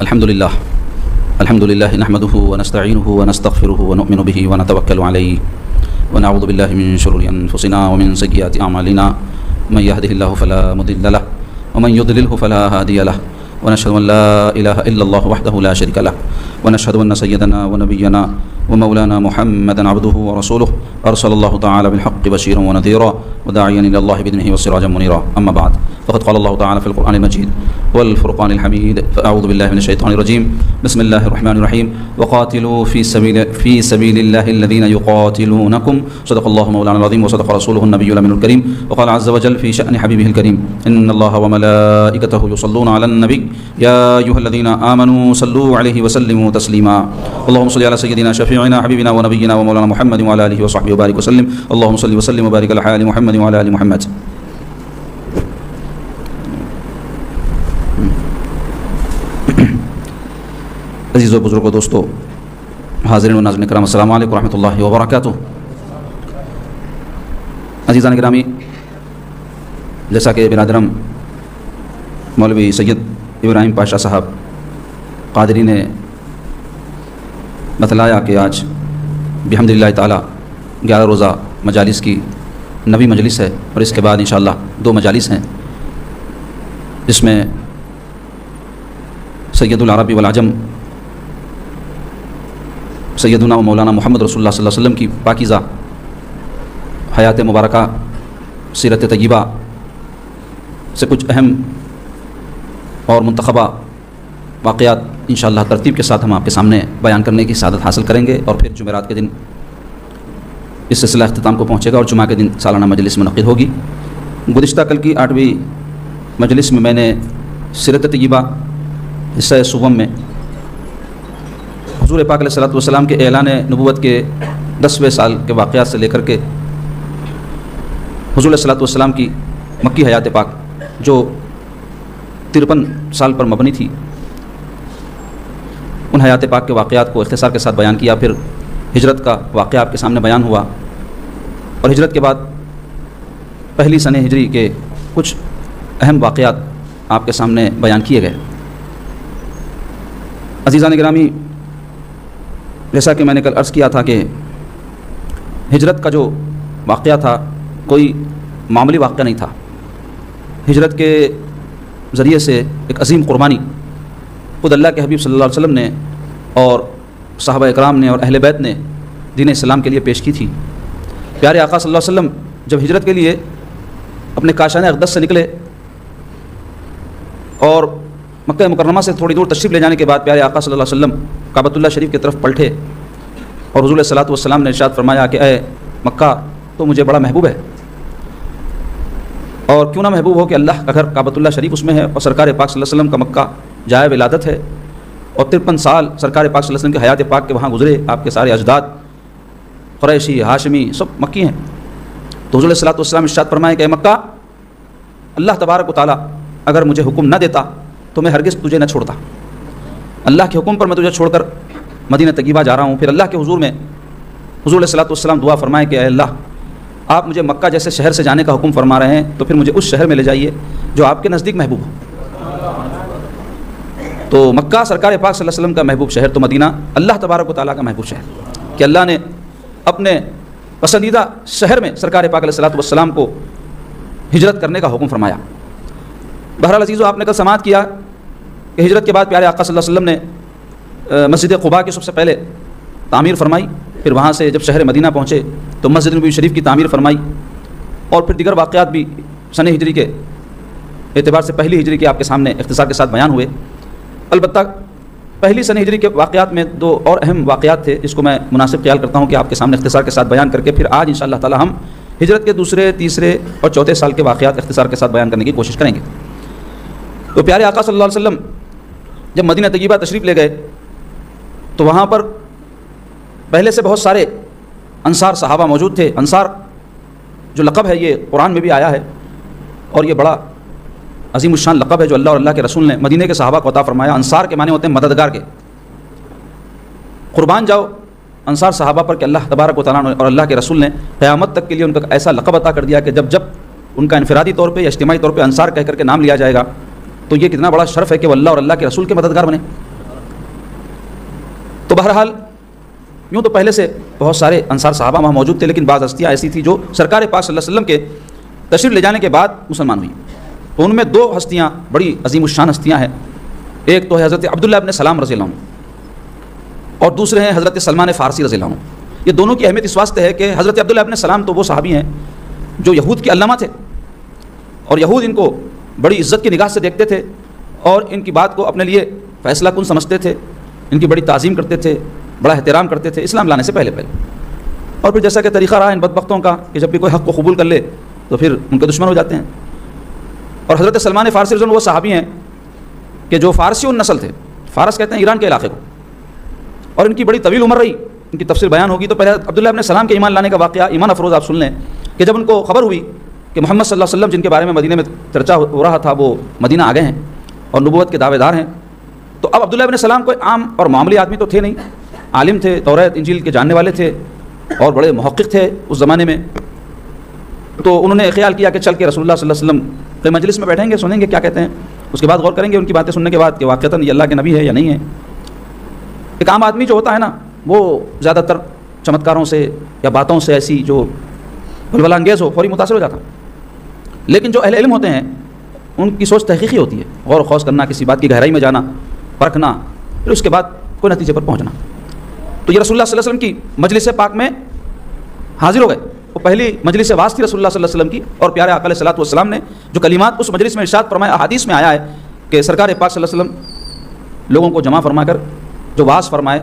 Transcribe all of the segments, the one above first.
الحمد لله نحمده ونستعينه ونستغفره ونؤمن به ونتوكل عليه ونعوذ بالله من شرور أنفسنا ومن سيئات أعمالنا من يهده الله فلا مضل له ومن يضلله فلا هادي له ونشهد أن لا إله إلا الله وحده لا شريك له ونشهد أن سيدنا ونبينا ومولانا محمدا عبده ورسوله أرسل الله تعالى بالحق بشيرا ونذيرا وداعيا إلى الله بإذنه وسراجا منيرا. أما بعد فقد قال الله تعالى في القرآن المجيد والفرقان الحميد فأعوذ بالله من الشيطان الرجيم بسم الله الرحمن الرحيم وقاتلوا في سبيل الله الذين يقاتلونكم صدق الله مولانا العظيم وصدق رسوله النبي الأمين الكريم. وقال عز وجل في شأن حبيبه الكريم إن الله وملائكته يصلون على النبي يا أيها الذين آمنوا صلوا عليه وسلموا تسليما. اللهم صل على سيدنا شفيعنا حبيبنا ونبينا ومولانا محمد وعلى آله وصحبه وبارك وسلم. اللهم صل وسلم وبارك على حال محمد وعلى آل محمد. عزیز و بزرگوں دوستو حاضرین و ناظرین کرام السلام علیکم ورحمۃ اللہ وبرکاتہ. عزیزان گرامی، جیسا کہ برادرم مولوی سید ابراہیم پاشا صاحب قادری نے بتلایا کہ آج بحمد اللہ تعالیٰ 11 روزہ مجالس کی نویں مجلس ہے اور اس کے بعد انشاءاللہ 2 مجالس ہیں، جس میں سید العربی والعجم سیدنا و مولانا محمد رسول اللہ صلی اللہ علیہ وسلم کی پاکیزہ حیات مبارکہ سیرت طیبہ سے کچھ اہم اور منتخبہ واقعات انشاءاللہ ترتیب کے ساتھ ہم آپ کے سامنے بیان کرنے کی سعادت حاصل کریں گے، اور پھر جمعرات کے دن اس سلسلہ اختتام کو پہنچے گا اور جمعہ کے دن سالانہ مجلس منعقد ہوگی. گزشتہ کل کی 8ویں مجلس میں نے سیرت طیبہ حصہ سوم میں حضور پاک علیہ الصلوۃ والسلام کے اعلان نبوت کے 10ویں سال کے واقعات سے لے کر کے حضور علیہ الصلوۃ والسلام کی مکی حیات پاک جو 53 سال پر مبنی تھی، ان حیات پاک کے واقعات کو اختصار کے ساتھ بیان کیا. پھر ہجرت کا واقعہ آپ کے سامنے بیان ہوا اور ہجرت کے بعد پہلی سنہ ہجری کے کچھ اہم واقعات آپ کے سامنے بیان کیے گئے. عزیزان گرامی، جیسا کہ میں نے کل عرض کیا تھا کہ ہجرت کا جو واقعہ تھا کوئی معمولی واقعہ نہیں تھا. ہجرت کے ذریعے سے ایک عظیم قربانی خود اللہ کے حبیب صلی اللہ علیہ وسلم نے اور صحابہ اکرام نے اور اہل بیت نے دین اسلام کے لیے پیش کی تھی. پیارے آقا صلی اللہ علیہ وسلم جب ہجرت کے لیے اپنے کاشان اقدس سے نکلے اور مکہ مکرمہ سے تھوڑی دور تشریف لے جانے کے بعد پیارے آقا صلی اللہ علیہ وسلم کعبۃ اللہ شریف کی طرف پلٹے اور حضور علیہ الصلوۃ والسلام نے ارشاد فرمایا کہ اے مکہ تو مجھے بڑا محبوب ہے، اور کیوں نہ محبوب ہو کہ اللہ کا گھر کعبۃ اللہ شریف اس میں ہے اور سرکار پاک صلی اللہ علیہ وسلم کا مکہ جائے ولادت ہے، اور 53 سال سرکار پاک صلی اللہ علیہ وسلم کے حیات پاک کے وہاں گزرے. آپ کے سارے اجداد قریشی ہاشمی سب مکی ہیں. تو حضور علیہ الصلوۃ والسلام ارشاد فرمایا کہ اے مکہ، اللہ تبارک و تعالیٰ اگر مجھے حکم نہ دیتا تو میں ہرگز تجھے نہ چھوڑتا. اللہ کے حکم پر میں تجھے چھوڑ کر مدینہ طیبہ جا رہا ہوں. پھر اللہ کے حضور میں حضور علیہ الصلوۃ والسلام دعا فرمائے کہ اے اللہ، آپ مجھے مکہ جیسے شہر سے جانے کا حکم فرما رہے ہیں تو پھر مجھے اس شہر میں لے جائیے جو آپ کے نزدیک محبوب ہو. تو مکہ سرکار پاک صلی اللہ علیہ وسلم کا محبوب شہر، تو مدینہ اللہ تبارک و تعالیٰ کا محبوب شہر، کہ اللہ نے اپنے پسندیدہ شہر میں سرکار پاک علیہ الصلوۃ والسلام کو ہجرت کرنے کا حکم فرمایا. بہرحال عزیزو، آپ نے کل سماعت کیا کہ ہجرت کے بعد پیارے آقا صلی اللہ علیہ وسلم نے مسجد قباء کی سب سے پہلے تعمیر فرمائی. پھر وہاں سے جب شہر مدینہ پہنچے تو مسجد نبوی شریف کی تعمیر فرمائی، اور پھر دیگر واقعات بھی سنہ ہجری کے اعتبار سے پہلی ہجری کے آپ کے سامنے اختصار کے ساتھ بیان ہوئے. البتہ پہلی سنہ ہجری کے واقعات میں 2 اور اہم واقعات تھے جس کو میں مناسب خیال کرتا ہوں کہ آپ کے سامنے اختصار کے ساتھ بیان کر کے پھر آج انشاءاللہ تعالی ہم ہجرت کے 2، 3 اور 4 سال کے واقعات اختصار کے ساتھ بیان کرنے کی کوشش کریں گے. تو پیارے آقا صلی اللہ علیہ وسلم جب مدینہ طیبہ تشریف لے گئے تو وہاں پر پہلے سے بہت سارے انصار صحابہ موجود تھے. انصار جو لقب ہے یہ قرآن میں بھی آیا ہے اور یہ بڑا عظیم الشان لقب ہے جو اللہ اور اللہ کے رسول نے مدینہ کے صحابہ کو عطا فرمایا. انصار کے معنی ہوتے ہیں مددگار کے. قربان جاؤ انصار صحابہ پر کہ اللہ تبارک و تعالیٰ اور اللہ کے رسول نے قیامت تک کے لیے ان کا ایسا لقب عطا کر دیا کہ جب ان کا انفرادی طور پہ یا اجتماعی طور پہ انصار کہہ کر کے نام لیا جائے گا تو یہ کتنا بڑا شرف ہے کہ وہ اللہ اور اللہ کے رسول کے مددگار بنے. بہرحال یوں تو پہلے سے بہت سارے انصار صحابہ وہاں موجود تھے، لیکن بعض ہستیاں ایسی تھیں جو سرکار پاک صلی اللہ علیہ وسلم کے تشریف لے جانے کے بعد مسلمان ہوئی. تو ان میں دو ہستیاں بڑی عظیم الشان ہستیاں ہیں. ایک تو ہے حضرت عبداللہ ابن سلام رضی اللہ عنہ، اور دوسرے ہیں حضرت سلمان فارسی رضی اللہ عنہ. یہ دونوں کی اہمیت اس واسطے ہے کہ حضرت عبداللہ ابن سلام تو وہ صحابی ہیں جو یہود کے علامہ تھے، اور یہود ان کو بڑی عزت کی نگاہ سے دیکھتے تھے اور ان کی بات کو اپنے لیے فیصلہ کن سمجھتے تھے، ان کی بڑی تعظیم کرتے تھے، بڑا احترام کرتے تھے اسلام لانے سے پہلے. اور پھر جیسا کہ طریقہ رہا ان بدبختوں کا کہ جب بھی کوئی حق کو قبول کر لے تو پھر ان کے دشمن ہو جاتے ہیں. اور حضرت سلمان فارسی رضی اللہ عنہ وہ صحابی ہیں کہ جو فارسی النسل تھے، فارس کہتے ہیں ایران کے علاقے کو، اور ان کی بڑی طویل عمر رہی. ان کی تفسیر بیان ہوگی. تو پہلے عبداللہ ابن سلام کے ایمان لانے کا واقعہ ایمان افروز آپ سن لیں کہ جب ان کو خبر ہوئی کہ محمد صلی اللہ علیہ وسلم جن کے بارے میں مدینہ میں چرچا ہو رہا تھا وہ مدینہ آ گئے ہیں اور نبوت کے دعوے دار ہیں، تو اب عبداللہ ابن سلام کوئی عام اور معمولی آدمی تو تھے نہیں، عالم تھے، توریت انجیل کے جاننے والے تھے اور بڑے محقق تھے اس زمانے میں. تو انہوں نے خیال کیا کہ چل کے رسول اللہ صلی اللہ علیہ وسلم کے مجلس میں بیٹھیں گے، سنیں گے کیا کہتے ہیں، اس کے بعد غور کریں گے ان کی باتیں سننے کے بعد کہ واقعتاً یہ اللہ کے نبی ہے یا نہیں ہے. ایک عام آدمی جو ہوتا ہے نا وہ زیادہ تر چمتکاروں سے یا باتوں سے ایسی جو بلبلا انگیز ہو فوری متاثر ہو جاتا، لیکن جو اہل علم ہوتے ہیں ان کی سوچ تحقیقی ہوتی ہے، غور و خوض کرنا، کسی بات کی گہرائی میں جانا، پرکھنا، پھر اس کے بعد کوئی نتیجے پر پہنچنا. تو یہ رسول اللہ صلی اللہ علیہ وسلم کی مجلس پاک میں حاضر ہو گئے. وہ پہلی مجلس واعظ تھی رسول اللہ صلی اللہ علیہ وسلم کی، اور پیارے آقا علیہ الصلوۃ والسلام نے جو کلمات اس مجلس میں ارشاد فرمایا، احادیث میں آیا ہے کہ سرکار پاک صلی اللہ علیہ وسلم لوگوں کو جمع فرما کر جو واعظ فرمائے،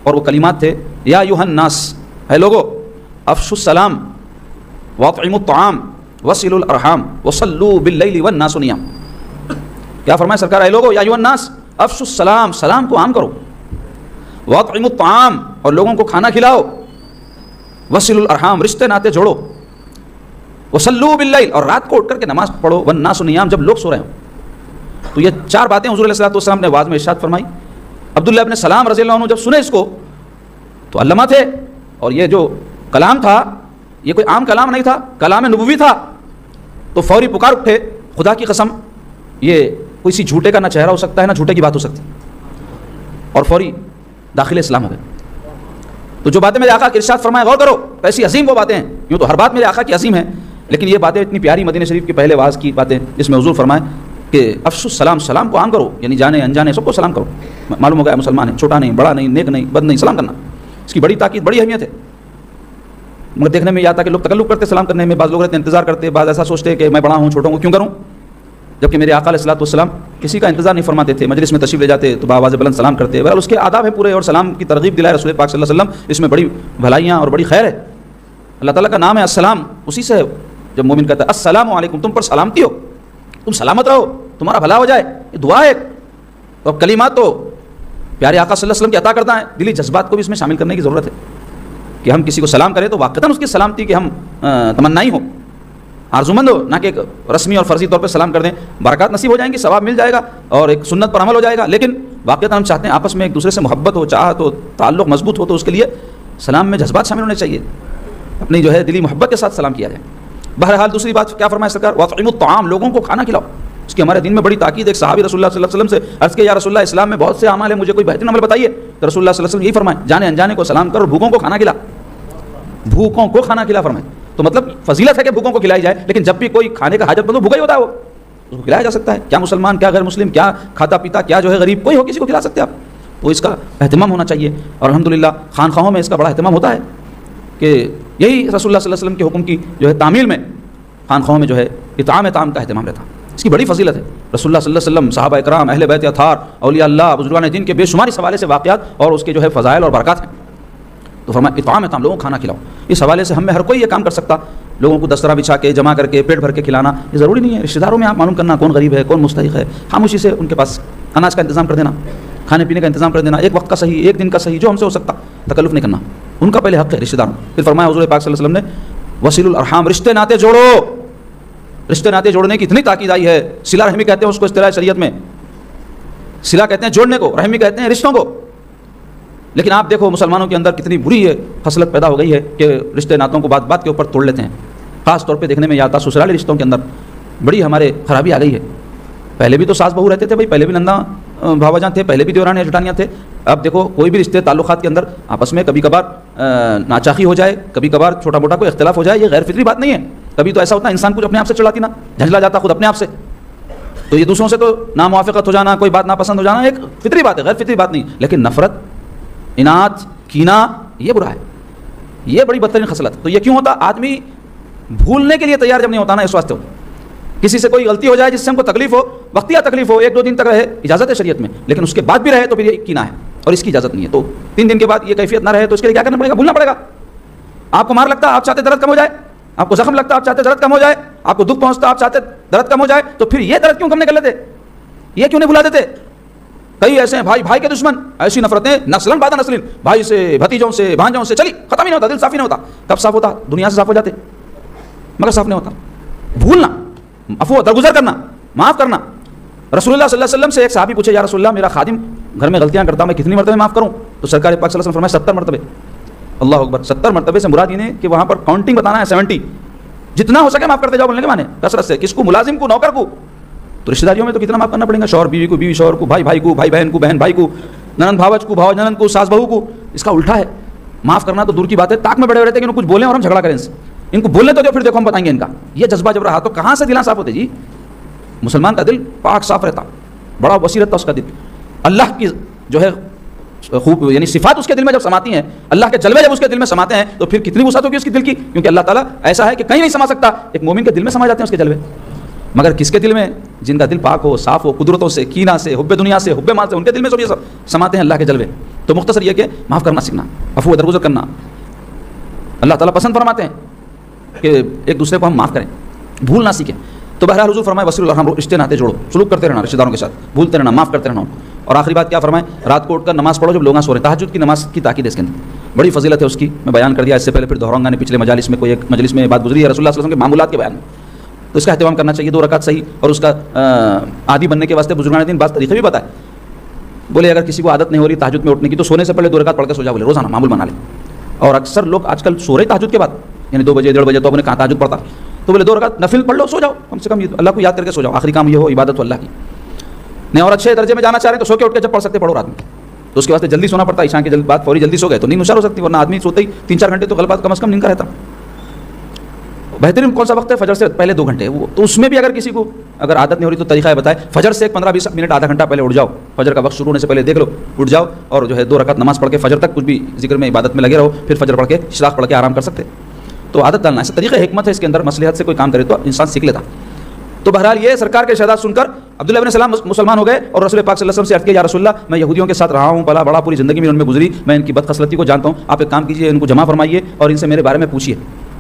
اور وہ کلمات تھے یا ایھا الناس، اے لوگو افشوا السلام واطعموا الطعام وصلوا الارحام وصلوا باللیل والناس نیام. کیا فرمایا سرکار؟ اے لوگو یا ایھا الناس افشوا السلام، سلام کو عام کرو، واطعموا الطعام اور لوگوں کو کھانا کھلاؤ، وصلوا الارحام رشتے ناطے جوڑو، وصلوا باللیل اور رات کو اٹھ کر کے نماز پڑھو، والناس نیام جب لوگ سو رہے ہوں. تو یہ چار باتیں حضور علیہ الصلوۃ والسلام نے واعظ میں ارشاد فرمائی. عبداللہ ابن سلام رضی اللہ عنہ جب سنے اس کو تو علامہ تھے، اور یہ جو کلام تھا یہ کوئی عام کلام نہیں تھا، کلام نبوی تھا. تو فوری پکار اٹھے، خدا کی قسم یہ کوئی سی جھوٹے کا نہ چہرہ ہو سکتا ہے نہ جھوٹے کی بات ہو سکتی، اور فوری داخل اسلام ہو گئے. تو جو باتیں میرے آقا کی ارشاد فرمائے غور کرو، ایسی عظیم وہ باتیں ہیں. یوں تو ہر بات میرے آقا کی عظیم ہے، لیکن یہ باتیں اتنی پیاری مدینہ شریف کے پہلے واعظ کی باتیں جس میں حضور فرمائے کہ افشوا السلام، سلام کو عام کرو، یعنی جانے انجانے سب کو سلام کرو. معلوم ہو گیا مسلمان ہے، چھوٹا نہیں، بڑا نہیں، نیک نہیں، بد نہیں، سلام کرنا اس کی بڑی تاکید، بڑی اہمیت ہے. مگر دیکھنے میں یہ آتا کہ لوگ تکلف کرتے سلام کرنے میں، بعض لوگ رہتے انتظار کرتے، بعض ایسا سوچتے کہ میں بڑا ہوں چھوٹوں کو کیوں کروں، جبکہ میرے آقا علیہ الصلوۃ والسلام کسی کا انتظار نہیں فرماتے تھے. مجلس میں تشریف لے جاتے تو بآواز بلند سلام کرتے. بہرحال اس کے آداب ہیں پورے، اور سلام کی ترغیب دلائے رسول پاک صلی اللہ علیہ وسلم، اس میں بڑی بھلائیاں اور بڑی خیر ہے. اللہ تعالیٰ کا نام ہے السلام، اسی سے ہے. جب مومن کہتا ہے السلام علیکم، تم پر سلامتی ہو، تم سلامت رہو، تمہارا بھلا ہو جائے، یہ دعا ہے. اور کلمات تو پیارے آقا صلی اللہ علیہ وسلم کی عطا کرتا ہے. دلی جذبات کو بھی اس میں شامل کرنے کی ضرورت ہے کہ ہم کسی کو سلام کریں تو واقعتاً اس کی سلامتی کہ ہم تمنائی ہو، آرزومند ہو، نہ کہ ایک رسمی اور فرضی طور پہ سلام کر دیں. برکات نصیب ہو جائیں گی، ثواب مل جائے گا اور ایک سنت پر عمل ہو جائے گا، لیکن واقعتاً ہم چاہتے ہیں آپس میں ایک دوسرے سے محبت ہو، چاہت ہو، تعلق مضبوط ہو. تو اس کے لیے سلام میں جذبات شامل ہونے چاہیے، اپنی جو ہے دلی محبت کے ساتھ سلام کیا جائے. بہرحال دوسری بات کیا فرمایا سرکار؟ واطعموا الطعام، لوگوں کو کھانا کھلاؤ. اس کی ہمارے دین میں بڑی تاکید. ایک صحابی رسول اللہ صلی اللہ علیہ وسلم سے عرض کیا یا رسول اللہ اسلام میں بہت سے اعمال ہیں، مجھے کوئی بہترین عمل بتائیے. تو رسول اللہ صلی اللہ علیہ وسلم یہی فرمائے جانے انجانے کو سلام کر اور بھوکوں کو کھانا کھلا. بھوکوں کو کھانا کھلا فرمائے. تو مطلب فضیلت ہے کہ بھوکوں کو کھلائی جائے، لیکن جب بھی کوئی کھانے کا حاجت مند ہو بھوکا ہی ہوتا ہے وہ، اس کو کھلایا جا سکتا ہے. کیا مسلمان، کیا غیر مسلم، کیا کھاتا پیتا، کیا جو ہے غریب، کوئی ہو کسی کو کھلا سکتے آپ. تو اس کا اہتمام ہونا چاہیے. اور الحمدللہ خانقاہوں میں اس کا بڑا اہتمام ہوتا ہے کہ یہی رسول اللہ صلی اللہ علیہ وسلم کے حکم کی جو ہے تعمیل میں خانقاہوں میں جو ہے اطعام کا اہتمام رہتا. اس کی بڑی فضیلت ہے. رسول اللہ صلی اللہ علیہ وسلم، صحابہ اکرام، اہل بیت اطہار، اولیاء اللہ، بزرگان دین کے بے شمار اس حوالے سے واقعات اور اس کے جو ہے فضائل اور برکات ہیں. تو فرمایا اطعام، لوگوں کو کھانا کھلاؤ. اس حوالے سے ہم میں ہر کوئی یہ کام کر سکتا. لوگوں کو دسترخوان بچھا کے جمع کر کے پیٹ بھر کے کھلانا یہ ضروری نہیں ہے. رشتہ داروں میں آپ معلوم کرنا کون غریب ہے، کون مستحق ہے، خاموشی سے ان کے پاس اناج کا انتظام کر دینا، کھانے پینے کا انتظام کر دینا، ایک وقت کا صحیح، ایک دن کا صحیح، جو ہم سے ہو سکتا. تکلف نہیں کرنا، ان کا پہلے حق ہے رشتہ داروں. پھر فرمایا حضور پاک صلی اللہ علیہ وسلم نے وصلوا الارحام، رشتے ناطے جوڑو. رشتے ناطے جوڑنے کی اتنی تاکید آئی ہے. صلہ رحمی کہتے ہیں اس کو اصطلاح شریعت میں. صلہ کہتے ہیں جوڑنے کو، رحمی کہتے ہیں رشتوں کو. لیکن آپ دیکھو مسلمانوں کے اندر کتنی بری ہے خصلت پیدا ہو گئی ہے کہ رشتے ناتوں کو بات بات کے اوپر توڑ لیتے ہیں. خاص طور پہ دیکھنے میں آتا سسرالی رشتوں کے اندر بڑی ہمارے خرابی آ گئی ہے. پہلے بھی تو ساس بہو رہتے تھے بھائی، پہلے بھی نندا بھاوا جان تھے، پہلے بھی دیوران جٹانیاں تھے، اب دیکھو کوئی بھی رشتے تعلقات کے اندر آپس میں کبھی کبھار ناچاقی ہو جائے, کبھی کبھار چھوٹا موٹا کوئی اختلاف ہو جائے, یہ غیر فطری بات نہیں ہے. کبھی تو ایسا ہوتا ہے انسان کچھ اپنے آپ سے چڑھاتی نا, جھنجلا جاتا خود اپنے آپ سے, تو یہ دوسروں سے تو ناموافقت ہو جانا, کوئی بات ناپسند ہو جانا ایک فطری بات ہے, غیر فطری بات نہیں. لیکن نفرت, اناد, کینہ, یہ برا ہے, یہ بڑی بدترین خصلت. تو یہ کیوں ہوتا؟ آدمی بھولنے کے لیے تیار جب نہیں ہوتا نا, اس واسطے ہوتا. کسی سے کوئی غلطی ہو جائے جس سے ہم کو تکلیف ہو, وقتیہ تکلیف ہو, 1-2 دن تک رہے, اجازت ہے شریعت میں, لیکن اس کے بعد بھی رہے تو پھر یہ کینہ ہے اور اس کی اجازت نہیں ہے. تو 3 دن کے بعد یہ کیفیت نہ رہے تو اس کے لیے کیا کرنا پڑے گا؟ بھولنا پڑے گا. آپ کو مار لگتا, آپ چاہتے درد کم ہو جائے, آپ کو زخم لگتا, آپ چاہتے درد کم ہو جائے, آپ کو دکھ پہنچتا, آپ چاہتے درد کم ہو جائے, تو پھر یہ درد کیوں کم نہیں کر لیتے, یہ کیوں نہیں بھلا دیتے؟ کئی ایسے ہیں بھائی کے دشمن, ایسی نفرتیں نسلن بعد نسلن, بھائی سے, بھتیجوں سے, بھانجوں سے, چلی ختم ہی نہیں ہوتا, دل صاف ہی نہیں ہوتا. کب صاف ہوتا؟ دنیا سے صاف ہو جاتے, مگر صاف نہیں ہوتا. بھولنا, عفو, درگزر کرنا, معاف کرنا. رسول اللہ صلی اللہ علیہ وسلم سے ایک صحابی پوچھے, یا رسول اللہ میرا خادم گھر میں غلطیاں کرتا, میں کتنی مرتبہ معاف کروں؟ تو سرکار پاک صلی اللہ علیہ وسلم فرمایا 70 مرتبے. اللہ اکبر, 70 مرتبے سے مراد یہ نہیں کہ وہاں پر کاؤنٹنگ بتانا ہے 70, جتنا ہو سکے معاف کرتے جاؤ بولنے کے معنی کثرت سے. کس کو؟ ملازم کو, نوکر کو. تو رشتہ داریوں میں تو کتنا معاف کرنا پڑے گا, شوہر بیوی کو, بیوی شوہر کو, بھائی کو, بھائی بہن کو, بہن بھائی کو, ننند بھاوج کو, بھاوج ننند کو, ساس بہو کو. اس کا الٹا ہے. معاف کرنا تو دور کی بات ہے, تاک میں بڑے رہتے ہیں کہ کچھ بولیں اور ہم جھگڑا کریں, ان کو بولنے تو جو پھر دیکھو ہم بتائیں گے ان کا یہ جذبہ جب رہا تو کہاں سے دلاں صاف ہوتے جی. مسلمان کا دل پاک صاف رہتا, بڑا وسیع رہتا اس کا دل. اللہ کی جو ہے خوب یعنی صفات اس کے دل میں جب سماتی ہیں, اللہ کے جلوے جب اس کے دل میں سماتے ہیں, تو پھر کتنی وسعت ہوگی اس کی دل کی, کیونکہ اللہ تعالیٰ ایسا ہے کہ کہیں نہیں سما سکتا. ایک مومن کے دل میں سما جاتے ہیں اس کے جلوے. مگر کس کے دل میں؟ جن کا دل پاک ہو, صاف ہو, قدرتوں سے, کینہ سے, حب دنیا سے, حب مال سے, ان کے دل میں سب سماتے ہیں اللہ کے جلوے. تو مختصر یہ کہ معاف کرنا سیکھنا, عفو درگزر کرنا. اللہ تعالیٰ پسند فرماتے ہیں کہ ایک دوسرے کو ہم معاف کریں, بھول نہ سیکھیں. تو بہرحال حضور فرمائے وصل الرحم, رشتے ناتے جوڑو, سلوک کرتے رہنا رشتہ داروں کے ساتھ, بھولتے رہنا, معاف کرتے رہنا. اور آخری بات کیا فرمائے؟ رات کو اٹھ کر نماز پڑھو جب لوگ سو رہے ہیں. تہجد کی نماز کی تاکید ہے اس کے اندر, بڑی فضیلت ہے اس کی, میں بیان کر دیا اس سے پہلے, پھر دہراؤں گا نہیں. پچھلے مجالس میں کوئی ایک مجلس میں بات گزری ہے رسول اللہ صلی اللہ علیہ وسلم کے معمولات کے بیان میں, تو اس کا اہتمام کرنا چاہیے. 2 رکعت صحیح, اور اس کا عادی بننے کے واسطے بزرگان دین بعض طریقے بھی بتائے. بولے اگر کسی کو عادت نہیں ہو رہی تہجد میں اٹھنے کی تو سونے سے پہلے 2 رکعت پڑھ کے سو جا, بولے روزانہ معمول بنا لے. اور اکثر لوگ آج کل سو رہے تہجد کے بعد, یعنی 2 بجے 1:30 بجے تو اپنے کہاں تہجد پڑھتا, تو بولے 2 رکعت نفل پڑھ لو, سو جاؤ کم سے کم, اللہ کو یاد کر کے سو جاؤ. آخری کام یہ ہو, عبادت ہو اللہ کی. نہیں اور اچھے درجے میں جانا چاہ رہے ہیں تو سو کے اٹھ کے جب پڑھ سکتے پڑھو رات میں, تو اس کے واسطے جلدی سونا پڑتا ہے. عشاء کے بعد فوری جلدی سو گئے تو نیند نشار ہو سکتی, ورنہ آدمی سوتے ہی 3-4 گھنٹے تو غلط کم از کم نیند کا رہتا. بہترین کون سا وقت ہے؟ فجر سے پہلے 2 گھنٹے. وہ تو اس میں بھی اگر کسی کو اگر عادت نہیں ہو رہی تو طریقہ ہے بتائے, فجر سے 15-20 منٹ آدھا گھنٹہ پہلے اٹھ جاؤ, فجر کا وقت شروع ہونے سے پہلے دیکھ لو, اٹھ جاؤ اور جو ہے 2 رکعت نماز پڑھ کے فجر تک کچھ بھی ذکر میں عبادت میں لگے رہو, پھر فجر پڑھ کے اشراق پڑھ کے آرام کر سکتے. تو عادت ڈالنا ایسا طریقہ حکمت ہے اس کے اندر, مصلحت سے کوئی کام کرے تو انسان سیکھ لیتا. تو بہرحال یہ سرکار کے ارشادات سن کر عبداللہ ابن سلام مسلمان ہو گئے اور رسول پاک صلی اللہ علیہ وسلم سے عرض کیا, یا رسول اللہ میں یہودیوں کے ساتھ رہا ہوں, پلا بڑا, پوری زندگی میں ان میں گزری, میں ان کی بدخصلتی کو جانتا ہوں. آپ ایک کام کیجیے, ان کو جمع فرمائیے اور ان سے میرے بارے میں پوچھیے.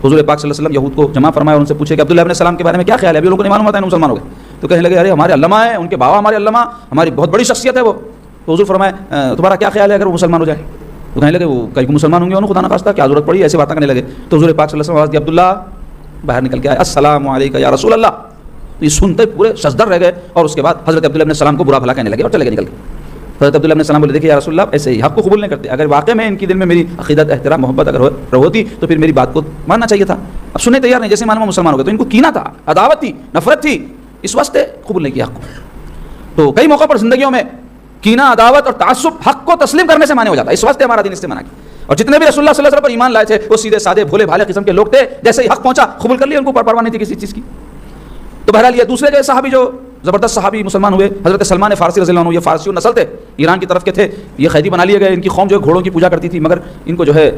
حضور پاک صلی اللہ علیہ وسلم یہود کو جمع فرمائے اور ان سے پوچھے کہ عبداللہ ابن سلام کے بارے میں کیا خیال ہے, ابھی لوگوں کو نہیں معلوم ہوتا ہے مسلمان ہو گئے. تو کہنے لگے ارے ہمارے علامہ ہیں, ان کے بابا ہمارے علامہ, ہماری بہت بڑی شخصیت ہے وہ. تو حضور فرمائے تمہارا کیا خیال ہے اگر وہ مسلمان ہو جائے؟ تو کہنے لگے وہ کئی کو مسلمان ہوں گے, انہوں خدا نخواستہ کیا ضرورت پڑی, ایسے باتیں کرنے لگے. تو حضور پاک صلی اللہ علیہ وسلم آواز دی, عبداللہ باہر نکل کے آئے, السلام علیکم یا رسول اللہ. یہ سنتے پورے ششدر رہ گئے اور اس کے بعد حضرت عبداللہ ابن السلام کو برا بھلا کہنے لگے اور چلے گئے نکل کے. حضرت عبداللہ ابن السلام بولے دیکھیے یا رسول اللہ ایسے ہی حق کو قبول نہیں کرتے, اگر واقع میں ان کی دل میں میری عقیدت احترام محبت اگر ہوتی تو پھر میری بات کو ماننا چاہیے تھا. اب سننے تیار نہیں, جیسے معلوم مسلمان ہو گئے تو ان کو کینہ تھا, عداوت تھی, نفرت تھی, اس واسطے قبول نہیں کیا حق کو. تو کئی موقع پر زندگیوں میں کینہ, عداوت اور تعصب حق کو تسلیم کرنے سے مانے ہو جاتا ہے, اس واسطے ہمارا دین اس سے منع کیا. اور جتنے بھی رسول اللہ صلی اللہ علیہ وسلم پر ایمان لائے تھے وہ سیدھے سادے بھولے بھالے قسم کے لوگ تھے, جیسے ہی حق پہنچا قبول کر لیا, ان کو پرواہ نہیں تھی کسی چیز کی. تو بہرحال یہ دوسرے کے صحابی جو زبردست صحابی مسلمان ہوئے, حضرت سلمان فارسی رضی اللہ عنہ, یہ فارسیوں نسل تھے, ایران کی طرف کے تھے, یہ قیدی بنا لیے گئے. ان کی قوم جو ہے گھوڑوں کی پوجا کرتی تھی, مگر ان کو جو ہے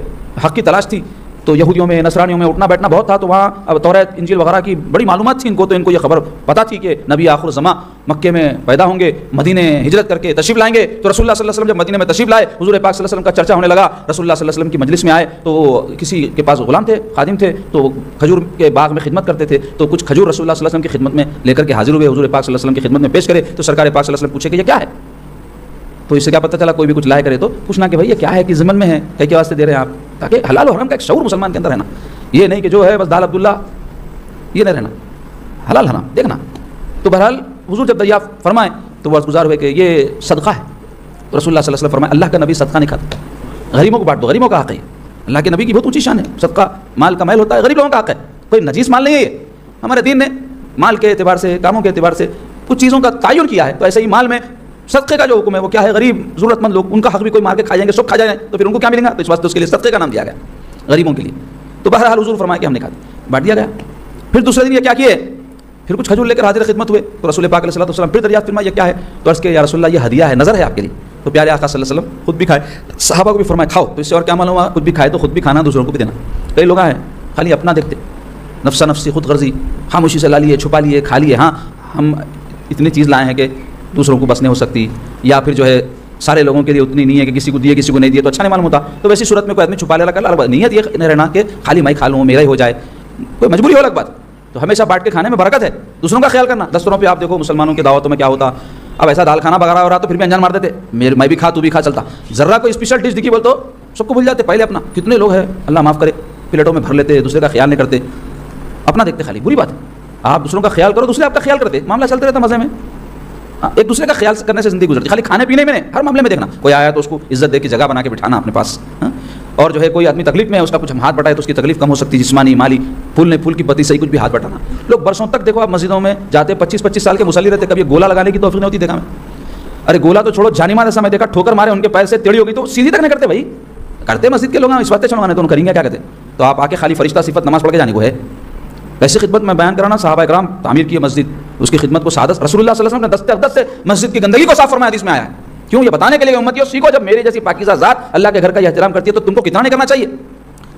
حق کی تلاش تھی. تو یہودیوں میں نصرانیوں میں اٹھنا بیٹھنا بہت تھا, تو وہاں اب توریت انجیل وغیرہ کی بڑی معلومات تھی ان کو, تو ان کو یہ خبر پتہ تھی کہ نبی آخر الزماں مکے میں پیدا ہوں گے, مدینے ہجرت کر کے تشریف لائیں گے. تو رسول اللہ صلی اللہ علیہ وسلم جب مدینے میں تشریف لائے, حضور پاک صلی اللہ علیہ وسلم کا چرچا ہونے لگا. رسول اللہ صلی اللہ علیہ وسلم کی مجلس میں آئے تو کسی کے پاس غلام تھے, خادم تھے, تو کھجور کے باغ میں خدمت کرتے تھے, تو کچھ کھجور رسول اللہ صلی اللہ علیہ وسلم کی خدمت میں لے کر کے حاضر ہوئے, حضور پاک صلی اللہ علیہ وسلم کی خدمت میں پیش کرے. تو سرکار پاک صلی اللہ علیہ وسلم پوچھے کہ یہ کیا ہے؟ تو اس سے کیا پتہ چلا, کوئی بھی کچھ لائے کرے تو پوچھنا کہ بھائی یہ کیا ہے, کہ ضمن میں ہے, کیا کے واسطے دے رہے ہیں آپ, تاکہ حلال و حرام کا ایک شعور مسلمان کے اندر رہنا. یہ نہیں کہ جو ہے بس دال عبداللہ, یہ نہیں رہنا, حلال حرام دیکھنا. تو بہرحال حضور جب دریافت فرمائے تو وہ گزار ہوئے کہ یہ صدقہ ہے. تو رسول اللہ صلی اللہ علیہ وسلم فرمائے اللہ کا نبی صدقہ نہیں کھاتا, غریبوں کو بانٹ دو, غریبوں کا حق ہے. اللہ کے نبی کی بہت اونچی شان ہے, صدقہ مال کا میل ہوتا ہے, غریب لوگوں کا حق ہے, کوئی نجیس مال نہیں ہے یہ. ہمارے دین نے مال کے اعتبار سے, کاموں کے اعتبار سے کچھ چیزوں کا تعین کیا ہے, تو ایسے ہی مال میں صدقے کا جو حکم ہے وہ کیا ہے؟ غریب ضرورت مند لوگ، ان کا حق بھی کوئی مار کے کھا جائیں گے، سب کھا جائیں تو پھر ان کو کیا ملے گا؟ تو اس واسطے اس کے لیے صدقے کا نام دیا گیا غریبوں کے لیے. تو بہرحال حضور فرمایا کہ ہم نے کھا بانٹ دیا گیا. پھر دوسرے دن یہ کیا کیے؟ پھر کچھ کھجور لے کر حاضر خدمت ہوئے تو رسول پاک علیہ الصلوۃ والسلام پھر دریافت فرمایا یہ کیا ہے؟ تو عرض کہ یا رسول اللہ یہ ہدیہ ہے، نظر ہے آپ کے لیے. تو پیارے آقا صلی اللہ علیہ وسلم خود بھی کھائے، صحابہ کو بھی فرمایا کھاؤ. تو اس سے اور کیا معلوم ہوا؟ خود بھی کھائے تو خود بھی کھانا، دوسروں کو بھی دینا. کئی لوگ ہیں خالی اپنا دیکھتے، نفسا نفسی، خود غرضی، خاموشی سے لا لیے، چھپا لیے، کھا لیے. ہاں ہم اتنی چیز لائے ہیں کہ دوسروں کو بس نہیں ہو سکتی، یا پھر جو ہے سارے لوگوں کے لیے اتنی نہیں ہے کہ کسی کو دیے کسی کو نہیں دیے تو اچھا نہیں معلوم ہوتا. تو ویسی صورت میں کوئی آدمی چھپا لے رہا، نیت یہ نہیں رہنا کہ خالی میں کھا لوں، میرا ہی ہو جائے، کوئی مجبوری ہو الگ بات. تو ہمیشہ بانٹ کے کھانے میں برکت ہے، دوسروں کا خیال کرنا. دستروں پہ آپ دیکھو مسلمانوں کی دعوتوں میں کیا ہوتا، اب ایسا دال کھانا بغیر ہو رہا تو پھر بھی انجان مار دیتے، میں بھی کھا تو بھی کھا چلتا. ذرا کوئی اسپیشل ڈش دکھی بول تو سب کو بھول جاتے، پہلے اپنا. کتنے لوگ ہیں اللہ معاف کرے پلیٹوں میں بھر لیتے، دوسرے کا خیال نہیں کرتے، اپنا دیکھتے خالی. بری بات ہے. آپ دوسروں کا خیال کرو، دوسرے آپ کا خیال کرتے، معاملہ چلتے رہتا مزے میں. ایک دوسرے کا خیال کرنے سے زندگی گزرتی. خالی کھانے پینے میں نہیں، ہر معاملے میں دیکھنا. کوئی آیا تو اس کو عزت دے کے جگہ بنا کے بٹھانا اپنے پاس. اور جو ہے کوئی آدمی تکلیف میں ہے، اس کا کچھ ہم ہاتھ بٹائے تو اس کی تکلیف کم ہو سکتی ہے، جسمانی مالی. پھول نے پھول کی پتی صحیح کچھ بھی ہاتھ بٹانا. لوگ برسوں تک دیکھو آپ مسجدوں میں جاتے 25-25 سال کے مصلی رہتے، کبھی گولا لگانے کی توفیق نہیں ہوتی. دیکھا میں، ارے گولا تو چھوڑو، جانی مار ایسا میں دیکھا ٹھوکر مارے ان کے پیر سے ٹیڑھی ہو گئی تو سیدھی تک نہیں کرتے. بھائی کرتے مسجد کے لوگ ہیں، اس باتیں چڑھوانے تو ان کریں گے کیا کہتے. تو آپ آ کے خالی فرشتہ صفت نماز پڑھ کے جانے کو ہے. ایسی خدمت میں بیان کرانا، صحابہ اکرام تعمیر کی مسجد، اس کی خدمت کو سعادت. رسول اللہ صلی اللہ علیہ وسلم نے دستے اقدس سے مسجد کی گندگی کو صاف فرمایا، حدیث میں آیا ہے. کیوں؟ یہ بتانے کے لیے امتیوں سیکھو، جب میری جیسی پاکیزہ ذات اللہ کے گھر کا یہ احترام کرتی ہے تو تم کو کتنا نہیں کرنا چاہیے.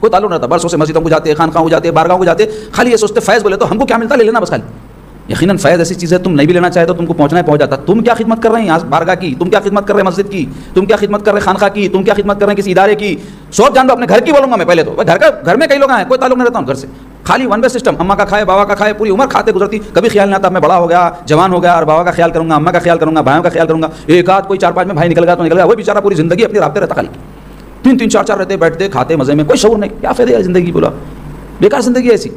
کوئی تعلق نہیں رہتا، برسوں سے مسجدوں کو جاتے، خانقاہوں کو جاتے، بارگاہوں کو جاتے، خالی یہ سوچتے فیض بولے تو ہم کو کیا ملتا، لے لینا بس خالی. یقیناً فیض ایسی چیز ہے تم نہیں بھی لینا چاہے تو تم کو پہنچنا ہی پہنچ جاتا. تم کیا خدمت کر رہے ہیں بارگاہ کی، تم کیا خدمت کر رہے ہیں مسجد کی، تم کیا خدمت کر رہے ہیں خانقاہ کی، تم کیا خدمت کر رہے ہیں کسی ادارے کی. سوچ جان دو اپنے گھر کی. بولوں گا میں پہلے تو گھر میں کئی لوگ ہیں کوئی تعلق نہیں رہتا ان گھر سے، خالی ون وے سسٹم. اماں کا کھائے، بابا کا کھائے، پوری عمر کھاتے گزرتی، کبھی خیال نہیں آتا میں بڑا ہو گیا، جوان ہو گیا اور بابا کا خیال کروں گا، اماں کا خیال کروں گا، بھائیوں کا خیال کروں گا. ایک آدھ کوئی 4-5 میں بھائی نکل گیا تو نکل گیا، وہ بیچارہ پوری زندگی اپنے رابطے رہتا، خالی 3-3 4-4 رہتے، بیٹھتے کھاتے مزے میں، کوئی شعور نہیں. کیا فائدہ ہے زندگی؟ بولا بیکار زندگی ایسی.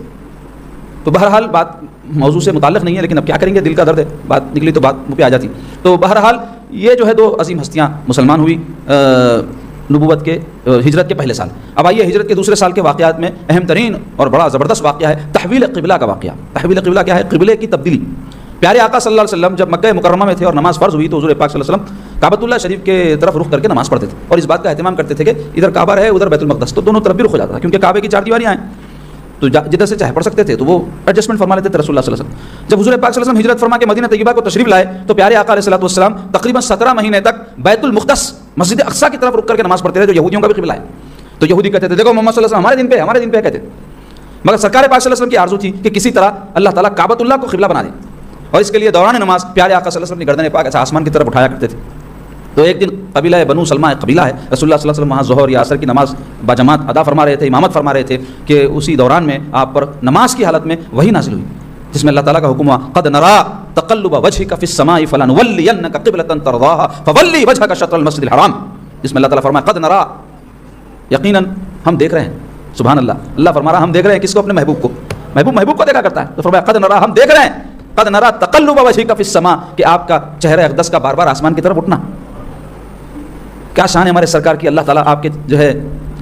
تو بہرحال بات موضوع سے متعلق نہیں ہے، لیکن اب کیا کریں گے، دل کا درد ہے، بات نکلی تو بات منہ پہ آ جاتی. تو بہرحال یہ جو ہے 2 عظیم ہستیاں مسلمان ہوئی نبوت کے ہجرت کے پہلے سال. اب آئیے ہجرت کے دوسرے سال کے واقعات میں اہم ترین اور بڑا زبردست واقعہ ہے تحویل قبلہ کا واقعہ. تحویل قبلہ کیا ہے؟ قبلے کی تبدیلی. پیارے آقا صلی اللہ علیہ وسلم جب مکہ مکرمہ میں تھے اور نماز فرض ہوئی تو حضور پاک صلی اللہ علیہ وسلم کعبۃ اللہ شریف کے طرف رخ کر کے نماز پڑھتے تھے، اور اس بات کا اہتمام کرتے تھے کہ ادھر کعبہ رہے ادھر بیت المقدس، تو دونوں طرف بھی رخ ہو جاتا تھا، کیونکہ کعبے کی 4 دیواریاں ہیں تو جدھر سے چاہے پڑھ سکتے تھے، تو وہ ایڈجسٹمنٹ فرما لیتے تھے رسول اللہ صلی اللہ علیہ وسلم. جب حضور پاک صلی اللہ علیہ وسلم ہجرت فرما کے مدینہ طیبہ کو تشریف لائے تو پیارے آقا علیہ الصلوۃ والسلام تقریباً 17 مہینے تک بیت المقدس مسجد اقصیٰ کی طرف رک کر کے نماز پڑھتے رہے، جو یہودیوں کا بھی قبلہ ہے. تو یہودی کہتے تھے دیکھو محمد صلی اللہ علیہ وسلم ہمارے دین پہ کہتے تھے، مگر سرکار پاک صلی اللہ علیہ وسلم کی آرزو تھی کہ کسی طرح اللہ تعالیٰ کعبۃ اللہ کو قبلہ بنا دے، اور اس کے لیے دوران نماز پیارے آقا صلی اللہ علیہ وسلم کی گردن پاک ایسا آسمان کی طرف اٹھایا کرتے تھے. تو ایک دن قبیلہ بنو سلمہ قبیلہ ہے، رسول اللہ صلی اللہ علیہ وسلم وہاں ظہر یا عصر کی نماز باجماعت ادا فرما رہے تھے، امامت فرما رہے تھے کہ اسی دوران میں آپ پر نماز کی حالت میں وحی نازل ہوئی جس میں اللہ تعالیٰ کا حکم ہوا قد نرا تقلب وجهك في السماء فلنولينك قبلة ترضاها فولي وجهك شطر المسجد الحرام، جس میں اللہ تعالیٰ فرمایا قد نرا، یقیناً ہم دیکھ رہے ہیں. سبحان اللہ، اللہ فرما رہا ہم دیکھ رہے ہیں کس کو؟ اپنے محبوب کو. محبوب کو دیکھا کرتا ہے. تو فرمایا قد نرا، ہم دیکھ رہے ہیں، قد نرا تقلب وجهك في السماء، کہ آپ کا چہرہ اقدس کا بار بار آسمان کی طرف اٹھنا. کیا شان ہے ہمارے سرکار کی، اللہ تعالیٰ آپ کے جو ہے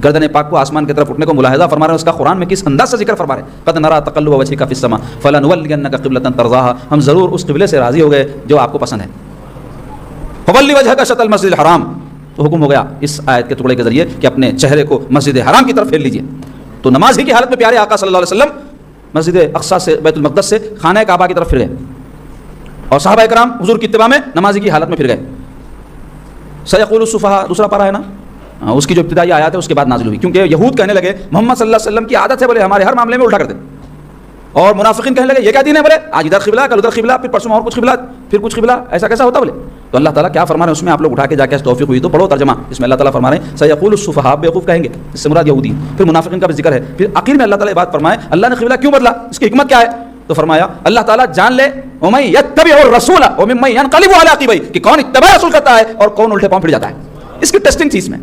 گردن پاک کو آسمان کی طرف اٹھنے کو ملاحظہ فرما رہے ہیں، اس کا قرآن میں کس انداز سے ذکر فرما رہے ہیں. قد نرا تقلب وجهك في السماء فلنولينك قبلة ترضاها، ہم ضرور اس قبلے سے راضی ہو گئے جو آپ کو پسند ہے. فولي وجهك شطر المسجد الحرام، تو حکم ہو گیا اس آیت کے ٹکڑے کے ذریعے کہ اپنے چہرے کو مسجد حرام کی طرف پھیر لیجیے. تو نماز ہی کی حالت میں پیارے آقا صلی اللہ علیہ وسلم مسجد اقصیٰ سے بیت المقدس سے خانہ کعبہ کی طرف پھر گئے، اور صحابہ کرام حضور کی اتباع میں نمازی کی حالت میں پھر گئے. سیقول السفہاء دوسرا پارہ ہے نا، اس کی جو ابتدائی آیات ہے اس کے بعد نازل ہوئی، کیونکہ یہود کہنے لگے محمد صلی اللہ علیہ وسلم کی عادت ہے بولے ہمارے ہر معاملے میں الٹا کر دیں، اور منافقین کہنے لگے یہ کیا دین ہے بولے آج ادھر قبلہ کل ادھر قبلہ، پھر پرسوں اور کچھ قبلہ پھر کچھ قبلہ، ایسا کیسا ہوتا بولے. تو اللہ تعالیٰ کیا فرما رہے ہیں اس میں آپ لوگ اٹھا کے جا کے توفیق ہوئی تو پڑھو ترجمہ. اس میں اللہ تعالیٰ فرما رہے ہیں سیقول السفہاء، بیوقوف کہیں گے، اس سے مراد یہودی. پھر منافقین کا بھی ذکر ہے. پھر آخر میں اللہ تعالیٰ یہ بات فرمائے اللہ نے قبلہ کیوں بدلا، اس کی حکمت کیا ہے. تو فرمایا اللہ تعالیٰ جان لے وَمَن يَتَّبِعُ الرَّسُولَ وَمِمَّن يَنقَلِبُ عَلَىٰ عَقِبَيْهِ، کہ کون اتباع رسول کرتا ہے اور کون الٹے پاؤں پھر جاتا ہے. اس کی ٹیسٹنگ تھی اس میں.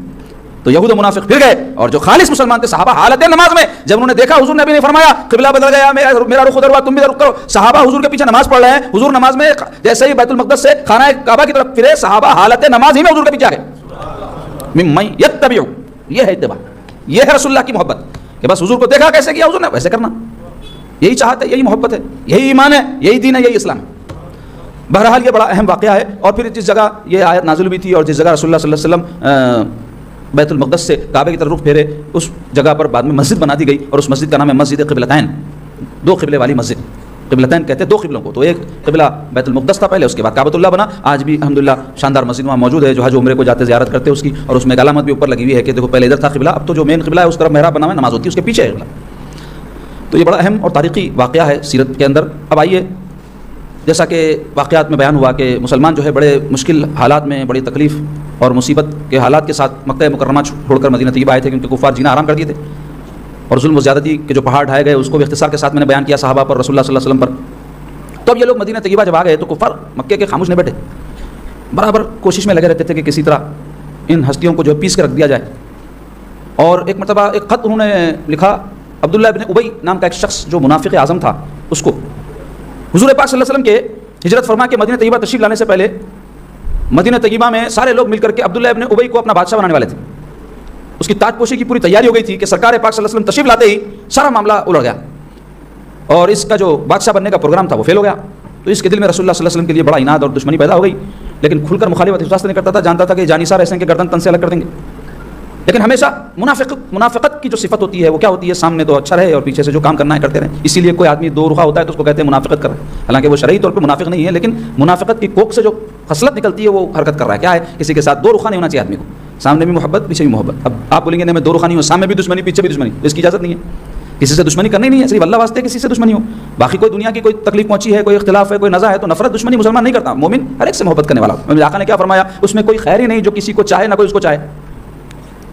تو یہود و منافق پھر گئے، اور جو خالص مسلمان تھے صحابہ حالت نماز میں جب انہوں نے دیکھا حضور نے بھی نہیں فرمایا قبلہ بدل گیا میرا رخ ادھر ہوا تم بھی رخ کرو، صحابہ حضور کے پیچھے نماز پڑھ رہے ہیں، حضور نماز میں جیسے ہی بیت المقدس سے خانہ کعبہ کی طرف پھرے صحابہ حالت نماز ہی میں حضور کے پیچھے آ گئے. ممن یتبع، یہ ہے اتباع، یہ ہے رسول اللہ کی محبت کہ بس حضور کو دیکھا کیسے کیا حضور نے ویسے کرنا. یہی چاہت ہے، یہی محبت ہے، یہی ایمان ہے، یہی دین ہے، یہی اسلام ہے. بہرحال یہ بڑا اہم واقعہ ہے. اور پھر جس جگہ یہ آیت نازل ہوئی تھی اور جس جگہ رسول اللہ صلی اللہ علیہ وسلم بیت المقدس سے کعبے کی طرف رخ پھیرے, اس جگہ پر بعد میں مسجد بنا دی گئی, اور اس مسجد کا نام ہے مسجد قبلتین, 2 قبلے والی مسجد. قبلتین کہتے ہیں 2 قبلوں کو, تو ایک قبلہ بیت المقدس تھا پہلے, اس کے بعد کعبۃ اللہ بنا. آج بھی الحمدللہ شاندار مسجد وہاں موجود ہے, جو حج عمرے کو جاتے زیارت کرتے ہیں اس کی, اور اس میں ایک علامت بھی اوپر لگی ہوئی ہے کہ دیکھو پہلے ادھر تھا قبلہ, اب تو جو مین قبلہ ہے اس طرف محراب بنا ہوا ہے, نماز ہوتی ہے اس کے پیچھے ہے قبلہ. تو یہ بڑا اہم اور تاریخی واقعہ ہے سیرت کے اندر. اب آئیے, جیسا کہ واقعات میں بیان ہوا کہ مسلمان جو ہے بڑے مشکل حالات میں, بڑی تکلیف اور مصیبت کے حالات کے ساتھ مکہ مکرمہ چھوڑ کر مدینہ طیبہ آئے تھے, کیونکہ کفار جینا حرام کر دیے تھے, اور ظلم و زیادتی کے جو پہاڑ ڈھائے گئے اس کو بھی اختصار کے ساتھ میں نے بیان کیا صحابہ پر, رسول اللہ صلی اللہ علیہ وسلم پر. تو اب یہ لوگ مدینہ طیبہ جب آ گئے تو کفار مکے کے خاموش نہیں بیٹھے, برابر کوشش میں لگے رہتے تھے کہ کسی طرح ان ہستیوں کو جو پیس کے رکھ دیا جائے. اور ایک مرتبہ ایک خط انہوں نے لکھا عبداللہ ابن ابی نام کا ایک شخص جو منافق اعظم تھا, اس کو حضور پاک صلی اللہ علیہ وسلم کے ہجرت فرما کے مدینہ طیبہ تشریف لانے سے پہلے مدینہ طیبہ میں سارے لوگ مل کر کے عبداللہ ابن ابی کو اپنا بادشاہ بنانے والے تھے. اس کی تاج پوشی کی پوری تیاری ہو گئی تھی کہ سرکار پاک صلی اللہ علیہ وسلم تشریف لاتے ہی سارا معاملہ الٹ گیا, اور اس کا جو بادشاہ بننے کا پروگرام تھا وہ فیل ہو گیا. تو اس کے دل میں رسول اللہ صلی اللہ علیہ وسلم کے لیے بڑا عناد اور دشمنی پیدا ہو گئی, لیکن کھل کر مخالفت احساس نہیں کرتا تھا, جانتا تھا کہ جانثار ایسے ہیں کہ گردن تن سے الگ کر دیں گے. لیکن ہمیشہ منافقت کی جو صفت ہوتی ہے وہ کیا ہوتی ہے, سامنے تو اچھا رہے اور پیچھے سے جو کام کرنا ہے کرتے رہیں. اسی لیے کوئی آدمی 2 رخا ہوتا ہے تو اس کو کہتے ہیں منافقت کر رہا ہے, حالانکہ وہ شرعی طور پہ منافق نہیں ہے, لیکن منافقت کی کوک سے جو خصلت نکلتی ہے وہ حرکت کر رہا ہے. کیا ہے, کسی کے ساتھ 2 رخا نہیں ہونا چاہیے آدمی کو, سامنے بھی محبت پیچھے بھی محبت. اب آپ بولیں گے نہیں میں 2 رخا نہیں ہوں, سامنے بھی دشمنی پیچھے بھی دشمنی, اس کی اجازت نہیں ہے. کسی سے دشمنی کرنی نہیں ہے, صرف اللہ واسطے کسی سے دشمنی ہو. باقی کوئی دنیا کی کوئی تکلیف پہنچی ہے, کوئی اختلاف ہے, کوئی نزاع ہے, تو نفرت دشمنی مسلمان نہیں کرتا. مومن ہر ایک سے محبت کرنے والا. میرے آقا نے کیا فرمایا, اس میں کوئی خیر ہی نہیں جو کسی کو چاہے نہ کوئی اس کو چاہے.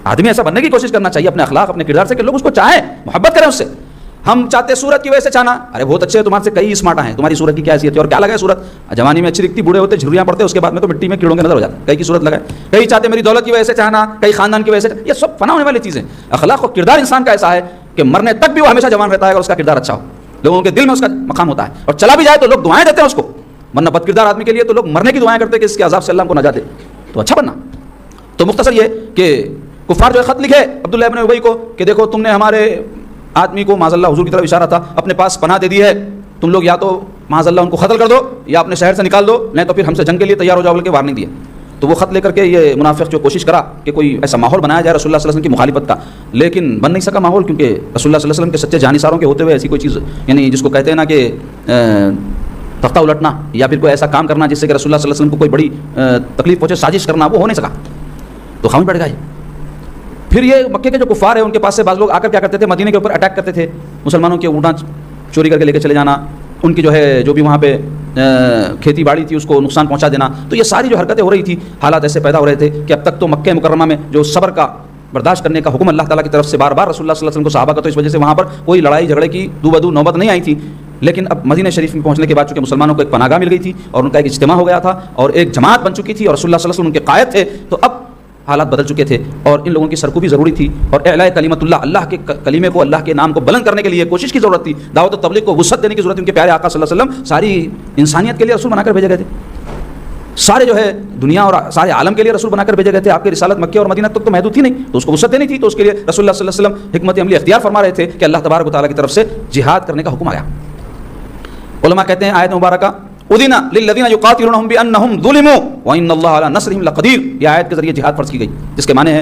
آدمی ایسا بننے کی کوشش کرنا چاہیے اپنے اخلاق اپنے کردار سے کہ لوگ اس کو چاہیں, محبت کریں اس سے. ہم چاہتے صورت کی وجہ سے چاہنا, ارے بہت اچھے ہیں تمہارے سے کئی اسمارٹ ہیں, تمہاری صورت کی کیا حیثیت ہے, اور کیا لگا ہے صورت, جوانی میں اچھی دکھتی, بوڑھے ہوتے جھریاں پڑتے, اس کے بعد میں تو مٹی میں کیڑوں کے نظر ہو جاتے, کئی کی صورت لگائے. کئی چاہتے میری دولت کی وجہ سے چاہنا, کئی خاندان کی وجہ سے, یہ سب فنا ہونے والی چیزیں. اخلاق و کردار انسان کا ایسا ہے کہ مرنے تک بھی وہ ہمیشہ جوان رہتا ہے اگر اس کا کردار اچھا ہو, لوگوں کے دل میں اس کا مقام ہوتا ہے, اور چلا بھی جائے تو لوگ دعائیں دیتے ہیں اس کو. ورنہ بد کردار آدمی کے لیے تو لوگ مرنے کی دعائیں کرتے ہیں کہ اس کے عذاب سے اللہ کو نجات دے. تو اچھا بننا. تو مختصر یہ کہ کفار جو خط لکھے عبداللہ ابن ابی کو کہ دیکھو تم نے ہمارے آدمی کو معاذ اللہ حضور کی طرف اشارہ تھا اپنے پاس پناہ دے دی ہے, تم لوگ یا تو معاذ اللہ ان کو قتل کر دو یا اپنے شہر سے نکال دو, نہیں تو پھر ہم سے جنگ کے لیے تیار ہو جاؤ, بول کے وارننگ دی. تو وہ خط لے کر کے یہ منافق جو کوشش کرا کہ کوئی ایسا ماحول بنایا جائے رسول اللہ صلی اللہ علیہ وسلم کی مخالفت کا, لیکن بن نہیں سکا ماحول, کیونکہ رسول اللہ صلی اللہ علیہ وسلم کے سچے جانثاروں کے ہوتے ہوئے ایسی کوئی چیز, یعنی جس کو کہتے ہیں نا کہ تختہ الٹنا یا پھر کوئی ایسا کام کرنا جس سے کہ رسول اللہ صلی اللہ علیہ وسلم کو کوئی بڑی تکلیف پہنچے, سازش کرنا, وہ ہو نہیں سکا. تو خاموش بیٹھ گئے. پھر یہ مکے کے جو کفار ہیں ان کے پاس سے بعض لوگ آ کر کیا کرتے تھے, مدینے کے اوپر اٹیک کرتے تھے, مسلمانوں کے اونٹاں چوری کر کے لے کے چلے جانا, ان کی جو ہے جو بھی وہاں پہ کھیتی باڑی تھی اس کو نقصان پہنچا دینا. تو یہ ساری جو حرکتیں ہو رہی تھی, حالات ایسے پیدا ہو رہے تھے کہ اب تک تو مکہ مکرمہ میں جو صبر کا برداشت کرنے کا حکم اللہ تعالیٰ کی طرف سے بار بار رسول اللہ صلی اللہ علیہ وسلم کو صحابہ کا, تو اس وجہ سے وہاں پر کوئی لڑائی جھگڑے کی دو بدو نوبت نہیں آئی تھی. لیکن اب مدینہ شریف میں پہنچنے کے بعد چونکہ مسلمانوں کو ایک پناہ گاہ مل گئی تھی اور ان کا ایک اجتماع ہو گیا تھا اور ایک جماعت بن چکی تھی اور رسول اللہ صلی اللہ علیہ وسلم ان کے قائد تھے, تو اب حالات بدل چکے تھے اور ان لوگوں کی سرکوبی ضروری تھی اور اعلاء کلمت اللہ, اللہ کے کلمے کو, اللہ کے نام کو بلند کرنے کے لیے کوشش کی ضرورت تھی. دعوت و تبلیغ کو وسعت دینے کی ضرورت تھی. ان کے پیارے آقا صلی اللہ علیہ وسلم ساری انسانیت کے لیے رسول بنا کر بھیجے گئے تھے, سارے جو ہے دنیا اور سارے عالم کے لیے رسول بنا کر بھیجے گئے تھے. آپ کی رسالت مکہ اور مدینہ تک تو محدود تھی نہیں, تو اس کو وسعت دینی تھی. تو اس کے لیے رسول اللہ صلی اللہ علیہ وسلم حکمت عملی اختیار فرما رہے تھے کہ اللہ تبارک و تعالیٰ کی طرف سے جہاد کرنے کا حکم آیا. علماء کہتے ہیں آیت مبارکہ اذن للذین یقاتلونہم بانہم ظلموا وان اللہ علی نصرہم لقدیر, یہ آیت کے ذریعے جہاد فرض کی گئی, جس کے معنی ہے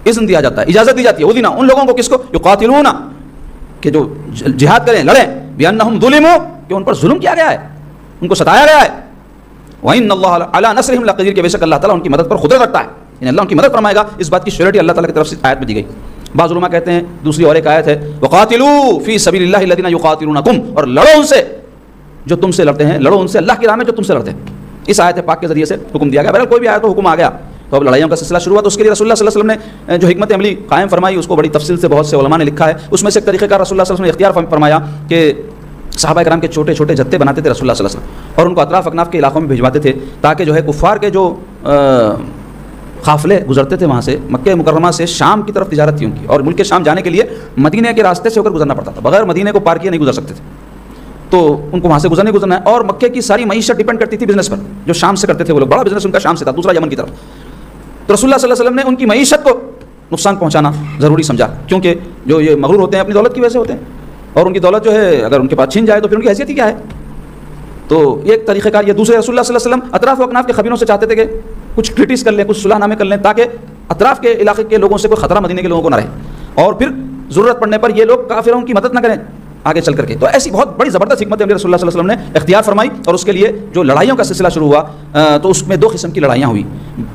اذن دیا جاتا ہے, اجازت دی جاتی ہے. اذن ان لوگوں کو, کس کو, یقاتلون کہ جو جہاد کریں لڑیں, بانہم ظلموا کہ ان پر ظلم کیا گیا ہے, ان کو ستایا گیا ہے, وان اللہ علی نصرہم لقدیر کہ بے شک اللہ تعالیٰ ان کی مدد پر قدرت رکھتا ہے, یعنی اللہ ان کی مدد فرمائے گا. اس بات کی شیورٹی اللہ تعالیٰ کی طرف سے آیت میں دی گئی. بعض علماء کہتے ہیں دوسری اور ایک آیت ہے وقاتلوا فی سبیل اللہ الذین یقاتلونکم, اور لڑو ان سے جو تم سے لڑتے ہیں, لڑو ان سے اللہ کی راہ میں جو تم سے لڑتے ہیں. اس آیت پاک کے ذریعے سے حکم دیا گیا. بہرحال کوئی بھی آیت تو حکم آ گیا تو اب لڑائیوں کا سلسلہ شروع ہوا. تو اس کے لیے رسول اللہ صلی اللہ علیہ وسلم نے جو حکمت عملی قائم فرمائی اس کو بڑی تفصیل سے بہت سے علماء نے لکھا ہے. اس میں سے ایک طریقہ کار رسول اللہ صلی اللہ علیہ وسلم نے اختیار فرمایا کہ صحابہ کرام کے چھوٹے چھوٹے جتھے بناتے تھے رسول اللہ صلی اللہ علیہ وسلم اور ان کو اطراف اکناف کے علاقوں میں بھجواتے تھے, تاکہ جو ہے کفار کے جو قافلے گزرتے تھے وہاں سے مکہ مکرمہ سے شام کی طرف تجارت تھی ان کی, اور ملک شام جانے کے لیے مدینہ کے راستے سے ہو کر گزرنا پڑتا تھا, بغیر مدینہ کو پار کیے نہیں گزر سکتے تھے. تو ان کو وہاں سے گزرنا ہے. اور مکے کی ساری معیشت ڈیپینڈ کرتی تھی بزنس پر, جو شام سے کرتے تھے وہ لوگ, بڑا بزنس ان کا شام سے تھا, دوسرا یمن کی طرف. تو رسول اللہ صلی اللہ علیہ وسلم نے ان کی معیشت کو نقصان پہنچانا ضروری سمجھا, کیونکہ جو یہ مغرور ہوتے ہیں اپنی دولت کی وجہ سے ہوتے ہیں, اور ان کی دولت جو ہے اگر ان کے پاس چھین جائے تو پھر ان کی حیثیت ہی کیا ہے. تو ایک طریقہ کار یہ دوسرے رسول اللہ صلی اللہ علیہ وسلم اطراف و اکناف کے خبیروں سے چاہتے تھے کہ کچھ ٹریٹیز کر لیں، کچھ صلح نامے کر لیں، تاکہ اطراف کے علاقے کے لوگوں سے کوئی خطرہ مدینے کے لوگوں کو نہ رہے، اور پھر ضرورت پڑنے پر یہ لوگ کافروں کی مدد نہ کریں آگے چل کر کے. تو ایسی بہت بڑی زبردست حکمت رسول اللہ صلی اللہ علیہ وسلم نے اختیار فرمائی، اور اس کے لیے جو لڑائیوں کا سلسلہ شروع ہوا تو اس میں 2 قسم کی لڑائیاں ہوئی.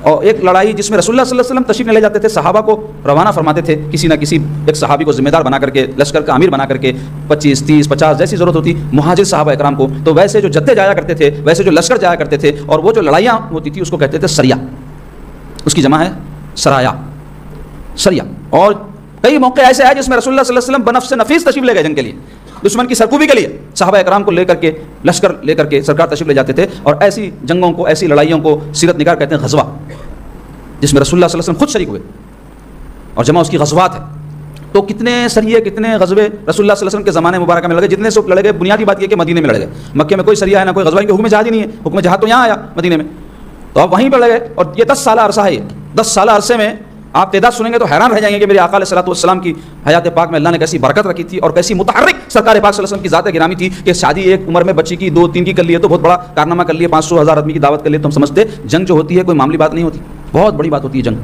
اور ایک لڑائی جس میں رسول اللہ صلی اللہ علیہ وسلم تشریف لے جاتے تھے، صحابہ کو روانہ فرماتے تھے، کسی نہ کسی ایک صحابی کو ذمہ دار بنا کر کے، لشکر کا امیر بنا کر کے، 25 30 50 جیسی ضرورت ہوتی مہاجر صحابہ اکرام کو، تو ویسے جو جدے جایا کرتے تھے، ویسے جو لشکر جایا کرتے تھے، اور وہ جو لڑائیاں ہوتی تھی اس کو کہتے تھے سریہ. اس کی جمع ہے سرایا، سریہ. اور کئی موقع ایسے آئے جس میں رسول اللہ صلی اللہ علیہ وسلم بنفس نفیس تشریف لے گئے جنگ کے لیے، دشمن کی سرکوبی کے لیے صحابہ اکرام کو لے کر کے، لشکر لے کر کے سرکار تشریف لے جاتے تھے. اور ایسی جنگوں کو، ایسی لڑائیوں کو سیرت نگار کہتے ہیں غزوہ، جس میں رسول اللہ صلی اللہ علیہ وسلم خود شریک ہوئے، اور جمع اس کی غزوات ہے. تو کتنے سریے، کتنے غزوے رسول اللہ صلی اللہ علیہ وسلم کے زمانے مبارکہ میں لڑے، جتنے سے لڑے گئے. بنیادی بات یہ کہ مدینے میں لڑے گئے، مکے میں کوئی سریہ ہے نہ کوئی غزوہ، کہ حکم جہاد ہی نہیں ہے. حکم جہاد تو یہاں آیا مدینے میں، تو آپ وہیں پر لگے. اور یہ 10 سالہ عرصہ ہے. یہ 10 سالہ عرصے میں آپ تعداد سنیں گے تو حیران رہ جائیں گے کہ میرے آقا علیہ الصلوۃ والسلام کی حیات پاک میں اللہ نے کیسی برکت رکھی تھی، اور کیسی متحرک سرکار پاک صلی اللہ علیہ وسلم کی ذات گرامی تھی کہ شادی ایک عمر میں بچی کی 2 3 کی کر لیے تو بہت بڑا کارنامہ کر لیے، 500 1000 آدمی کی دعوت کر لیے. تو ہم سمجھتے جنگ جو ہوتی ہے کوئی معمولی بات نہیں ہوتی، بہت بڑی بات ہوتی ہے. جنگ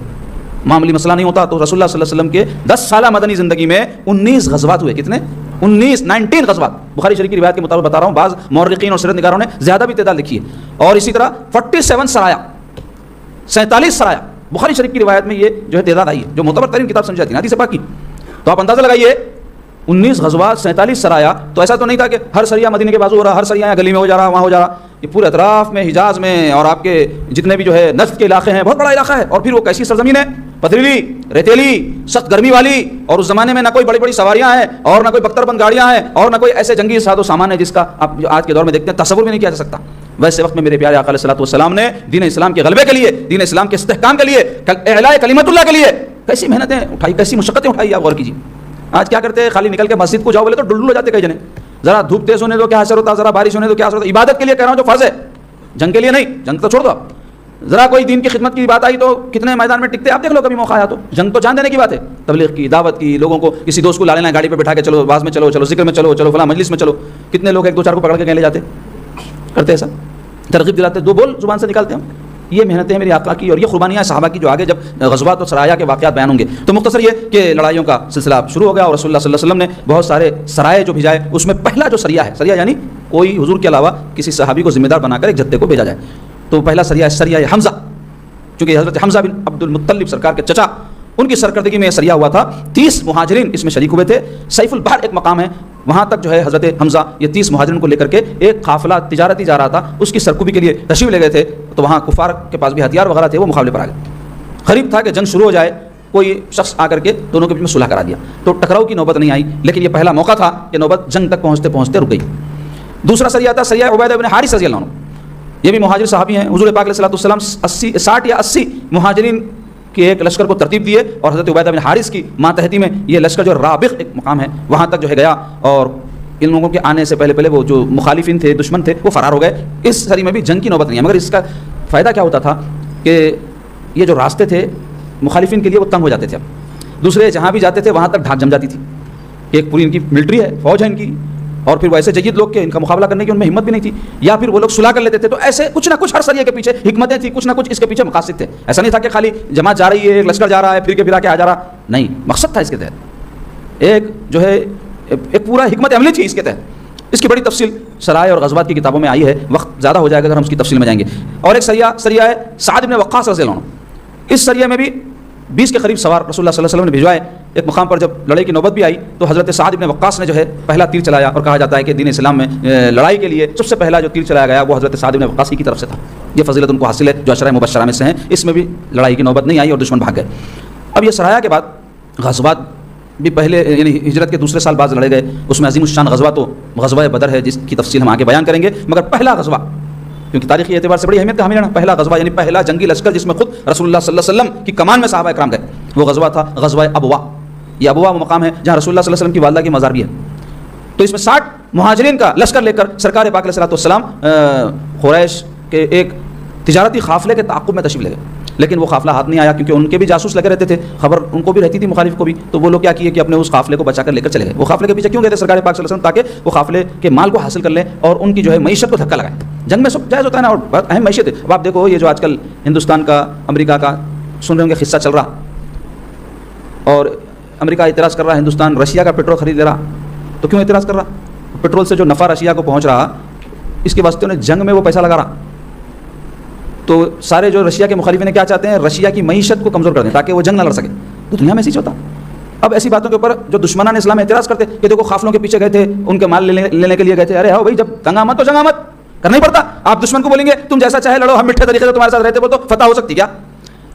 معمولی مسئلہ نہیں ہوتا. تو رسول اللہ صلی اللہ علیہ وسلم کے 10 سالہ مدنی زندگی میں 19 غزوات ہوئے. کتنے؟ 19 غزوات. بخاری شریف کی روایت کے مطابق بتا رہا ہوں، بعض مورخین اور سیرت نگاروں نے زیادہ بھی تعداد لکھی ہے. اور اسی طرح 47 سرایا، 47 سرایا بخاری شریف کی روایت میں یہ جو ہے تعداد آئی ہے، جو معتبر ترین کتاب سمجھی جاتی ہے حدیث پاک کی. تو آپ اندازہ لگائیے 19 غزوات، 47 سرایا. تو ایسا تو نہیں تھا کہ ہر سریہ مدینے کے بازو ہو رہا، ہر سریہ گلی میں ہو جا رہا، وہاں ہو جا رہا. یہ پورے اطراف میں، حجاز میں، اور آپ کے جتنے بھی جو ہے نجد کے علاقے ہیں، بہت بڑا علاقہ ہے. اور پھر وہ کیسی سرزمین ہے، پتھریلی، ریتیلی، سخت گرمی والی. اور اس زمانے میں نہ کوئی بڑی بڑی سواریاں ہیں، اور نہ کوئی بختر بند گاڑیاں ہیں، اور نہ کوئی ایسے جنگی ساز و سامان ہے جس کا آپ آج کے دور میں دیکھتے ہیں تصور بھی نہیں کیا جا سکتا. ویسے وقت میں میرے پیارے آقا علیہ الصلوۃ والسلام نے دین اسلام کے غلبے کے لیے، دین اسلام کے استحکام کے لیے، اعلاء کلمت اللہ کے لیے کیسی محنتیں اٹھائی، کیسی مشقتیں اٹھائی. آپ غور کیجیے. آج کیا کرتے ہیں، خالی نکل کے مسجد کو جاؤ بولے تو ڈلڈل ہو جاتے کئی جنے. ذرا دھوپ تیز ہونے دو کیا اثر ہوتا، ذرا بارش ہونے دو کیا اثر ہوتا. عبادت کے لیے کہہ رہا ہوں جو فرض ہے، جنگ کے لیے نہیں. جنگ تو چھوڑ دو. ذرا کوئی دین کی خدمت کی بات آئی تو کتنے میدان میں ٹکتے. آپ دیکھ لو کبھی موقع آیا تو. جنگ تو جان دینے کی بات ہے، تبلیغ کی، دعوت کی، لوگوں کو کسی دوست کو لا لینا گاڑی پہ بٹھا کے، چلو باز میں چلو، چلو ذکر میں چلو، چلو فلاں مجلس میں چلو. کتنے لوگ 1 2 4 کو پکڑ کے لے جاتے، کرتے ایسا، ترغیب دلاتے، 2 بول زبان سے نکالتے ہیں. یہ محنتیں ہیں میری آقا کی، اور یہ قربانیاں صحابہ کی جو آگے جب غزوات اور سرایا کے واقعات بیان ہوں گے. تو مختصر یہ کہ لڑائیوں کا سلسلہ شروع ہو گیا، اور رسول اللہ صلی اللہ علیہ وسلم نے بہت سارے سرائے جو بھیجائے. اس میں پہلا جو سریہ ہے، سریہ یعنی کوئی حضور کے علاوہ کسی صحابی کو ذمہ دار بنا کر ایک جتھے کو بھیجا جائے. تو پہلا سریہ ہے سریہ حمزہ، چونکہ حضرت حمزہ بن عبد المطلب سرکار کے چچا، ان کی سرکردگی میں یہ سریہ ہوا تھا. 30 مہاجرین اس میں شریک ہوئے تھے. سیف البحر ایک مقام ہے، وہاں تک جو ہے حضرت حمزہ یہ 30 مہاجرین کو لے کر کے ایک قافلہ تجارتی جا رہا تھا، اس کی سرکوبی کے لیے تشریف لے گئے تھے. تو وہاں کفار کے پاس بھی ہتھیار وغیرہ تھے، وہ مقابلے پر آ گئے. قریب تھا کہ جنگ شروع ہو جائے، کوئی شخص آ کر کے دونوں کے بیچ میں صلح کرا دیا. تو ٹکراؤ کی نوبت نہیں آئی، لیکن یہ پہلا موقع تھا کہ نوبت جنگ تک پہنچتے پہنچتے رک گئی. دوسرا سریہ تھا سریہ عبیدہ بن حارث رضی اللہ عنہ. یہ بھی مہاجر صحابی ہیں. حضور پاک علیہ الصلوۃ والسلام 60 یا 80 مہاجرین کے ایک لشکر کو ترتیب دیے، اور حضرت عبیدہ بن حارث کی ماتحتی میں یہ لشکر جو رابغ ایک مقام ہے وہاں تک جو ہے گیا. اور ان لوگوں کے آنے سے پہلے وہ جو مخالفین تھے، دشمن تھے، وہ فرار ہو گئے. اس سری میں بھی جنگ کی نوبت نہیں ہے، مگر اس کا فائدہ کیا ہوتا تھا کہ یہ جو راستے تھے مخالفین کے لیے وہ تنگ ہو جاتے تھے. اب دوسرے جہاں بھی جاتے تھے وہاں تک ڈھاک جم جاتی تھی. ایک پوری ان کی ملٹری ہے، فوج ہے ان کی، اور پھر وہ ایسے جید لوگ کہ ان کا مقابلہ کرنے کی ان میں ہمت بھی نہیں تھی، یا پھر وہ لوگ صلح کر لیتے تھے. تو ایسے کچھ نہ کچھ ہر سریے کے پیچھے حکمتیں تھیں، کچھ نہ کچھ اس کے پیچھے مقاصد تھے. ایسا نہیں تھا کہ خالی جماعت جا رہی ہے، ایک لشکر جا رہا ہے، پھر کے پھرا کے آ جا رہا. نہیں، مقصد تھا اس کے تحت، ایک جو ہے ایک پورا حکمت عملی تھی اس کے تحت. اس کی بڑی تفصیل سرائے اور غزوات کی کتابوں میں آئی ہے، وقت زیادہ ہو جائے گا اگر ہم اس کی تفصیل میں جائیں گے. اور ایک سریہ ہے سعد بن وقاص رضی اللہ عنہ. اس سریے میں بھی 20 کے قریب سوار رسول اللہ صلی اللہ علیہ وسلم نے بھیجوائے. ایک مقام پر جب لڑائی کی نوبت بھی آئی تو حضرت سعد بن وقاص نے جو ہے پہلا تیر چلایا، اور کہا جاتا ہے کہ دین اسلام میں لڑائی کے لیے سب سے پہلا جو تیر چلایا گیا وہ حضرت سعد بن وقاص کی طرف سے تھا. یہ فضیلت ان کو حاصل ہے جو عشرہ مبشرہ میں سے ہیں. اس میں بھی لڑائی کی نوبت نہیں آئی اور دشمن بھاگ گئے. اب یہ سرایا کے بعد غزوات بھی پہلے یعنی ہجرت کے دوسرے سال بعض لڑے گئے. اس میں عظیم الشان غزوہ تو غزوہ بدر ہے جس کی تفصیل ہم آگے بیان کریں گے. مگر پہلا غزوہ کیونکہ تاریخی اعتبار سے بڑی اہمیت کا حامل ہے، پہلا غزوہ یعنی پہلا جنگی لشکر جس میں خود رسول اللہ صلی اللہ علیہ وسلم کی کمان میں صحابہ اکرام گئے، وہ غزوہ تھا غزوہ ابوا. یہ ابوا وہ مقام ہے جہاں رسول اللہ صلی اللہ علیہ وسلم کی والدہ کی مزار بھی ہے. تو اس میں 60 مہاجرین کا لشکر لے کر سرکار پاک علیہ الصلوۃ والسلام قریش کے ایک تجارتی قافلے کے تعاقب میں تشریف لے گئے. لیکن وہ قافلہ ہاتھ نہیں آیا کیونکہ ان کے بھی جاسوس لگے رہتے تھے, خبر ان کو بھی رہتی تھی مخالف کو بھی. تو وہ لوگ کیا کیے کہ اپنے اس قافلے کو بچا کر لے کر چلے گئے. وہ قافلے کے پیچھے کیوں گئے تھے سرکار پاک صلی اللہ علیہ وسلم؟ تاکہ وہ قافلے کے مال کو حاصل کر لیں اور ان کی جو ہے معیشت کو دھکا لگائیں. جنگ میں سب جائز ہوتا ہے نا, اور بہت اہم معیشت ہے. اب آپ دیکھو یہ جو آج کل ہندوستان کا امریکہ کا سن رہے ہوں گے قصہ چل رہا, اور امریکہ اعتراض کر رہا ہندوستان رشیا کا پیٹرول خرید لے رہا. تو کیوں اعتراض کر رہا؟ پیٹرول سے جو نفع رشیا کو پہنچ رہا اس کے واسطے انہیں جنگ میں وہ پیسہ لگا رہا. تو سارے جو رشیا کے مخالفین کیا چاہتے ہیں, رشیا کی معیشت کو کمزور کر دیں تاکہ وہ جنگ نہ لڑ سکے. تو دنیا میں ایسے ہی ہوتا. اب ایسی باتوں کے اوپر جو دشمنان اسلام اعتراض کرتے کہ دیکھو قافلوں کے پیچھے گئے تھے, ان کے مال لینے کے لیے گئے تھے. ارے ہاں بھائی, جب جنگ آمد تو جنگ آمد کرنا ہی پڑتا. آپ دشمن کو بولیں گے تم جیسا چاہے لڑو, ہم میٹھے طریقے سے تمہارے ساتھ رہتے وہ تو فتح ہو سکتی کیا.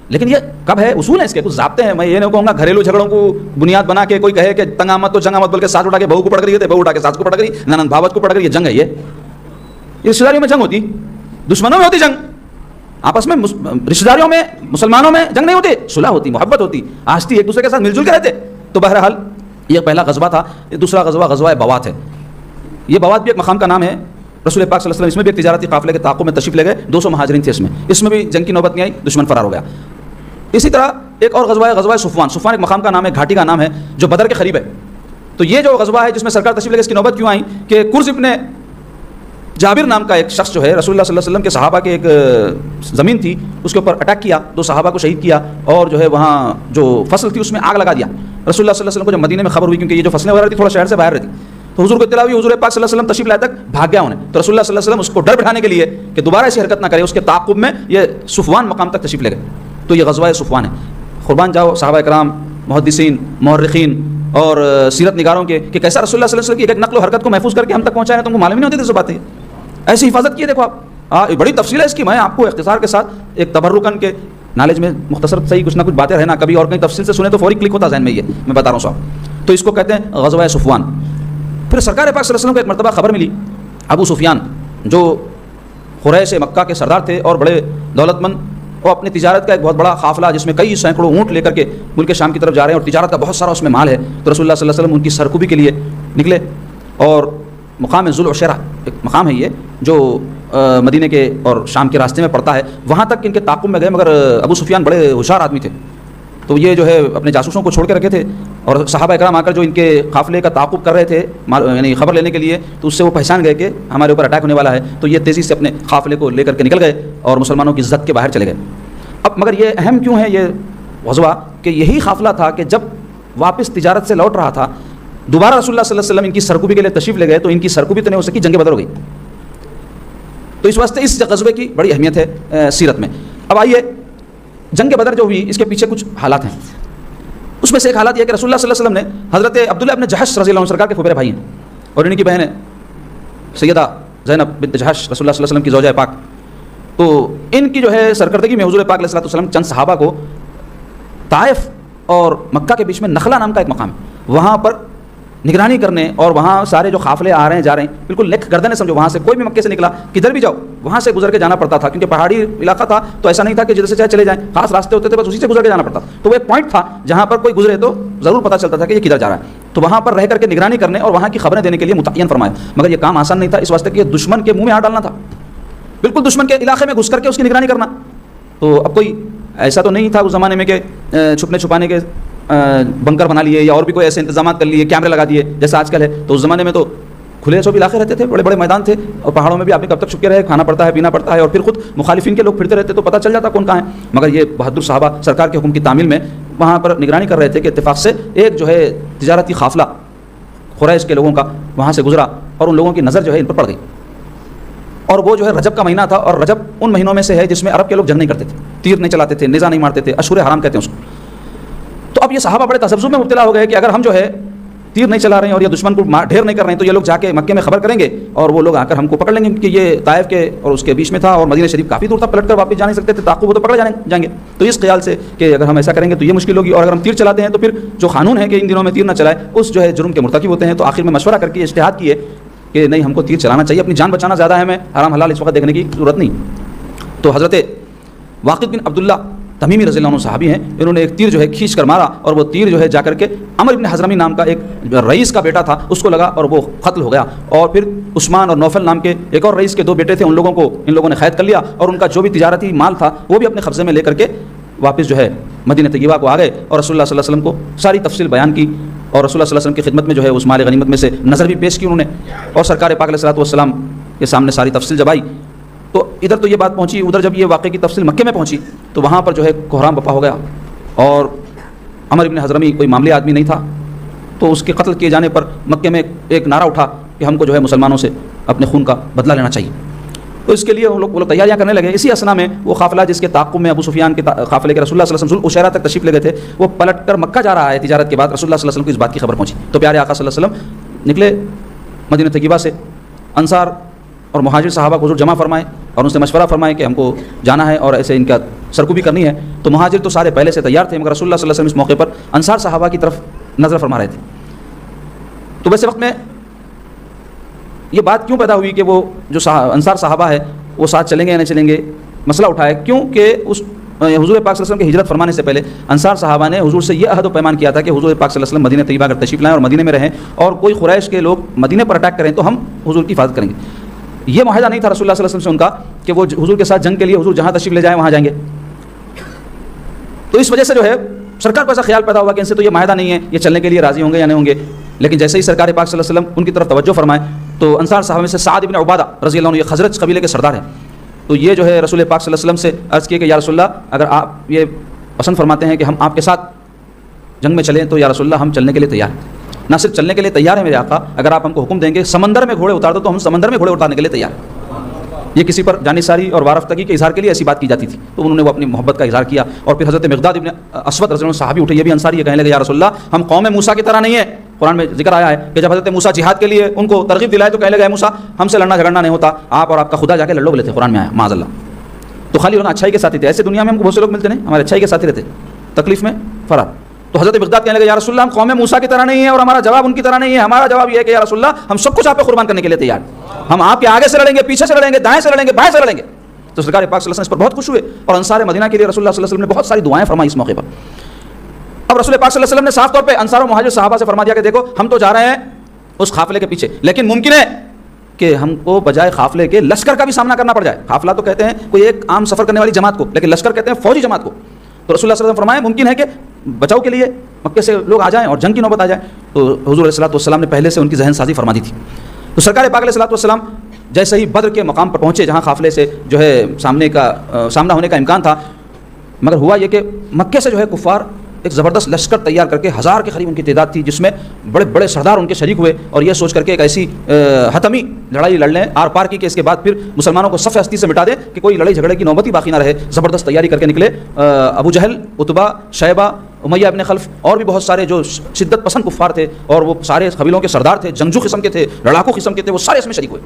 لیکن یہ کب ہے, اصول ہے اس کے, کچھ ضابطے ہیں. میں یہ نہیں کہوں گا گھریلو جھگڑوں کو بنیاد بنا کے کوئی کہے کہ تنگ آمد تو جنگ آمد بول کے ساتھ اٹھا کے بہو کو پڑھ کر گئی, بہو اٹھا کے ساتھ کو پڑھ کر گئی, ننند بھاوت کو پڑھ کر. یہ جنگ ہے, یہ رشتے داریوں میں جنگ ہوتی, دشمنوں میں ہوتی جنگ. آپس میں رشتے داریوں میں مسلمانوں میں جنگ نہیں ہوتی, صلح ہوتی, محبت ہوتی, آشتی, ایک دوسرے کے ساتھ مل جل کے رہتے. تو بہرحال یہ پہلا غزوہ تھا. دوسرا غزوہ غزوہ بوات ہے. یہ بوات بھی ایک مقام کا نام ہے. رسول پاک صلی اللہ علیہ وسلم اس میں بھی ایک تجارتی قافلے کے تعاقب میں تشریف لے گئے. 200 مہاجرین تھے اس میں بھی جنگ کی نوبت نہیں آئی, دشمن فرار ہو گیا. اسی طرح ایک اور غزوہ ہے غزوہ صفوان. صفوان ایک مقام کا نام ہے, گھاٹی کا نام ہے, جو بدر کے قریب ہے. تو یہ جو غزوہ ہے جس میں سرکار تشریف لے گئے, اس کی نوبت کیوں آئی کہ کرز ابن جابر نام کا ایک شخص جو ہے رسول اللہ صلی اللہ علیہ وسلم کے صحابہ کے ایک زمین تھی اس کے اوپر اٹیک کیا, 2 صحابہ کو شہید کیا, اور جو ہے وہاں جو فصل تھی اس میں آگ لگا دیا. رسول اللہ صلی اللہ علیہ وسلم کو جب مدینے میں خبر ہوئی, کیونکہ یہ جو فصلیں وغیرہ تھی تھوڑا شہر سے باہر رہتی, تو حضور کو اطلاع ہوئی. حضور پاک صلی اللہ علیہ وسلم تشریف لائے تک بھاگ گیا انہیں. تو رسول اللہ صلی اللہ علیہ وسلم اس کو ڈر بٹھانے کے لیے کہ دوبارہ ایسی حرکت نہ کرے, اس کے تعاقب میں یہ صفوان مقام تک تشریف لے گئے. تو یہ غزوہ صفوان ہے. قربان جاؤ صحابہ کرام, محدثین, مورخین اور سیرت نگاروں کے کہ کیسا رسول اللہ صلی اللہ علیہ وسلم کی ایک نقل و حرکت کو محفوظ کر کے ہم تک پہنچایا. تم کو معلوم نہیں ہوتی تھی باتیں, ایسی حفاظت کی ہے. دیکھو آپ, بڑی تفصیل ہے اس کی. میں آپ کو اختصار کے ساتھ ایک تبرکن کے نالج میں مختصر صحیح کچھ نہ کچھ باتیں رہنا, کبھی اور کہیں تفصیل سے سنیں تو فوری کلک ہوتا ذہن میں. یہ میں بتا رہا ہوں صاحب. تو اس کو کہتے ہیں غزوہ صفوان. پھر سرکار پاک صلی اللہ علیہ وسلم کو ایک مرتبہ خبر ملی, ابو سفیان جو قریش مکہ کے سردار تھے اور بڑے دولت مند, وہ اپنی تجارت کا ایک بہت بڑا قافلہ جس میں کئی سینکڑوں اونٹ لے کر کے ملک شام کی طرف جا رہے ہیں, اور تجارت کا بہت سارا اس میں مال ہے. تو رسول اللہ صلی اللہ علیہ وسلم ان کی سرکوبی کے لیے نکلے, اور مقام ذوالعشیرہ ایک مقام ہے یہ جو مدینے کے اور شام کے راستے میں پڑتا ہے, وہاں تک ان کے تعاقب میں گئے. مگر ابو سفیان بڑے ہوشیار آدمی تھے, تو یہ جو ہے اپنے جاسوسوں کو چھوڑ کے رکھے تھے, اور صحابہ اکرام آ کر جو ان کے قافلے کا تعاقب کر رہے تھے یعنی خبر لینے کے لیے, تو اس سے وہ پہچان گئے کہ ہمارے اوپر اٹیک ہونے والا ہے. تو یہ تیزی سے اپنے قافلے کو لے کر کے نکل گئے اور مسلمانوں کی عزت کے باہر چلے گئے. اب مگر یہ اہم کیوں ہے یہ غزوہ کہ یہی قافلہ تھا کہ جب واپس تجارت سے لوٹ رہا تھا, دوبارہ رسول اللہ صلی اللہ علیہ وسلم ان کی سرکوبی کے لیے تشریف لے گئے. تو ان کی سرکوبی تو نہیں ہو سکی, جنگ بدر ہو گئی. تو اس واسطے اس غزوے کی بڑی اہمیت ہے سیرت میں. اب آئیے جنگ بدر جو ہوئی اس کے پیچھے کچھ حالات ہیں. اس میں سے ایک حالات یہ کہ رسول اللہ صلی اللہ علیہ وسلم نے حضرت عبداللہ ابن جحش رضی اللہ عنہ سرکار کے پھپھیرے بھائی ہیں, اور ان کی بہن ہے سیدہ زینب بنت جحش رسول اللہ صلی اللہ علیہ وسلم کی زوجہ پاک. تو ان کی جو ہے سرکردگی میں حضور پاک علیہ الصلوۃ والسلام چند صحابہ کو طائف اور مکہ کے بیچ میں نخلا نام کا ایک مقام ہے, وہاں پر نگرانی کرنے, اور وہاں سارے جو قافلے آ رہے ہیں جا رہے ہیں بالکل نیک گردنیں سمجھو, وہاں سے کوئی بھی مکے سے نکلا کدھر بھی جاؤ وہاں سے گزر کے جانا پڑتا تھا, کیونکہ پہاڑی علاقہ تھا. تو ایسا نہیں تھا کہ جدھر سے چاہے چلے جائیں, خاص راستے ہوتے تھے, بس اسی سے گزر کے جانا پڑتا. تو وہ ایک پوائنٹ تھا جہاں پر کوئی گزرے تو ضرور پتہ چلتا تھا کہ یہ کدھر جا رہا ہے. تو وہاں پر رہ کر کے نگرانی کرنے اور وہاں کی خبریں دینے کے لیے متعین فرمایا. مگر یہ کام آسان نہیں تھا, اس واسطے کہ یہ دشمن کے منہ میں ہاتھ ڈالنا تھا, بالکل دشمن کے علاقے میں گھس کر کے اس کی نگرانی کرنا. تو اب کوئی ایسا تو نہیں تھا اس زمانے میں کہ چھپنے چھپانے کے بنکر بنا لیے یا اور بھی کوئی ایسے انتظامات کر لیے, کیمرے لگا دیے جیسا آج کل ہے. تو اس زمانے میں تو کھلے سو علاقے رہتے تھے, بڑے بڑے میدان تھے, اور پہاڑوں میں بھی آپ نے کب تک چھپ کے رہے, کھانا پڑتا ہے, پینا پڑتا ہے, اور پھر خود مخالفین کے لوگ پھرتے رہتے تو پتہ چل جاتا کون کہاں ہے. مگر یہ بہادر صحابہ سرکار کے حکم کی تعمیل میں وہاں پر نگرانی کر رہے تھے کہ اتفاق سے ایک جو ہے تجارتی قافلہ قریش کے لوگوں کا وہاں سے گزرا, اور ان لوگوں کی نظر جو ہے ان پر پڑ گئی. اور وہ جو ہے رجب کا مہینہ تھا, اور رجب ان مہینوں میں سے ہے جس میں عرب کے لوگ جنگ نہیں کرتے تھے, تیر نہیں چلاتے تھے, نیزہ نہیں مارتے تھے, اشہر حرام کہتے ہیں اس کو. تو اب یہ صحابہ بڑے تذبذب میں مبتلا ہو گئے کہ اگر ہم جو ہے تیر نہیں چلا رہے ہیں اور یہ دشمن کو ڈھیر نہیں کر رہے ہیں, تو یہ لوگ جا کے مکے میں خبر کریں گے اور وہ لوگ آ کر ہم کو پکڑ لیں گے, کیونکہ یہ طائف کے اور اس کے بیچ میں تھا, اور مدینہ شریف کافی دور تھا, پلٹ کر واپس جا نہیں سکتے تھے, تعاقب وہ تو پکڑ جائیں گے. تو اس خیال سے کہ اگر ہم ایسا کریں گے تو یہ مشکل ہوگی, اور اگر ہم تیر چلاتے ہیں تو پھر جو قانون ہے کہ ان دنوں میں تیر نہ چلائے, اس جو ہے جرم کے مرتکب ہوتے ہیں. تو آخر میں مشورہ کر کے اجتہاد کیے کہ نہیں, ہم کو تیر چلانا چاہیے, اپنی جان بچانا زیادہ ہے, ہمیں حرام حلال اس وقت دیکھنے کی ضرورت نہیں. تو حضرت واقد بن عبداللہ تمیمی رضی اللہ عنہ صحابی ہیں، انہوں نے ایک تیر جو ہے کھینچ کر مارا اور وہ تیر جو ہے جا کر کے عمر بن حضرمی نام کا ایک رئیس کا بیٹا تھا اس کو لگا اور وہ قتل ہو گیا. اور پھر عثمان اور نوفل نام کے ایک اور رئیس کے 2 بیٹے تھے، ان لوگوں نے قید کر لیا اور ان کا جو بھی تجارتی مال تھا وہ بھی اپنے قبضے میں لے کر کے واپس جو ہے مدینہ طیبہ کو آ گئے اور رسول اللہ صلی اللہ علیہ وسلم کو ساری تفصیل بیان کی اور رسول اللہ صلی اللہ علیہ وسلم کی خدمت میں جو ہے اس مال غنیمت میں سے نظر بھی پیش کی انہوں نے اور سرکار پاک علیہ الصلوۃ والسلام کے سامنے ساری تفصیل جب آئی تو ادھر تو یہ بات پہنچی، ادھر جب یہ واقعے کی تفصیل مکے میں پہنچی تو وہاں پر جو ہے کوہرام بپا ہو گیا اور عمر بن حضرمی کوئی معاملے آدمی نہیں تھا، تو اس کے قتل کیے جانے پر مکے میں ایک نعرہ اٹھا کہ ہم کو جو ہے مسلمانوں سے اپنے خون کا بدلہ لینا چاہیے. تو اس کے لیے وہ لوگ تیاریاں کرنے لگے. اسی اسنا میں وہ قافلہ جس کے تعاقب میں ابو سفیان کے قافلے کے رسول اللہ صلی اللہ علیہ وسلم ذوالعشیرہ تک تشریف لے گئے تھے، وہ پلٹ کر مکہ جا رہا ہے تجارت کے بعد. رسول اللہ صلی اللہ علیہ وسلم کو اس بات کی خبر پہنچی تو پیارے آقا صلی اللہ علیہ وسلم نکلے مدینہ طیبہ سے. انصار اور مہاجر صحابہ کو حضور جمع فرمائے اور ان سے مشورہ فرمائے کہ ہم کو جانا ہے اور ایسے ان کا سرکوبی کرنی ہے. تو مہاجر تو سارے پہلے سے تیار تھے، مگر رسول اللہ صلی اللہ علیہ وسلم اس موقع پر انصار صحابہ کی طرف نظر فرما رہے تھے. تو ویسے وقت میں یہ بات کیوں پیدا ہوئی کہ وہ جو انصار صحابہ ہے وہ ساتھ چلیں گے یا نہیں چلیں گے؟ مسئلہ اٹھایا کیونکہ اس حضور پاک صلی اللہ علیہ وسلم کی ہجرت فرمانے سے پہلے انصار صحابہ نے حضور سے یہ عہد و پیمان کیا تھا کہ حضور پاک صلی اللہ علیہ وسلم مدینہ طیبہ اگر تشریف لائیں اور مدینہ میں رہیں اور کوئی قریش کے لوگ مدینہ پر اٹیک کریں تو ہم حضور کی حفاظت کریں گے. یہ معاہدہ نہیں تھا رسول اللہ صلی اللہ علیہ وسلم سے ان کا کہ وہ حضور کے ساتھ جنگ کے لیے حضور جہاں تشریف لے جائیں وہاں جائیں گے. تو اس وجہ سے جو ہے سرکار کو ایسا خیال پیدا ہوا کہ ان سے تو یہ معاہدہ نہیں ہے، یہ چلنے کے لیے راضی ہوں گے یا نہیں ہوں گے. لیکن جیسے ہی سرکار پاک صلی اللہ علیہ وسلم ان کی طرف توجہ فرمائے تو انصار صحابہ میں سے سعد بن عبادہ رضی اللہ عنہ، یہ خزرج قبیلے کے سردار ہیں، تو یہ جو ہے رسول پاک صلی اللہ علیہ وسلم سے عرض کیے کہ یا رسول اللہ اگر آپ یہ پسند فرماتے ہیں کہ ہم آپ کے ساتھ جنگ میں چلیں تو یا رسول اللہ ہم چلنے کے لیے تیار ہیں. نہ صرف چلنے کے لیے تیار ہیں میرے آقا، اگر آپ ہم کو حکم دیں گے سمندر میں گھوڑے اتار دو تو ہم سمندر میں گھوڑے اتارنے کے لیے تیار ہیں. یہ کسی پر جانثاری اور وارفتگی کے اظہار کے لیے ایسی بات کی جاتی تھی تو انہوں نے وہ اپنی محبت کا اظہار کیا. اور پھر حضرت مقداد ابن اسود رضی اللہ عنہ صحابی اٹھے، یہ بھی انصاری، یہ کہنے لگے یا رسول اللہ ہم قوم موسیٰ کی طرح نہیں ہیں. قرآن میں ذکر آیا ہے کہ جب حضرت موسیٰ جہاد کے لیے ان کو ترغیب دلائے تو کہنے لگے موسیٰ ہم سے لڑنا جھگڑنا نہیں ہوتا، آپ اور آپ کا خدا جا کے لڑ لو بولے تھے. قرآن میں آیا معاذ اللہ. تو خالی انہوں نے اچھائی کے ساتھی تھے. ایسے دنیا میں ہم کو بہت سے لوگ ملتے نہیں، ہمارے اچھائی کے ساتھی رہتے، تکلیف میں فرار. تو حضرت مقداد کہنے لگے یا رسول اللہ ہم قوم موسیٰ کی طرح نہیں ہیں اور ہمارا جواب ان کی طرح نہیں ہے. ہمارا جواب یہ ہے کہ یا رسول اللہ ہم سب کچھ آپ پہ قربان کرنے کے لیے تیار ہیں، ہم آپ کے آگے سے لڑیں گے، پیچھے سے لڑیں گے، دائیں سے لڑیں گے، بائیں سے لڑیں گے. تو سرکار پاک صلی اللہ علیہ وسلم اس پر بہت خوش ہوئے اور انصار مدینہ کے لیے رسول اللہ صلی اللہ علیہ وسلم نے بہت ساری دعائیں فرمائی اس موقع پر. اب رسول پاک صلی اللہ علیہ وسلم نے صاف طور پہ انصار و مہاجر صحابہ سے فرما دیا کہ دیکھو ہم تو جا رہے ہیں اس قافلے کے پیچھے، لیکن ممکن ہے کہ ہم کو بجائے قافلے کے لشکر کا بھی سامنا کرنا پڑ جائے. قافلہ تو کہتے ہیں کوئی ایک عام سفر کرنے والی جماعت کو، لیکن لشکر کہتے ہیں فوجی جماعت کو. تو رسول اللہ صلی اللہ علیہ وسلم فرمایا ممکن ہے کہ بچاؤ کے لیے مکے سے لوگ آ جائیں اور جنگ کی نوبت آ جائے. تو حضور علیہ الصلوۃ والسلام نے پہلے سے ان کی ذہن سازی فرما دی تھی. تو سرکار پاک علیہ الصلوۃ والسلام جیسے ہی بدر کے مقام پر پہنچے جہاں قافلے سے جو ہے سامنا ہونے کا امکان تھا، مگر ہوا یہ کہ مکے سے جو ہے کفار ایک زبردست لشکر تیار کر کے 1000 کے قریب ان کی تعداد تھی، جس میں بڑے بڑے سردار ان کے شریک ہوئے اور یہ سوچ کر کے ایک ایسی حتمی لڑائی لڑ لیں آر پار کی کہ اس کے بعد پھر مسلمانوں کو صف ہستی سے مٹا دیں کہ کوئی لڑائی جھگڑے کی نوبت ہی باقی نہ رہے. زبردست تیاری کر کے نکلے. ابو جہل، عتبہ، شیبہ، امیہ ابن خلف اور بھی بہت سارے جو شدت پسند کفار تھے اور وہ سارے قبیلوں کے سردار تھے، جنگجو قسم کے تھے، لڑاکو قسم کے تھے، وہ سارے اس میں شریک ہوئے.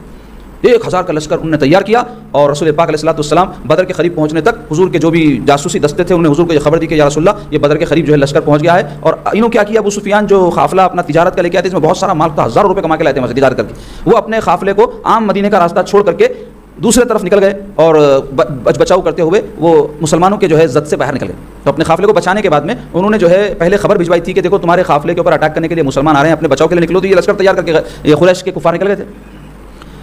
1000 کا لشکر انہوں نے تیار کیا اور رسول پاک علیہ الصلوۃ والسلام بدر کے قریب پہنچنے تک حضور کے جو بھی جاسوسی دستے تھے انہوں نے حضور کو یہ خبر دی کہ یا رسول اللہ یہ بدر کے قریب جو ہے لشکر پہنچ گیا ہے. اور انہوں کیا کیا، ابو سفیان جو قافلہ اپنا تجارت کا لے کے آئے تھے، اس میں بہت سارا مال تھا، 1000 روپے کما کے لائے تھے وہاں سے تجارت کر کے. وہ اپنے قافلے کو عام مدینے کا راستہ چھوڑ کر کے دوسرے طرف نکل گئے اور بچاؤ کرتے ہوئے وہ مسلمانوں کے جو ہے زد سے باہر نکل گئے. تو اپنے قافلے کو بچانے کے بعد میں انہوں نے جو ہے پہلے خبر بھجوائی تھی کہ دیکھو تمہارے قافلے کے اوپر اٹیک کرنے کے لیے مسلمان آ رہے ہیں، اپنے بچاؤ کے لیے نکلو. تو یہ لشکر تیار کر کے یہ قریش کے کفار نکل گئے تھے.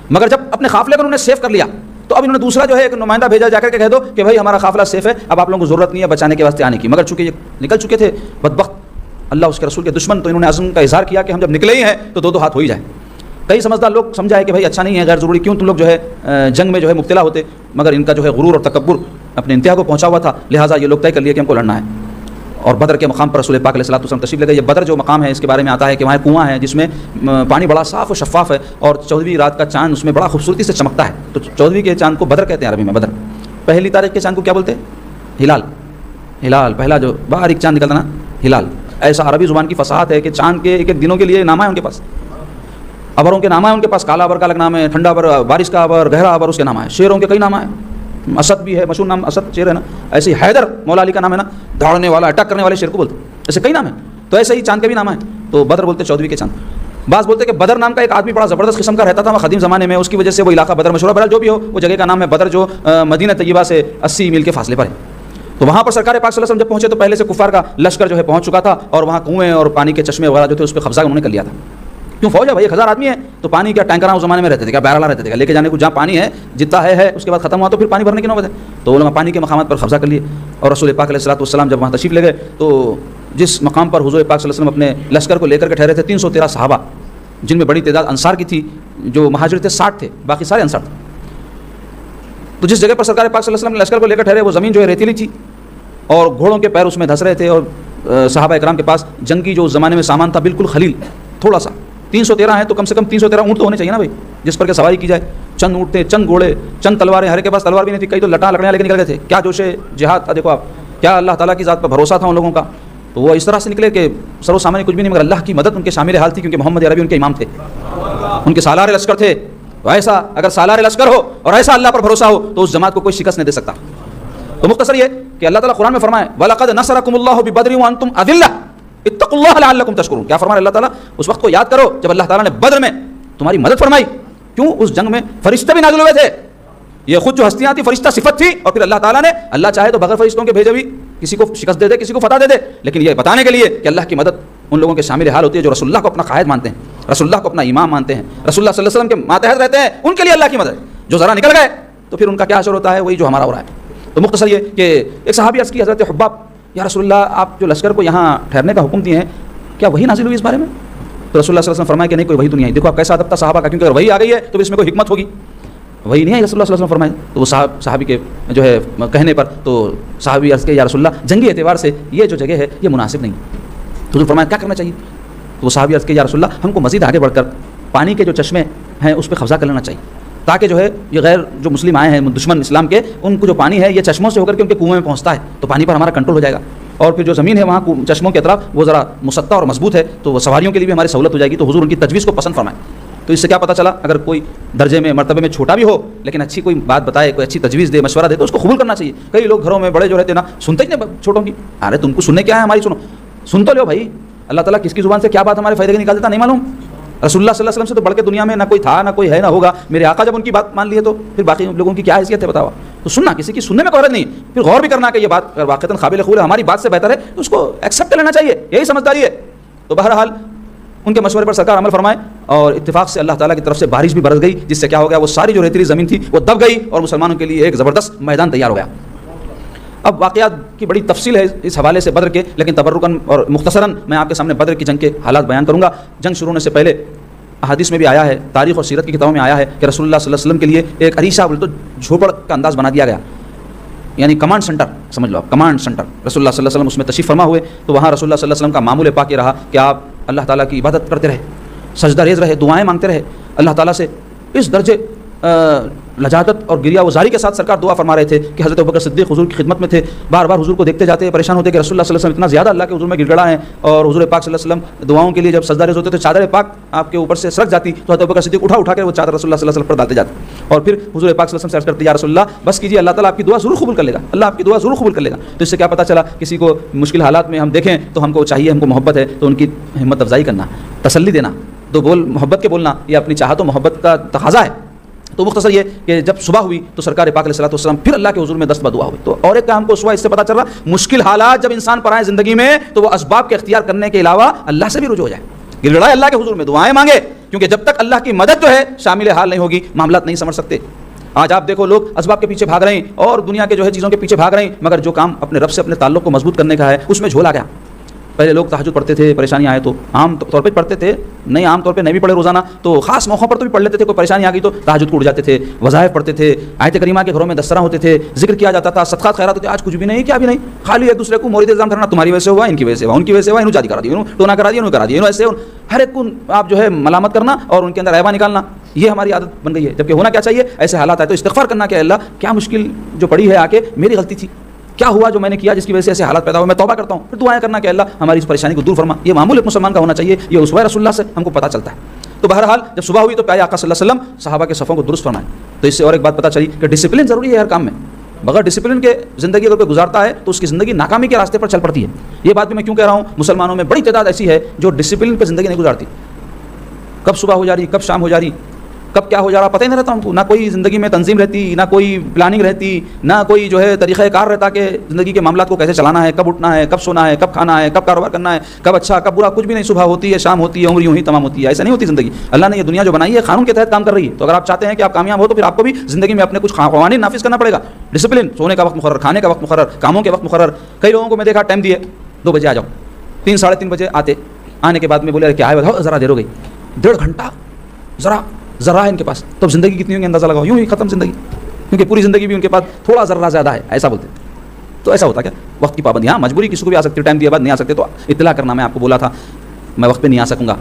مگر جب اپنے قافلے کو انہوں نے سیف کر لیا تو اب انہوں نے دوسرا جو ہے ایک نمائندہ بھیجا جا کر کے کہہ دو کہ بھائی ہمارا قافلہ سیف ہے، اب آپ لوگوں کو ضرورت نہیں ہے بچانے کے واسطے آنے کی. مگر چونکہ یہ نکل چکے تھے بدبخت اللہ اس کے رسول کے دشمن، تو انہوں نے عزم کا اظہار کیا کہ ہم جب نکلے ہی ہیں تو دو ہاتھ ہو ہی جائیں. کئی سمجھدار لوگ سمجھائے کہ بھائی اچھا نہیں ہے، غیر ضروری کیوں تم لوگ جو ہے جنگ میں جو ہے مبتلا ہوتے. مگر ان کا جو ہے غرور اور تکبر اپنے انتہا کو پہنچا ہوا تھا، لہٰذا یہ لوگ طے کر لیے کہ ہم کو لڑنا ہے. اور بدر کے مقام پر رسول پاک علیہ الصلوۃ والسلام تشریف لے گئے. یہ بدر جو مقام ہے اس کے بارے میں آتا ہے کہ وہاں کنواں ہے جس میں پانی بڑا صاف و شفاف ہے اور 14ویں رات کا چاند اس میں بڑا خوبصورتی سے چمکتا ہے. تو 14ویں کے چاند کو بدر کہتے ہیں عربی میں. بدر پہلی تاریخ کے چاند کو کیا بولتے ہیں؟ ہلال. ہلال پہلا جو باریک چاند نکلتا نا، ہلال. ایسا عربی زبان کی فصاحت ہے کہ چاند کے ایک ایک دنوں کے لیے نامہ ہے ان کے پاس، ابروں کے نامہ ہے ان کے پاس. کالا ابر کا الگ نام ہے، ٹھنڈا ابر، بارش کا ابر، گہرا ابر اس کے نامہ ہے. شیروں کے کئی نامہ ہیں، اسد بھی ہے، مشہور نام اسد شیر ہے نا. ایسے ہی حیدر مولا علی کا نام ہے نا، دوڑنے والا اٹیک کرنے والے شیر کو بولتے ہیں. ایسے کئی نام ہیں. تو ایسے ہی چاند کا بھی نام ہے. تو بدر بولتے 14ویں کے چاند. بعض بولتے کہ بدر نام کا ایک آدمی بڑا زبردست قسم کا رہتا تھا قدیم زمانے میں، اس کی وجہ سے وہ علاقہ بدر مشہور ہے. بہرحال جو بھی ہو وہ جگہ کا نام ہے بدر، جو مدینہ طیبہ سے 80 میل کے فاصلے پر ہے. تو وہاں پر سرکار پاک صلی اللہ علیہ وسلم جب پہنچے تو پہلے سے کفار کا لشکر جو ہے پہنچ چکا تھا اور وہاں کنویں اور پانی کے چشمے وغیرہ جو تھے اس پہ قبضہ انہوں نے کر لیا تھا. کیوں؟ فوج ہے بھائی، 1000 آدمی ہے تو پانی کیا ٹینکراں اس زمانے میں رہتے تھے، کیا بیرل رہتے تھے، لے کے جانے کو جہاں پانی ہے جتنا ہے اس کے بعد ختم ہوا تو پھر پانی بھرنے کی نوبت ہے. تو علماء پانی کے مقامات پر قبضہ کر لیے اور رسول پاک علیہ الصلوۃ والسلام جب وہاں تشریف لے گئے تو جس مقام پر حضور پاک صلی اللہ علیہ وسلم اپنے لشکر کو لے کر کے ٹھہرے تھے 313 صحابہ جن میں بڑی تعداد انصار کی تھی، جو مہاجر تھے 60 تھے، باقی سارے انصار تھے. تو جس جگہ پر سرکار پاک صلی اللہ علیہ وسلم نے لشکر کو لے کر ٹھہرے وہ زمین جو ہے ریتیلی تھی اور گھوڑوں کے پیر اس میں دھس رہے تھے اور صحابہ اکرام کے پاس جنگی جو اس زمانے میں سامان تھا بالکل خلیل تھوڑا سا. 313 ہیں تو کم سے کم 313 اونٹ تو ہونے چاہیے نا بھائی جس پر کہ سواری کی جائے. چند اونٹ تھے، چند گھوڑے، چند تلواریں، ہر کے پاس تلوار بھی نہیں تھی، کئی تو لکڑیاں لے کے نکل گئے تھے. کیا جوش جہاد تھا دیکھو آپ، کیا اللہ تعالیٰ کی ذات پر بھروسہ تھا ان لوگوں کا. تو وہ اس طرح سے نکلے کہ سرو سامنے کچھ بھی نہیں مگر اللہ کی مدد ان کے شامل حال تھی کیونکہ محمد عربی ان کے امام تھے، ان کے سالار لشکر تھے. ایسا اگر سالار لشکر ہو اور ایسا اللہ پر بھروسہ ہو تو اس جماعت کو کوئی شکست نہیں دے سکتا. تو مختصر یہ کہ اللہ تعالیٰ قرآن میں فرمائے وَلَقَدْ نَصَرَكُمُ اللَّهُ بِبَدْرٍ وَأَنْتُمْ أَذِلَّةٌ اتَّقُوا اللَّهَ لَعَلَّكُمْ تَشْكُرُونَ. کیا فرمایا اللہ تعالیٰ؟ اس وقت کو یاد کرو جب اللہ تعالیٰ نے بدر میں تمہاری مدد فرمائی. کیوں؟ اس جنگ میں فرشتے بھی نازل ہوئے تھے. یہ خود جو ہستیاں تھیں فرشتہ صفت تھی اور پھر اللہ تعالیٰ نے اللہ چاہے تو بغیر فرشتوں کے بھیجے بھی کسی کو شکست دے دے، کسی کو فتح دے دے، لیکن یہ بتانے کے لیے کہ اللہ کی مدد ان لوگوں کے شامل حال ہوتی ہے جو رسول اللہ کو اپنا قائد مانتے ہیں، رسول اللہ کو اپنا امام مانتے ہیں، رسول اللہ صلی اللہ علیہ وسلم کے ماتحت رہتے ہیں. ان کے لیے اللہ کی مدد. جو ذرا نکل گئے تو پھر ان کا کیا اثر ہوتا ہے؟ وہی جو ہمارا ہو رہا ہے. تو مختصر یہ کہ ایک صحابی عرض کی حضرت حباب یا رسول اللہ آپ جو لشکر کو یہاں ٹھہرنے کا حکم دیے ہیں کیا وہی نازل ہوئی اس بارے میں؟ تو رسول اللہ صلی اللہ علیہ وسلم فرمائے کہ نہیں کوئی وہی دنیا ہے. دیکھو آپ کیسا ادب تھا صحابہ کا، کیونکہ اگر وہی آ گئی ہے تو اس میں کوئی حکمت ہوگی. وہی نہیں ہے رسول اللہ صلی اللہ علیہ وسلم فرمائے. تو وہ صحابی کے جو ہے کہنے پر تو صحابی عرض کے یا رسول اللہ جنگی اعتبار سے یہ جو جگہ ہے یہ مناسب نہیں. تو حضور فرمایا کیا کرنا چاہیے؟ تو وہ صحابی عرض کے یا رسول اللہ ہم کو مزید آگے بڑھ کر پانی کے جو چشمے ہیں اس پہ قبضہ کر لینا چاہیے تاکہ جو ہے یہ غیر جو مسلم آئے ہیں دشمن اسلام کے ان کو جو پانی ہے یہ چشموں سے ہو کر کے ان کے کنویں میں پہنچتا ہے تو پانی پر ہمارا کنٹرول ہو جائے گا. اور پھر جو زمین ہے وہاں چشموں کے اطراف وہ ذرا مسطح اور مضبوط ہے تو وہ سواریوں کے لیے بھی ہماری سہولت ہو جائے گی. تو حضور ان کی تجویز کو پسند فرمائے. تو اس سے کیا پتہ چلا اگر کوئی درجے میں مرتبے میں چھوٹا بھی ہو لیکن اچھی کوئی بات بتائے، کوئی اچھی تجویز دے، مشورہ دے تو اس کو قبول کرنا چاہیے. کئی لوگ گھروں میں بڑے جو رہتے نا سنتے ہی نہیں چھوٹوں کی. ارے تم کو سننے کیا ہے ہماری، سن تو لو بھائی. اللہ تعالیٰ کس کی زبان سے کیا بات ہمارے فائدے کی نکال دیتا نہیں معلوم. رسول اللہ صلی اللہ علیہ وسلم سے تو بڑھ کے دنیا میں نہ کوئی تھا نہ کوئی ہے نہ ہوگا. میرے آقا جب ان کی بات مان لیے تو پھر باقی لوگوں کی کیا حیثیت ہے بتاؤ. تو سننا کسی کی سننے میں کوئی حرج نہیں، پھر غور بھی کرنا کہ یہ بات واقعتاً قابل قبول ہے، ہماری بات سے بہتر ہے تو اس کو ایکسیپٹ کر لینا چاہیے. یہی سمجھداری ہے. تو بہرحال ان کے مشورے پر سرکار عمل فرمائے اور اتفاق سے اللہ تعالیٰ کی طرف سے بارش بھی برس گئی جس سے کیا ہو گیا وہ ساری جو ریتیلی زمین تھی وہ دب گئی اور مسلمانوں کے لیے ایک زبردست میدان تیار ہو گیا. اب واقعات کی بڑی تفصیل ہے اس حوالے سے بدر کے، لیکن تبرکاً اور مختصراً میں آپ کے سامنے بدر کی جنگ کے حالات بیان کروں گا. جنگ شروع ہونے سے پہلے احادیث میں بھی آیا ہے، تاریخ اور سیرت کی کتابوں میں آیا ہے کہ رسول اللہ صلی اللہ علیہ وسلم کے لیے ایک عریشہ بولے تو جھوپڑ کا انداز بنا دیا گیا، یعنی کمانڈ سینٹر سمجھ لو آپ، کمانڈ سینٹر. رسول اللہ صلی اللہ علیہ وسلم اس میں تشریف فرما ہوئے تو وہاں رسول اللہ صلی اللہ علیہ وسلم کا معمول پاک یہ رہا کہ آپ اللہ تعالیٰ کی عبادت کرتے رہے، سجدہ ریز رہے، دعائیں مانگتے رہے اللہ تعالیٰ سے. اس درجے لجاجت اور گریہ وزاری کے ساتھ سرکار دعا فرما رہے تھے کہ حضرت ابوبکر صدیق حضور کی خدمت میں تھے، بار بار حضور کو دیکھتے جاتے پریشان ہوتے کہ رسول اللہ صلی اللہ علیہ وسلم اتنا زیادہ اللہ کے حضور میں گر گڑا ہیں اور حضور پاک صلی اللہ علیہ وسلم دعاؤں کے لیے جب سجدہ ریز ہوتے تو چادر پاک آپ کے اوپر سے سرک جاتی تو حضرت ابوبکر صدیق اٹھا کے وہ چادر رسول اللہ صلی اللہ علیہ وسلم پر ڈالتے جاتے اور پھر حضور پاک صلی اللہ علیہ وسلم سے عرض کرتے یا رسول اللہ بس کیجیے، اللہ تعالیٰ آپ کی دعا ضرور قبول کر لے گا، اللہ آپ کی دعا ضرور قبول کر لے گا. تو اس سے کیا پتہ چلا کسی کو مشکل حالات میں ہم دیکھیں تو ہم کو چاہیے، ہم کو محبت ہے تو ان کی ہمت افزائی کرنا، تسلی دینا، دو بول محبت کے بولنا، یہ اپنی چاہت و محبت کا تقاضا ہے. تو مختصر یہ کہ جب صبح ہوئی تو سرکار پاک علیہ الصلوۃ والسلام پھر اللہ کے حضور میں دست بدعا ہوئی. تو اور ایک کام کو صبح اس سے پتہ چل رہا مشکل حالات جب انسان پر آئے زندگی میں تو وہ اسباب کے اختیار کرنے کے علاوہ اللہ سے بھی رجوع ہو جائے، گر گڑائے اللہ کے حضور میں دعائیں مانگے، کیونکہ جب تک اللہ کی مدد جو ہے شامل حال نہیں ہوگی معاملات نہیں سمجھ سکتے. آج آپ دیکھو لوگ اسباب کے پیچھے بھاگ رہے ہیں اور دنیا کے جو ہے چیزوں کے پیچھے بھاگ رہے ہیں، مگر جو کام اپنے رب سے اپنے تعلق کو مضبوط کرنے کا ہے اس میں جھولا گیا. پہلے لوگ تہجد پڑھتے تھے، پریشانی آئے تو عام طور پہ پڑھتے تھے، نہیں عام طور پہ نہیں بھی پڑھے روزانہ تو خاص موقعوں پر تو بھی پڑھ لیتے تھے، کوئی پریشانی آ گئی تو تہجد کو اٹھ جاتے تھے، وظائف پڑھتے تھے، آیت کریمہ کے گھروں میں دستراں ہوتے تھے، ذکر کیا جاتا تھا، صدقات خیرات ہوتے. آج کچھ بھی نہیں، کیا بھی نہیں، خالی ایک دوسرے کو مورد الزام دھرنا، تمہاری وجہ سے ہوا، ان کی وجہ سے ہوا، ان کی وجہ سے ہوا، انہوں جادی کرا دی، انہوں ٹونا کرا دیا، انہوں کرا دیا، ایسے ہر ایک کو آپ جو ہے ملامت کرنا اور ان کے اندر عیبہ نکالنا، یہ ہماری عادت بن گئی ہے. جبکہ ہونا کیا چاہیے، ایسے حالات آئے تو استغفار کرنا کہ اللہ کیا مشکل جو پڑی ہے آ کے میری غلطی تھی، کیا ہوا جو میں نے کیا جس کی وجہ سے ایسے حالات پیدا ہوئے، میں توبہ کرتا ہوں، پھر دعائیں کرنا کہ اللہ ہماری اس پریشانی کو دور فرما. یہ معمول ایک مسلمان کا ہونا چاہیے، یہ اسوہ رسول اللہ سے ہم کو پتہ چلتا ہے. تو بہرحال جب صبح ہوئی تو پیارے آقا صلی اللہ علیہ وسلم صحابہ کے صفوں کو درست فرمائے. تو اس سے اور ایک بات پتہ چلی کہ ڈسپلن ضروری ہے ہر کام میں، بغیر ڈسپلن کے زندگی اگر کوئی گزارتا ہے تو اس کی زندگی ناکامی کے راستے پر چل پڑتی ہے. یہ بات بھی میں کیوں کہہ رہا ہوں، مسلمانوں میں بڑی تعداد ایسی ہے جو ڈسپلن پہ زندگی نہیں گزارتی، کب صبح ہو جا رہی کب شام ہو جا رہی، کب کیا ہو جا رہا پتہ ہی نہیں رہتا ان کو، نہ کوئی زندگی میں تنظیم رہتی، نہ کوئی پلاننگ رہتی، نہ کوئی جو ہے طریقہ کار رہتا کہ زندگی کے معاملات کو کیسے چلانا ہے، کب اٹھنا ہے، کب سونا ہے، کب کھانا ہے، کب کاروبار کرنا ہے، کب اچھا کب برا، کچھ بھی نہیں. صبح ہوتی ہے، شام ہوتی ہے، عمر یوں ہی تمام ہوتی ہے. ایسا نہیں ہوتی زندگی. اللہ نے یہ دنیا جو بنائی ہے قانون کے تحت کام کر رہی ہے. تو اگر آپ چاہتے ہیں کہ آپ کامیاب ہو تو پھر آپ کو بھی زندگی میں اپنے کچھ قوانین نافذ کرنا پڑے گا. ڈسپلن، سونے کا وقت مقرر، کھانے کا وقت مقرر، کاموں کے وقت مقرر. کئی لوگوں کو میں دیکھا ٹائم دیے 2 بجے آ جاؤ، 3 ساڑھے 3 بجے آتے، آنے کے بعد میں بولے کیا ہے بتاؤ، ذرا دیر ہو گئی، 1.5 گھنٹہ ذرا ہے ان کے پاس. تو زندگی کتنی ہوگی اندازہ لگاؤ، یوں ہی ختم زندگی. کیونکہ پوری زندگی بھی ان کے پاس تھوڑا ذرہ زیادہ ہے، ایسا بولتے. تو ایسا ہوتا کیا وقت کی پابندی. ہاں مجبوری کسی کو بھی آ سکتی ہے، ٹائم دیا بعد نہیں آ سکتے تو اطلاع کرنا. میں آپ کو بولا تھا میں وقت پہ نہیں آ سکوں گا،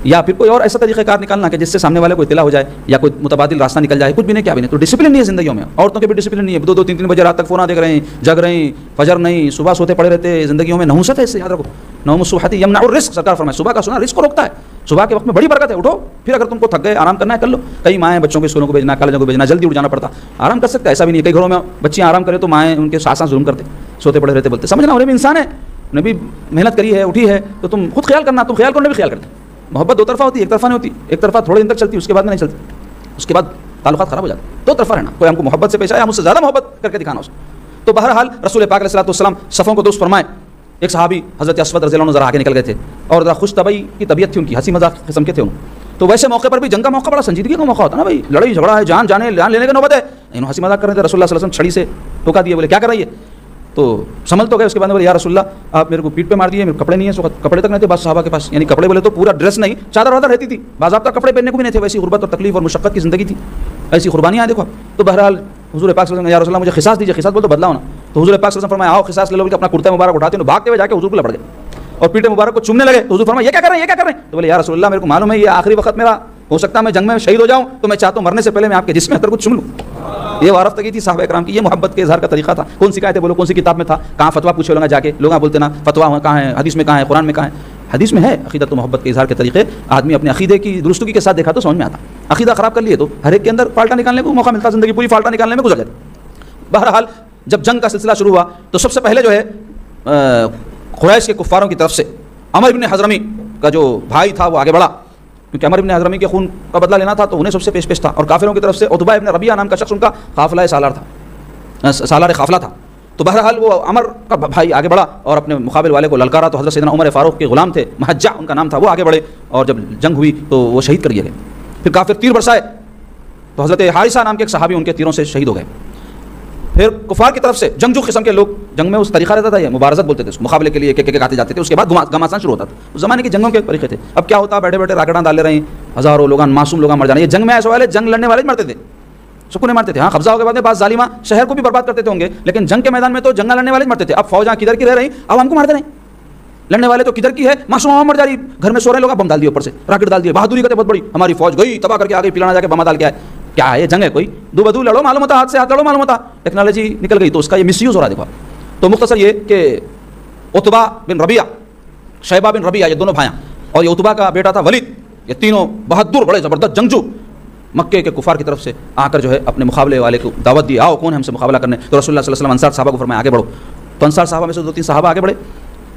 یا پھر کوئی اور ایسا طریقہ کار نکالنا کہ جس سے سامنے والے کو اطلاع ہو جائے، یا کوئی متبادل راستہ نکل جائے. کچھ بھی نہیں، کیا بھی نہیں. تو ڈسپلن نہیں ہے زندگیوں میں. عورتوں کے بھی ڈسپلن نہیں ہے، 2-2 3-3 بجے رات تک فون دیکھ رہے ہیں، جگ رہے ہیں، فجر نہیں، صبح سوتے پڑے رہتے ہیں. زندگیوں میں نحوست ہے، اس سے یاد رکھو. نوم الصبح یمنع الرزق، سرکار فرمائے صبح کا سونا رزق کو روکتا ہے. صبح کے وقت میں بڑی برکت ہے. اٹھو، پھر اگر تم کو تھک گئے آرام کرنا ہے کر لو. کئی مائیں بچوں کے اسکولوں کو بھیجنا، کالجوں کو بھیجنا، جلدی اٹھ جانا پڑتا، آرام کر سکتے. ایسا بھی نہیں. کئی گھروں میں بچیاں آرام کرے تو مائیں ان کے ساتھ ظلم کرتے، سوتے پڑے رہتے. بولتے سمجھنا انہیں بھی انسان ہے، انہیں بھی محنت کری ہے، اٹھی ہے، تو تم خود خیال کرنا. تم خیال کرنے بھی خیال کرتے. محبت 2 طرفہ ہوتی ہے، ایک طرفہ نہیں ہوتی. ایک طرفہ تھوڑے دن تک چلتی، اس کے بعد میں نہیں چلتی، اس کے بعد تعلقات خراب ہو جاتے. 2 طرفہ رہنا. کوئی ہم کو محبت سے پیش آیا، ہم اس سے زیادہ محبت کر کے دکھانا اس. تو بہرحال رسول پاک علیہ الصلوۃ والسلام صفوں کو درست فرمائے. ایک صحابی حضرت اسود رضی اللہ عنہ ذرا آگے نکل گئے تھے، اور ذرا خوش طبعی کی طبیعت تھی ان کی، ہنسی مذاق قسم کے تھے ان. تو ویسے موقع پر بھی جنگ کا موقع بڑا سنجیدگی کا موقع ہوتا ہے نا بھائی. لڑائی جھگڑا ہے، جان لینے کا نوبت ہے. انہوں ہنسی مذاق کر رہے تھے. رسول اللہ صلی اللہ علیہ وسلم چھڑی سے ٹوکا دیے، بولے کیا کر رہی ہے. تو سمجھ تو گئے. اس کے بعد بولے یا رسول اللہ آپ میرے کو پیٹ پہ مار دیے، میرے کپڑے نہیں ہیں. کپڑے تک نہیں تھے بعض صحابہ کے پاس، یعنی کپڑے بولے تو پورا ڈریس نہیں، چادر وادر رہتی تھی. باضابطہ کپڑے پہننے کو بھی نہیں تھے. ویسی غربت اور تکلیف اور مشقت کی زندگی تھی، ایسی قربانیاں دیکھو. تو بہرحال حضور پاک صلی اللہ علیہ وسلم یا رسول اللہ مجھے قصاص دیجیے. قصاص بول تو بدلا ہونا. تو حضور پاک صلی اللہ علیہ وسلم فرمایا آؤ قصاص لے لو. کہ اپنا کرتا مبارک اٹھاتے ہیں، بھاگتے ہوئے جا کے حضور کو لپٹ گئے اور پیٹے مبارک کو چومنے لگے. تو حضور فرمایا یہ کیا کر رہے ہیں، یہ کیا کر رہے ہیں. تو بولے یا رسول اللہ میرے کو معلوم ہے یہ آخری وقت میرا، ہو سکتا ہے میں جنگ میں شہید ہو جاؤں، تو میں چاہتا ہوں مرنے سے پہلے میں آپ کے جسم اندر کو چوم لوں. یہ وارفتگی تھی صحابہ کرام کی، یہ محبت کے اظہار کا طریقہ تھا. کون سکھائے تھے بولو، کون سی کتاب میں تھا. کہاں فتوا پوچھے لوگا جا کے، لوگ بولتے نا فتوا کہاں ہے، حدیث میں کہاں ہے، قرآن میں کہاں ہے. حدیث میں ہے. عقیدت و محبت کے اظہار کے طریقے آدمی اپنے عقیدے کی درستگی کے ساتھ دیکھا تو سمجھ میں آتا. عقیدہ خراب کر لیے تو ہر ایک کے اندر فالٹا نکالنے کو موقع ملتا، زندگی پوری فالٹا نکالنے میں گزر جاتی. بہرحال جب جنگ کا سلسلہ شروع ہوا تو سب سے پہلے جو ہے قریش کے کفاروں کی طرف سے عمر بن حضرمی کا جو بھائی تھا وہ آگے بڑھا، کیونکہ عمر بن حضرمی کے خون کا بدلہ لینا تھا تو انہیں سب سے پیش تھا. اور کافروں کی طرف سے عتبہ بن ربیعہ نام کا شخص ان کا قافلہ سالار تھا، سالار قافلہ تھا. تو بہرحال وہ عمر کا بھائی آگے بڑھا اور اپنے مقابل والے کو للکارا. تو حضرت سیدنا عمر فاروق کے غلام تھے، محجہ ان کا نام تھا، وہ آگے بڑھے اور جب جنگ ہوئی تو وہ شہید کر دیے گئے. پھر کافر تیر برسائے تو حضرت حارثہ نام کے ایک صحابی ان کے تیروں سے شہید ہو گئے. پھر کفار کی طرف سے جنگجو قسم کے لوگ، جنگ میں اس طریقہ رہتا تھا، یہ مبارزت بولتے تھے اس مقابلے کے لیے، ایک آتے جاتے تھے. اس کے بعد گھماسان شروع ہوتا تھا. اس زمانے کی جنگوں کے طریقے تھے. اب کیا ہوتا، بیٹھے بیٹھے راکٹاں ڈال رہے ہیں، ہزاروں لوگ معصوم لوگ مر جانے. یہ جنگ میں ایسے والے جنگ لڑنے والے مرتے تھے، سکونے مارتے تھے. ہاں قبضہ ہو کے بعد میں بعض ظالمہ شہر کو بھی برباد کرتے ہوں گے، لیکن جنگ کے میدان میں تو جنگ لڑنے والے مرتے تھے. اب فوجاں کدھر کی رہ رہی، اب ہم کو مارتے نہیں. لڑنے والے تو کدھر کی ہے، معصوم مر جا رہی، گھر میں سو رہے لوگ بم ڈال دیے، اوپر سے راکٹ ڈال دیے. بہادری کرتے بہت بڑی، ہماری فوج گئی تباہ کر کے آ گئی، پلانا جا کے بم ڈال کے آئے. کیا ہے یہ جنگ ہے کوئی؟ دو بدو لڑو معلوم ہوتا، ہاتھ سے ہاتھ لڑو معلوم ہوتا. ٹیکنالوجی نکل گئی تو اس کا یہ مس یوز ہو رہا ہے. دیکھو تو مختصر یہ کہ عتبہ بن ربیعہ، شیبہ بن ربیعہ، یہ دونوں بھائیاں، اور یہ عتبہ کا بیٹا تھا ولید، یہ تینوں بہادر بڑے زبردست جنگجو مکے کے کفار کی طرف سے آ کر جو ہے اپنے مقابلے والے کو دعوت دی، آؤ کون ہے ہم سے مقابلہ کرنے. تو رسول اللہ صلی اللہ علیہ وسلم انصار صحابہ کو فرمایا آگے بڑھو. تو انصار صحابہ میں سے 2-3 صحابہ آگے بڑھے.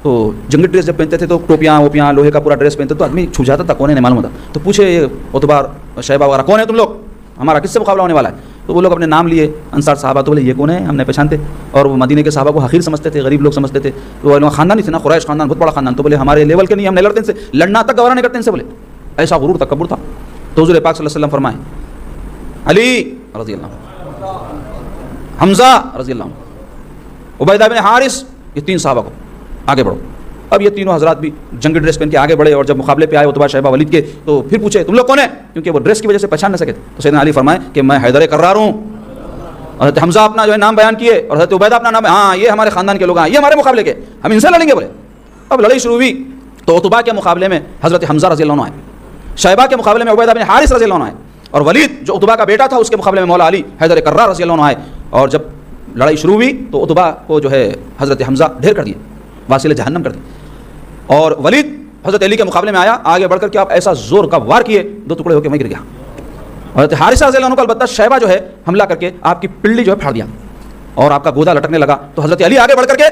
تو جنگی ڈریس جب پہنتے تھے تو ٹوپیاں ووپیاں لوہے کا پورا ڈریس پہنتے تو آدمی چھو جاتا تھا، کون ہے نہیں معلوم ہوتا. تو پوچھے عتبہ شیبہ وغیرہ کون ہے تم لوگ، ہمارا کس سے مقابلہ ہونے والا ہے. تو وہ لوگ اپنے نام لیے انصار صحابہ. تو بولے یہ کون ہے، ہم نے پہچانتے. اور وہ مدینے کے صحابہ کو حقیر سمجھتے تھے، غریب لوگ سمجھتے تھے. وہ لوگ خاندان ہی تھے نا، قریش خاندان بہت بڑا خاندان. تو بولے ہمارے لیول کے نہیں، ہم نہیں لڑتے ان سے، لڑنا تک گوارا نہیں کرتے ان سے. بولے ایسا غرور تکبر تھا. تو حضور پاک صلی اللہ علیہ وسلم فرمائے علی رضی اللہ عنہ، حمزہ رضی اللہ عنہ، عبیدہ بن حارث، یہ 3 صحابہ کو آگے بڑھو. اب یہ تینوں حضرات بھی جنگی ڈریس پہن کے آگے بڑھے. اور جب مقابلے پہ آئے عتبہ شیبہ ولید کے تو پھر پوچھے تم لوگ کون ہیں، کیونکہ وہ ڈریس کی وجہ سے پہچان نہ سکے. تو سیدنا علی فرمائے کہ میں حیدر کرار ہوں. حضرت حمزہ اپنا جو ہے نام بیان کیے اور حضرت عبیدہ اپنا نام، ہاں یہ ہمارے خاندان کے لوگ ہیں، یہ ہمارے مقابلے کے، ہم ان سے لڑیں گے. بولے اب لڑائی شروع ہوئی تو عتبہ کے مقابلے میں حضرت حمزہ رضی اللہ عنہ آئے، شیبہ کے مقابلے میں عبیدہ بن حارث رضی اللہ عنہ آئے، اور ولید جو عتبہ کا بیٹا تھا اس کے مقابلے میں مولا علی حیدر کرار رضی اللہ عنہ آئے. اور جب لڑائی شروع ہوئی تو عتبہ کو جو ہے حضرت حمزہ ڈھیر کر دیے، واصل جہنم کر دیے. اور ولید حضرت علی کے مقابلے میں آیا، آگے بڑھ کر کے آپ ایسا زور کا وار کیے 2 ٹکڑے ہو کے وہیں گر گیا. حضرت حارثہ رضی اللہ عنہ کو البتہ شیبہ جو ہے حملہ کر کے آپ کی پلڑی جو ہے پھاڑ دیا اور آپ کا گودا لٹکنے لگا. تو حضرت علی آگے بڑھ کر کے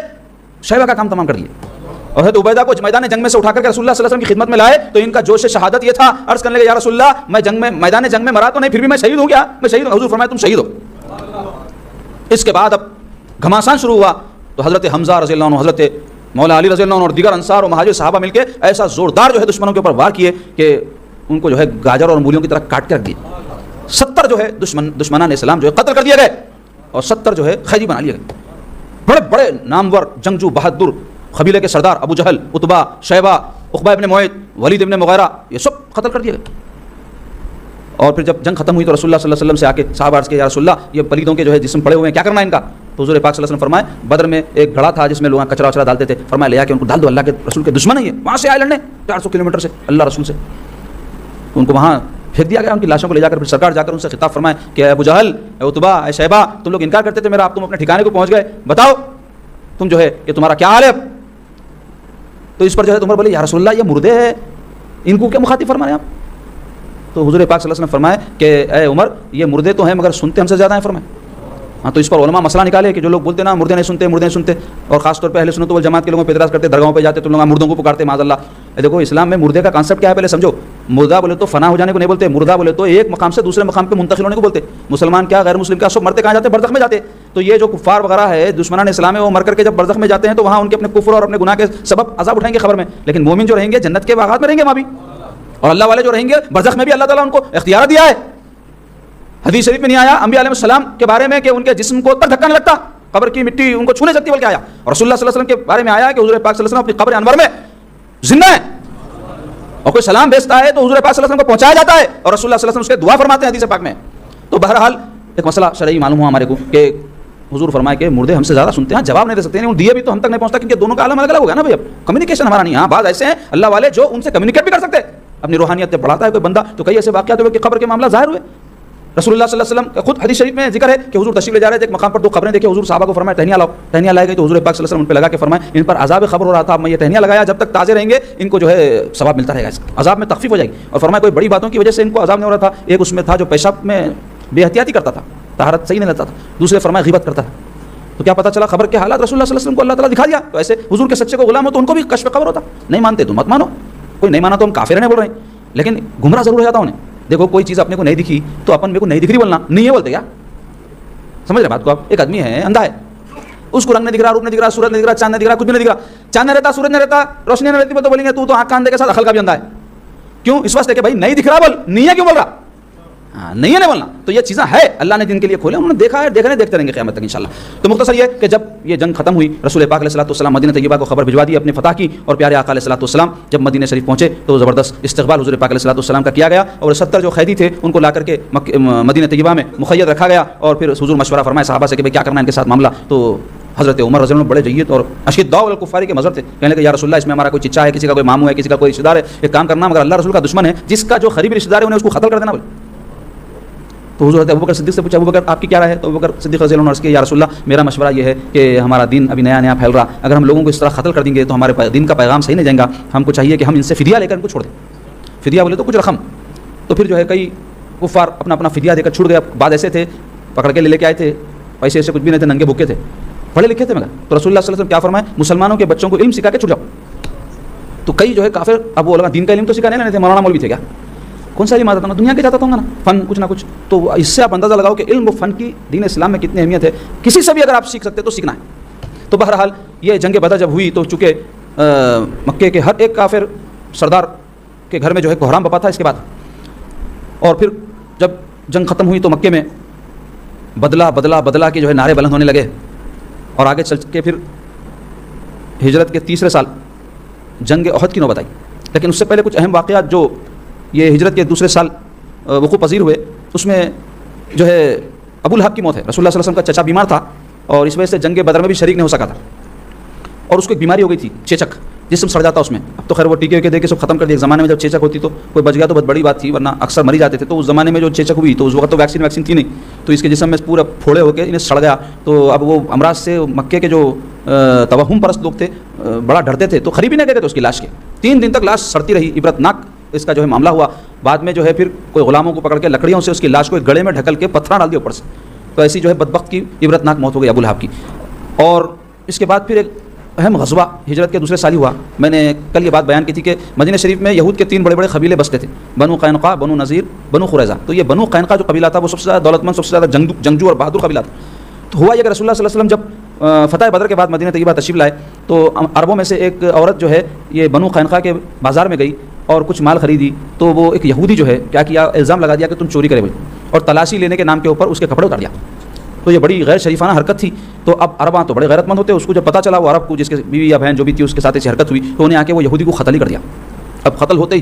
شیبہ کا کام تمام کر دیا. اور حضرت عبیدہ کو میدان جنگ میں سے اٹھا کر کے رسول اللہ صلی اللہ علیہ وسلم کی خدمت میں لائے تو ان کا جوش شہادت یہ تھا، عرض کرنے لگے یا رسول اللہ میں میدان جنگ میں مرا تو نہیں، پھر بھی میں شہید ہوں کیا؟ میں شہید ہوں۔ حضور فرمایا تم شہید ہو۔ اس کے بعد اب گھماسان شروع ہوا تو حضرت حمزہ رضی اللہ عنہ، حضرت مولا علی رضی اللہ عنہ اور دیگر انصار و مہاجر صحابہ مل کے ایسا زوردار جو ہے دشمنوں کے اوپر وار کیے کہ ان کو جو ہے گاجر اور مولیوں کی طرح کاٹ کے رکھ دیے۔ 70 جو ہے دشمنان اسلام جو ہے قتل کر دیے گئے اور 70 جو ہے قیدی بنا لیے گئے۔ بڑے بڑے نامور جنگجو بہادر قبیلے کے سردار ابو جہل، عتبہ، شیبہ، عقبہ ابن معیط، ولید ابن مغیرہ، یہ سب قتل کر دیے گئے۔ اور پھر جب جنگ ختم ہوئی تو رسول اللہ صلی اللہ علیہ وسلم سے آ کے صحابہ عرض کیا یا رسول اللہ یہ پلیدوں کے جو ہے جسم پڑے ہوئے ہیں، کیا کرنا ہے ان کا؟ تو حضور پاک صلی اللہ علیہ وسلم فرمائے بدر میں ایک گھڑا تھا جس میں لوگ کچرا وچرا ڈالتے تھے، فرمایا لے آ کے ان کو ڈال دو، اللہ کے رسول کے دشمن ہیں یہ، وہاں سے آئے لڑنے 400 کلومیٹر سے اللہ رسول سے، ان کو وہاں پھینک دیا گیا۔ ان کی لاشوں کو لے جا کر پھر سرکار جا کر ان سے خطاب فرمائے کہ اے ابو جہل، اے عتبہ، اے شیبہ، تم لوگ انکار کرتے تھے میرا، اب تم اپنے ٹھکانے کو پہنچ گئے، بتاؤ تم جو ہے کہ تمہارا کیا حال ہے اب؟ تو اس پر جو ہے عمر بولے یا رسول اللہ یہ مردے ہیں، ان کو کیا مخاطب فرما رہے ہیں آپ؟ تو حضور پاک صلی اللہ علیہ وسلم فرمائے کہ اے عمر یہ مردے تو ہیں مگر سنتے ہم سے زیادہ ہیں، فرمائے۔ ہاں تو اس پر علماء مسئلہ نکالے کہ جو لوگ بولتے نا مردے نہیں سنتے، مردے نہیں سنتے، اور خاص طور پہ اہل سنت والجماعت کے لوگوں پہ اعتراض کرتے، درگاہوں پہ جاتے تو لوگ مردوں کو پکارتے معاذ اللہ۔ دیکھو اسلام میں مردے کا کانسیپٹ کیا ہے پہلے سمجھو۔ مردہ بولے تو فنا ہو جانے کو نہیں بولتے، مردہ بولے تو ایک مقام سے دوسرے مقام پہ منتقل ہونے کو بولتے۔ مسلمان کیا غیر مسلم کیا سب مرتے کہاں جاتے؟ برزخ میں جاتے۔ تو یہ جو کفار وغیرہ ہے دشمنان اسلام ہے وہ مر کر کے جب برزخ میں جاتے ہیں تو وہاں ان کے اپنے کفر اور اپنے گناہ کے سبب عذاب اٹھائیں گے قبر میں، لیکن مومن جو رہیں گے جنت کے باغات میں رہیں گے وہاں بھی، اور اللہ والے جو رہیں گے برزخ میں بھی اللہ تعالیٰ ان کو اختیار دیا ہے۔ حدیث شریف میں نہیں آیا انبیاء علیہ السلام کے بارے میں کہ ان کے جسم کو تک دھکا نہیں لگتا، قبر کی مٹی ان کو چھو نہیں سکتی، بلکہ آیا اور رسول اللہ صلی اللہ علیہ وسلم کے بارے میں آیا کہ حضور پاک صلی اللہ علیہ وسلم اپنی قبر انور میں زندہ ہے، اور کوئی سلام بھیجتا ہے تو حضور پاک صلی اللہ علیہ وسلم کو پہنچایا جاتا ہے اور رسول اللہ صلی اللہ علیہ وسلم اس کے دعا فرماتے ہیں حدیث پاک میں۔ تو بہرحال ایک مسئلہ شرعی معلوم ہوا ہمارے کو کہ حضور فرمائے کہ مردے ہم سے زیادہ سنتے ہیں، جواب نہیں دے سکتے ہیں، دیے بھی تو ہم تک نہیں پہنچتا کیونکہ دونوں کا عالم الگ الگ ہو گیا نا بھائی، اب کمیونیکیشن ہمارا نہیں۔ ہاں بعض ایسے ہیں اللہ والے جو ان سے کمیونیکیٹ بھی کر سکتے ہیں، اپنی روحانیت سے پڑھاتا ہے کوئی بندہ تو کئی ایسے واقعات ہوئے کہ قبر کے معاملہ ظاہر ہوئے۔ رسول اللہ صلی اللہ علیہ وسلم کا خود حدیث شریف میں ذکر ہے کہ حضور تشریف لے جا رہے تھے، ایک مقام پر 2 قبریں دیکھیں، حضور صحابہ کو فرمایا ٹہنیاں لاؤ، ٹہنیاں لائے گئے تو حضور پاک صلی اللہ علیہ وسلم ان پہ لگا کے فرمائے ان پر عذاب قبر ہو رہا تھا، اب میں یہ ٹہنیاں لگایا جب تک تازے رہیں گے ان کو جو ہے ثواب ملتا رہے گا، اس عذاب میں تخفیف ہو جائے گی۔ اور فرمایا کوئی بڑی باتوں کی وجہ سے ان کو عذاب نہیں ہو رہا تھا، ایک اس میں تھا جو پیشاب میں بے احتیاطی کرتا تھا، طہارت صحیح نہیں لیتا تھا، دوسرے فرمایا غیبت کرتا تھا۔ تو کیا پتہ چلا خبر کے حالات رسول اللہ صلی اللہ علیہ وسلم کو اللہ تعالیٰ دکھا دیا۔ تو ایسے حضور کے سچے کو غلام ہو تو ان کو بھی کشف قبر ہوتا، نہیں مانتے تو مت مانو، کوئی نہیں مانا تو ہم کافر نہیں بول رہے ہیں، لیکن گمراہ ضرور ہو جاتا انہیں۔ دیکھو کوئی چیز اپنے کو نہیں دکھی تو اپن میرے کو نہیں دکھ رہی بولنا نہیں ہے بولتے کیا؟ سمجھ رہے بات کو آپ؟ ایک آدمی ہے اندھا ہے، اس کو رنگ نہیں دکھ رہا، روپ نہیں دکھ رہا، سورج نہیں دکھ رہا، چاند نہیں دکھ رہا، کچھ بھی نہیں دکھ رہا، چاند نہیں رہتا، سورج نہیں رہتا، روشنی نہیں رہتی، تو بولیں گے تو آنکھ کان دے کے ساتھ عقل کا بھی اندھا ہے۔ کیوں؟ اس واسطے کہ بھائی نہیں دکھ رہا بول، نہیں ہے کیوں بول رہا؟ ہاں نہیں ہے نہیں بولنا۔ تو یہ چیزیں ہے اللہ نے جن کے لیے کھولے، انہوں نے دیکھا ہے، دیکھنے دیکھتے رہیں گے قیامت تک انشاءاللہ۔ تو مختصر یہ کہ جب یہ جنگ ختم ہوئی رسول پاک علیہ الصلوۃ والسلام مدینہ طیبہ کو خبر بھجوا دی اپنے فتح کی، اور پیارے آقا علیہ الصلوۃ والسلام جب مدینہ شریف پہنچے تو زبردست استقبال حضور پاک علیہ الصلوۃ والسلام کا کیا گیا، اور 70 جو قیدی تھے ان کو لا کر کے مدینہ طیبہ میں مقید رکھا گیا، اور پھر حضور مشورہ فرمائے صحابہ سے کہ کیا کرنا ہے ان کے ساتھ معاملہ۔ تو حضرت عمر رضی اللہ عنہ بڑے جید اور اشداء الکفار کے مظہر تھے، کہنے لگے یا رسول اللہ اس میں ہمارا کوئی چچا ہے، کسی کا کوئی ماموں ہے، کسی کا کوئی رشتہ دار ہے، ایک کام کرنا مگر اللہ رسول کا دشمن ہے جس کا جو قریبی رشتہ دار ہے انہیں اس کو قتل کر دینا بولے۔ تو حضور ابوبکر صدیق سے پوچھا ابوبکر آپ کی کیا رائے ہے؟ تو ابوبکر صدیق رضی اللہ عنہ عرض کیا یا رسول اللہ میرا مشورہ یہ ہے کہ ہمارا دین ابھی نیا نیا پھیل رہا، اگر ہم لوگوں کو اس طرح قتل کر دیں گے تو ہمارے دین کا پیغام صحیح نہیں جائے گا، ہم کو چاہیے کہ ہم ان سے فدیہ لے کر ان کو چھوڑ دیں۔ فدیہ بولے تو کچھ رقم، تو پھر جو ہے کئی کفار اپنا اپنا فدیہ دے کر چھوڑ گیا۔ بعد ایسے تھے پکڑ کے لے کے آئے تھے، پیسے ایسے کچھ بھی نہیں تھے، ننگے بھوکے تھے، پڑھے لکھے تھے مگر۔ تو رسول اللہ صلی اللہ علیہ وسلم کیا فرمائے مسلمانوں کے بچوں کو علم سکھا کے چھوڑ جاؤ۔ تو کئی جو ہے کافر اب وہ لگا دین کا علم تو سکھانے نہیں تھے، مولانا مولوی تھے کیا، کون سا علم آتا تھا، دنیا کے جاتا تھا نا، فن کچھ نہ کچھ۔ تو اس سے آپ اندازہ لگاؤ کہ علم و فن کی دین اسلام میں کتنی اہمیت ہے، کسی سے بھی اگر آپ سیکھ سکتے تو سیکھنا ہے۔ تو بہرحال یہ جنگ بدر جب ہوئی تو چونکہ مکے کے ہر ایک کافر سردار کے گھر میں جو ہے کوحرام بپا تھا اس کے بعد، اور پھر جب جنگ ختم ہوئی تو مکے میں بدلہ بدلہ بدلہ کے جو ہے نعرے بلند ہونے لگے، اور آگے چل کے پھر ہجرت کے 3رے سال جنگ احد کی نوبت آئی۔ لیکن اس سے پہلے کچھ اہم واقعات جو یہ ہجرت کے 2 سال وقوع پذیر ہوئے، اس میں جو ہے ابو لہب کی موت ہے۔ رسول اللہ صلی اللہ علیہ وسلم کا چچا بیمار تھا اور اس وجہ سے جنگ بدر میں بھی شریک نہیں ہو سکا تھا، اور اس کو ایک بیماری ہو گئی تھی چیچک، جسم سڑ جاتا اس میں۔ اب تو خیر وہ ٹیکے دے کے سب ختم کر دیا، ایک زمانے میں جب چیچک ہوتی تو کوئی بچ گیا تو بہت بڑی بات تھی، ورنہ اکثر مری جاتے تھے۔ تو اس زمانے میں جو چیچک ہوئی تو اس وقت تو ویکسین تھی نہیں، تو اس کے جسم میں پورا پھوڑے ہو کے انہیں سڑ گیا۔ تو اب وہ امراض سے مکے کے جو توہم پرست لوگ تھے بڑا ڈرتے تھے، تو قریب ہی نہیں گئے تھے اس کی لاش کے، 3 دن تک لاش سڑتی رہی، عبرت ناک اس کا جو ہے معاملہ ہوا۔ بعد میں جو ہے پھر کوئی غلاموں کو پکڑ کے لکڑیوں سے اس کی لاش کو ایک گڑے میں ڈھکل کے پتھر ڈال دیا اوپر سے، تو ایسی جو ہے بدبخت کی عبرت ناک موت ہو گئی ابو لہب کی۔ اور اس کے بعد پھر ایک اہم غزوہ ہجرت کے دوسرے سال ہی ہوا. میں نے کل یہ بات بیان کی تھی کہ مدینہ شریف میں یہود کے 3 بڑے بڑے قبیلے بستے تھے, بنو قینقاع, بنو نذیر, بنو قریظہ. تو یہ بنو قینقاع جو قبیلہ تھا وہ سب سے زیادہ دولت مند, سب سے زیادہ جنگجو اور بہادر قبیلہ تھا. تو ہوا یہ کہ رسول اللہ صلی اللہ علیہ وسلم جب فتح بدر کے بعد مدینہ طیبہ تشریف لائے تو عربوں میں سے ایک عورت جو ہے یہ بنو قینقاع کے بازار میں گئی اور کچھ مال خریدی. تو وہ ایک یہودی جو ہے کیا کیا, الزام لگا دیا کہ تم چوری کرے بھائی, اور تلاشی لینے کے نام کے اوپر اس کے کپڑے اتار دیا. تو یہ بڑی غیر شریفانہ حرکت تھی. تو اب عرباں تو بڑے غیرت مند ہوتے, اس کو جب پتہ چلا, وہ عرب کو جس کے بیوی یا بہن جو بھی تھی اس کے ساتھ ایسی حرکت ہوئی, تو انہیں آ کے وہ یہودی کو قتل ہی کر دیا. اب قتل ہوتے ہی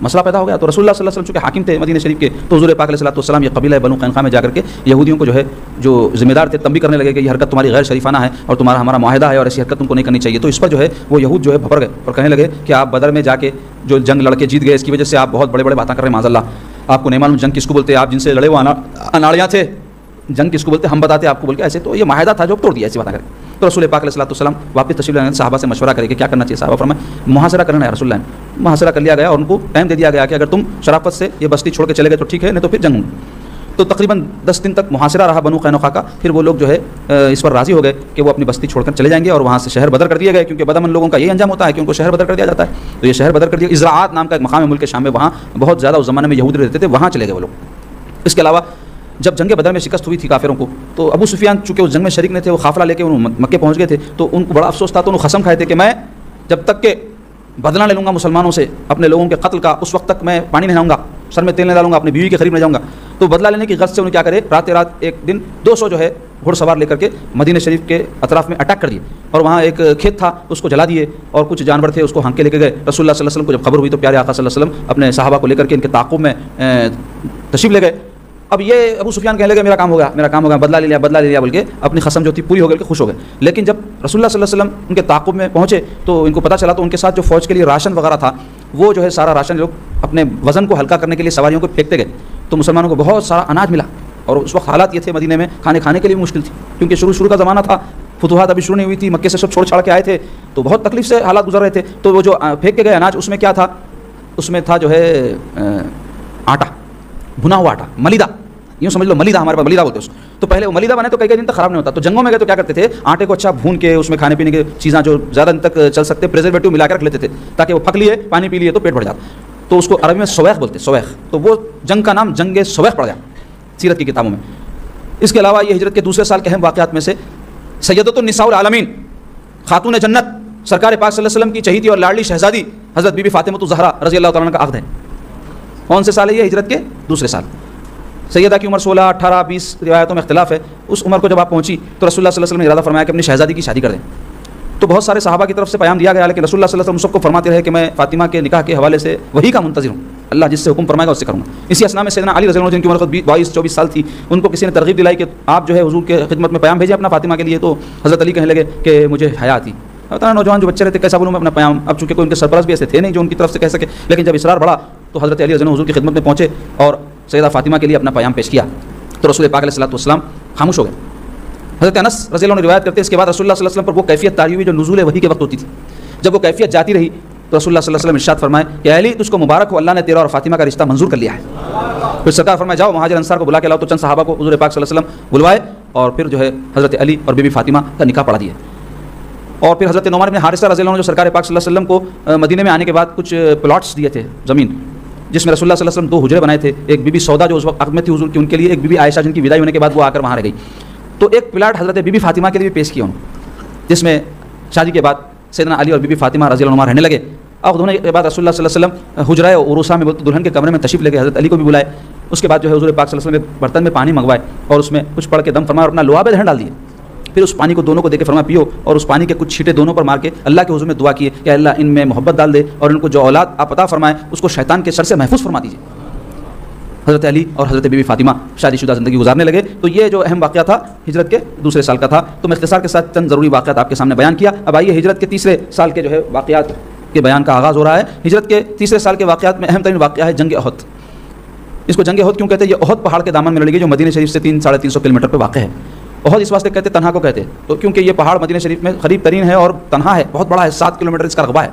مسئلہ پیدا ہو گیا. تو رسول اللہ صلی اللہ علیہ وسلم چونکہ حاکم تھے مدینہ شریف کے, تو حضور پاک علیہ الصلوۃ والسلام یہ قبیلہ بنو قینقاع میں جا کر کے یہودیوں کو جو ہے جو ذمہ دار تھے تنبیہ کرنے لگے کہ یہ حرکت تمہاری غیر شریفانہ ہے اور تمہارا ہمارا معاہدہ ہے اور ایسی حرکت تم کو نہیں کرنی چاہیے. تو اس پر جو ہے وہ یہود جو ہے بھپر گئے اور کہنے لگے کہ آپ بدر میں جا کے جو جنگ لڑ کے جیت گئے, اس کی وجہ سے آپ بہت بڑے بڑے باتیں کر رہے ہیں, معاذ اللہ, آپ کو نہیں معلوم جنگ کس کو بولتے ہیں, آپ جن سے لڑے وہ اناڑیاں تھے, جنگ کس کو بولتے ہم بتاتے آپ کو بول کے ایسے. تو یہ معاہدہ تھا جو توڑ دیا ایسی باتیں کر. تو رسول پاک علیہ الصلوۃ والسلام واپس تشریف لانے صحابہ سے مشورہ کرے کہ کیا کرنا چاہیے. صحابہ فرمائے محاصرہ کرنا ہے. رسول اللہ نے محاصرہ کر لیا گیا اور ان کو ٹائم دے دیا گیا کہ اگر تم شرافت سے یہ بستی چھوڑ کے چلے گئے تو ٹھیک ہے, نہیں تو پھر جنگ ہوگی. تو تقریباً 10 دن تک محاصرہ رہا بنو قینقاع کا. پھر وہ لوگ جو ہے اس پر راضی ہو گئے کہ وہ اپنی بستی چھوڑ کر چلے جائیں گے اور وہاں سے شہر بدر کر دیے گئے, کیونکہ بدامن لوگوں کا یہ انجام ہوتا ہے کہ ان کو شہر بدر کر دیا جاتا ہے. تو یہ شہر بدر کر دیا. ازراعات نام کا ایک مقام ہے ملک شام میں, وہاں بہت زیادہ اس زمانے میں یہود رہتے تھے, وہاں چلے گئے وہ لوگ. اس کے علاوہ جب جنگ بدر میں شکست ہوئی تھی کافروں کو, تو ابو سفیان چونکہ اس جنگ میں شریک نہیں تھے, وہ قافلہ لے کے مکے پہنچ گئے تھے. تو ان کو بڑا افسوس تھا, تو انہوں قسم کھائے تھے کہ میں جب تک کہ بدلہ لے لوں گا مسلمانوں سے اپنے لوگوں کے قتل کا, اس وقت تک میں پانی نہیں لاؤں گا, سر میں تیل نہیں ڈالوں گا, اپنی بیوی کے قریب نہیں جاؤں گا. تو بدلہ لینے کی غرض سے انہوں کیا کرے, رات ایک دن 200 جو ہے گھوڑ سوار لے کر کے مدینہ شریف کے اطراف میں اٹیک کر دیے, اور وہاں ایک کھیت تھا اس کو جلا دیے, اور کچھ جانور تھے اس کو ہانک کے لے کے گئے. رسول اللہ صلی اللہ علیہ وسلم کو جب خبر ہوئی تو پیارے آقا صلی اللہ علیہ وسلم اپنے صحابہ کو لے کر کے ان کے تعاقب میں تشریف لے گئے. اب یہ ابو سفیان کہنے لگے میرا کام ہو گیا, بدلہ لے لیا بول کے اپنی قسم جو تھی پوری ہو گئی کہ خوش ہو گئے. لیکن جب رسول اللہ صلی اللہ علیہ وسلم ان کے تعاقب میں پہنچے تو ان کو پتہ چلا, تو ان کے ساتھ جو فوج کے لیے راشن وغیرہ تھا وہ جو ہے سارا راشن لوگ اپنے وزن کو ہلکا کرنے کے لیے سواریوں کو پھینکتے گئے. تو مسلمانوں کو بہت سارا اناج ملا, اور اس وقت حالات یہ تھے مدینے میں کھانے کے لیے بھی مشکل تھی, کیونکہ شروع کا زمانہ تھا, فتوحات ابھی شروع نہیں ہوئی تھی, مکے سے سب چھوڑ چھاڑ کے آئے تھے, تو بہت تکلیف سے حالات گزر رہے تھے. تو وہ جو پھینک کے گئے اناج, اس میں کیا تھا, اس میں تھا جو ہے آٹا, بھنا ہوا آٹا, ملیدہ, یوں سمجھ لو ملیدہ, ہمارے پاس ملیدہ بولتے ہیں اس کو. تو پہلے وہ ملیدہ بنے تو کئی دن تک خراب نہیں ہوتا. تو جنگوں میں گئے تو کیا کرتے تھے, آٹے کو اچھا بھون کے اس میں کھانے پینے کی چیزیں جو زیادہ دن تک چل سکتے پریزرویٹو ملا کے رکھ لیتے تھے, تاکہ وہ پھک لیے پانی پی لیے تو پیٹ بھر جاتا. تو اس کو عربی میں سویخ بولتے ہیں, سویخ. تو وہ جنگ کا نام جنگ سویخ پڑ گیا سیرت کی کتابوں میں. اس کے علاوہ یہ ہجرت کے دوسرے سال کے اہم واقعات میں سے سیدۃ النساء العالمین, خاتون جنت, سرکار پاک صلی اللہ علیہ وسلم کی چہیتی اور لاڈلی شہزادی حضرت بی بی فاطمہ الزہرا رضی اللہ تعالیٰ عنہ کا عقد ہے. کون سے سال ہے یہ, ہجرت کے دوسرے سال. سیدہ کی عمر 16, 18, 20 روایتوں میں اختلاف ہے. اس عمر کو جب آپ پہنچی تو رسول اللہ صلی اللہ علیہ وسلم نے ارادہ فرمایا کہ اپنی شہزادی کی شادی کر دیں. تو بہت سارے صحابہ کی طرف سے پیام دیا گیا, لیکن رسول اللہ صلی اللہ علیہ وسلم سب کو فرماتے رہے کہ میں فاطمہ کے نکاح کے حوالے سے وہی کا منتظر ہوں, اللہ جس سے حکم فرمائے گا اس سے کروں گا. اسی اسنا میں سیدنا علی رضی اللہ عنہ جن کی عمر 22-24 سال تھی, ان کو کسی نے ترغیب دلائی کہ آپ جو ہے حضور کے خدمت میں پیام بھیجیں اپنا فاطمہ کے لیے. تو حضرت علی کہنے لگے کہ مجھے حیا آتی, پتہ نوجوان جو بچے رہتے کیسا بولوں میں اپنا پیام. اب چونکہ کوئی ان کے سرپرست بھی ایسے تھے نہیں جو ان کی طرف سے کہہ سکے, لیکن جب اصرار بڑھا تو حضرت علی رضی اللہ عنہ حضور کی خدمت میں پہنچے اور سیدہ فاطمہ کے لیے اپنا پیام پیش کیا. تو رسول پاک علیہ الصلوۃ والسلام خاموش ہو گئے. حضرت انس رضی اللہ عنہ روایت کرتے ہیں اس کے بعد رسول اللہ صلی اللہ علیہ وسلم پر وہ کیفیت طاری ہوئی جو نزول وحی کے وقت ہوتی تھی. جب وہ کیفیت جاتی رہی تو رسول اللہ صلی اللہ علیہ وسلم ارشاد فرمائے کہ علی تجھ کو مبارک ہو, اللہ نے تیرا اور فاطمہ کا رشتہ منظور کر لیا ہے. پھر سرکار فرمائے جاؤ مہاجر انصار کو بلا کے لاؤ. تو چند صحابہ کو حضور پاک صلی اللہ علیہ وسلم بلوائے اور پھر جو ہے حضرت علی اور بی بی فاطمہ کا نکاح پڑھا دیا. اور پھر حضرت نعمان بن حارثہ رضی اللہ عنہ جو سرکار پاک صلی اللہ علیہ وسلم کو مدینے میں آنے کے بعد کچھ پلاٹس دیے تھے زمین, جس میں رسول اللہ صلی اللہ علیہ وسلم 2 حجرے بنائے تھے. ایک بی بی سودا جو اس وقت عقد میں تھی حضور کی, ان کے لیے ایک بی بی عائشہ جن کی وداعی ہونے کے بعد وہ آ کر وہاں رہ گئی. تو ایک پلاٹ حضرت بی بی فاطمہ کے لیے بھی پیش کیا انہوں, جس میں شادی کے بعد سیدنا علی اور بی بی فاطمہ رضی اللہ عنہ رہنے لگے. اور دونوں کے بعد رسول اللہ صلی اللہ علیہ وسلم حجرہ عروسہ میں دلہن کے کمرے میں تشریف لے گئے, حضرت علی کو بھی بلائے. اس کے بعد جو ہے حضور پاک صلی اللہ علیہ وسلم برتن میں پانی منگوائے اور اس میں کچھ پڑھ کے دم فرمایا اور اپنا لعاب دہن ڈال دیے. پھر اس پانی کو دونوں کو دے کے فرمایا پیو, اور اس پانی کے کچھ چھینٹے دونوں پر مار کے اللہ کے حضور میں دعا کیے کہ اللہ ان میں محبت ڈال دے اور ان کو جو اولاد آپ عطا فرمائے اس کو شیطان کے شر سے محفوظ فرما دیجیے. حضرت علی اور حضرت بی بی فاطمہ شادی شدہ زندگی گزارنے لگے. تو یہ جو اہم واقعہ تھا ہجرت کے دوسرے سال کا تھا. تو میں اختصار کے ساتھ چند ضروری واقعات آپ کے سامنے بیان کیا. اب آئیے ہجرت کے تیسرے سال کے جو ہے واقعات کے بیان کا آغاز ہو رہا ہے. ہجرت کے تیسرے سال کے واقعات میں اہم ترین واقعہ ہے جنگ احد. اس کو جنگ احد کیوں کہتے ہیں؟ یہ احد پہاڑ کے دامن میں لڑی گئی جو مدینہ شریف سے 300-350 کلومیٹر پہ واقع ہے. احد اس واسطے کہتے ہیں تنہا کو کہتے ہیں تو کیونکہ یہ پہاڑ مدینہ شریف میں قریب ترین ہے اور تنہا ہے, بہت بڑا ہے, 7 کلومیٹر اس کا رقبہ ہے,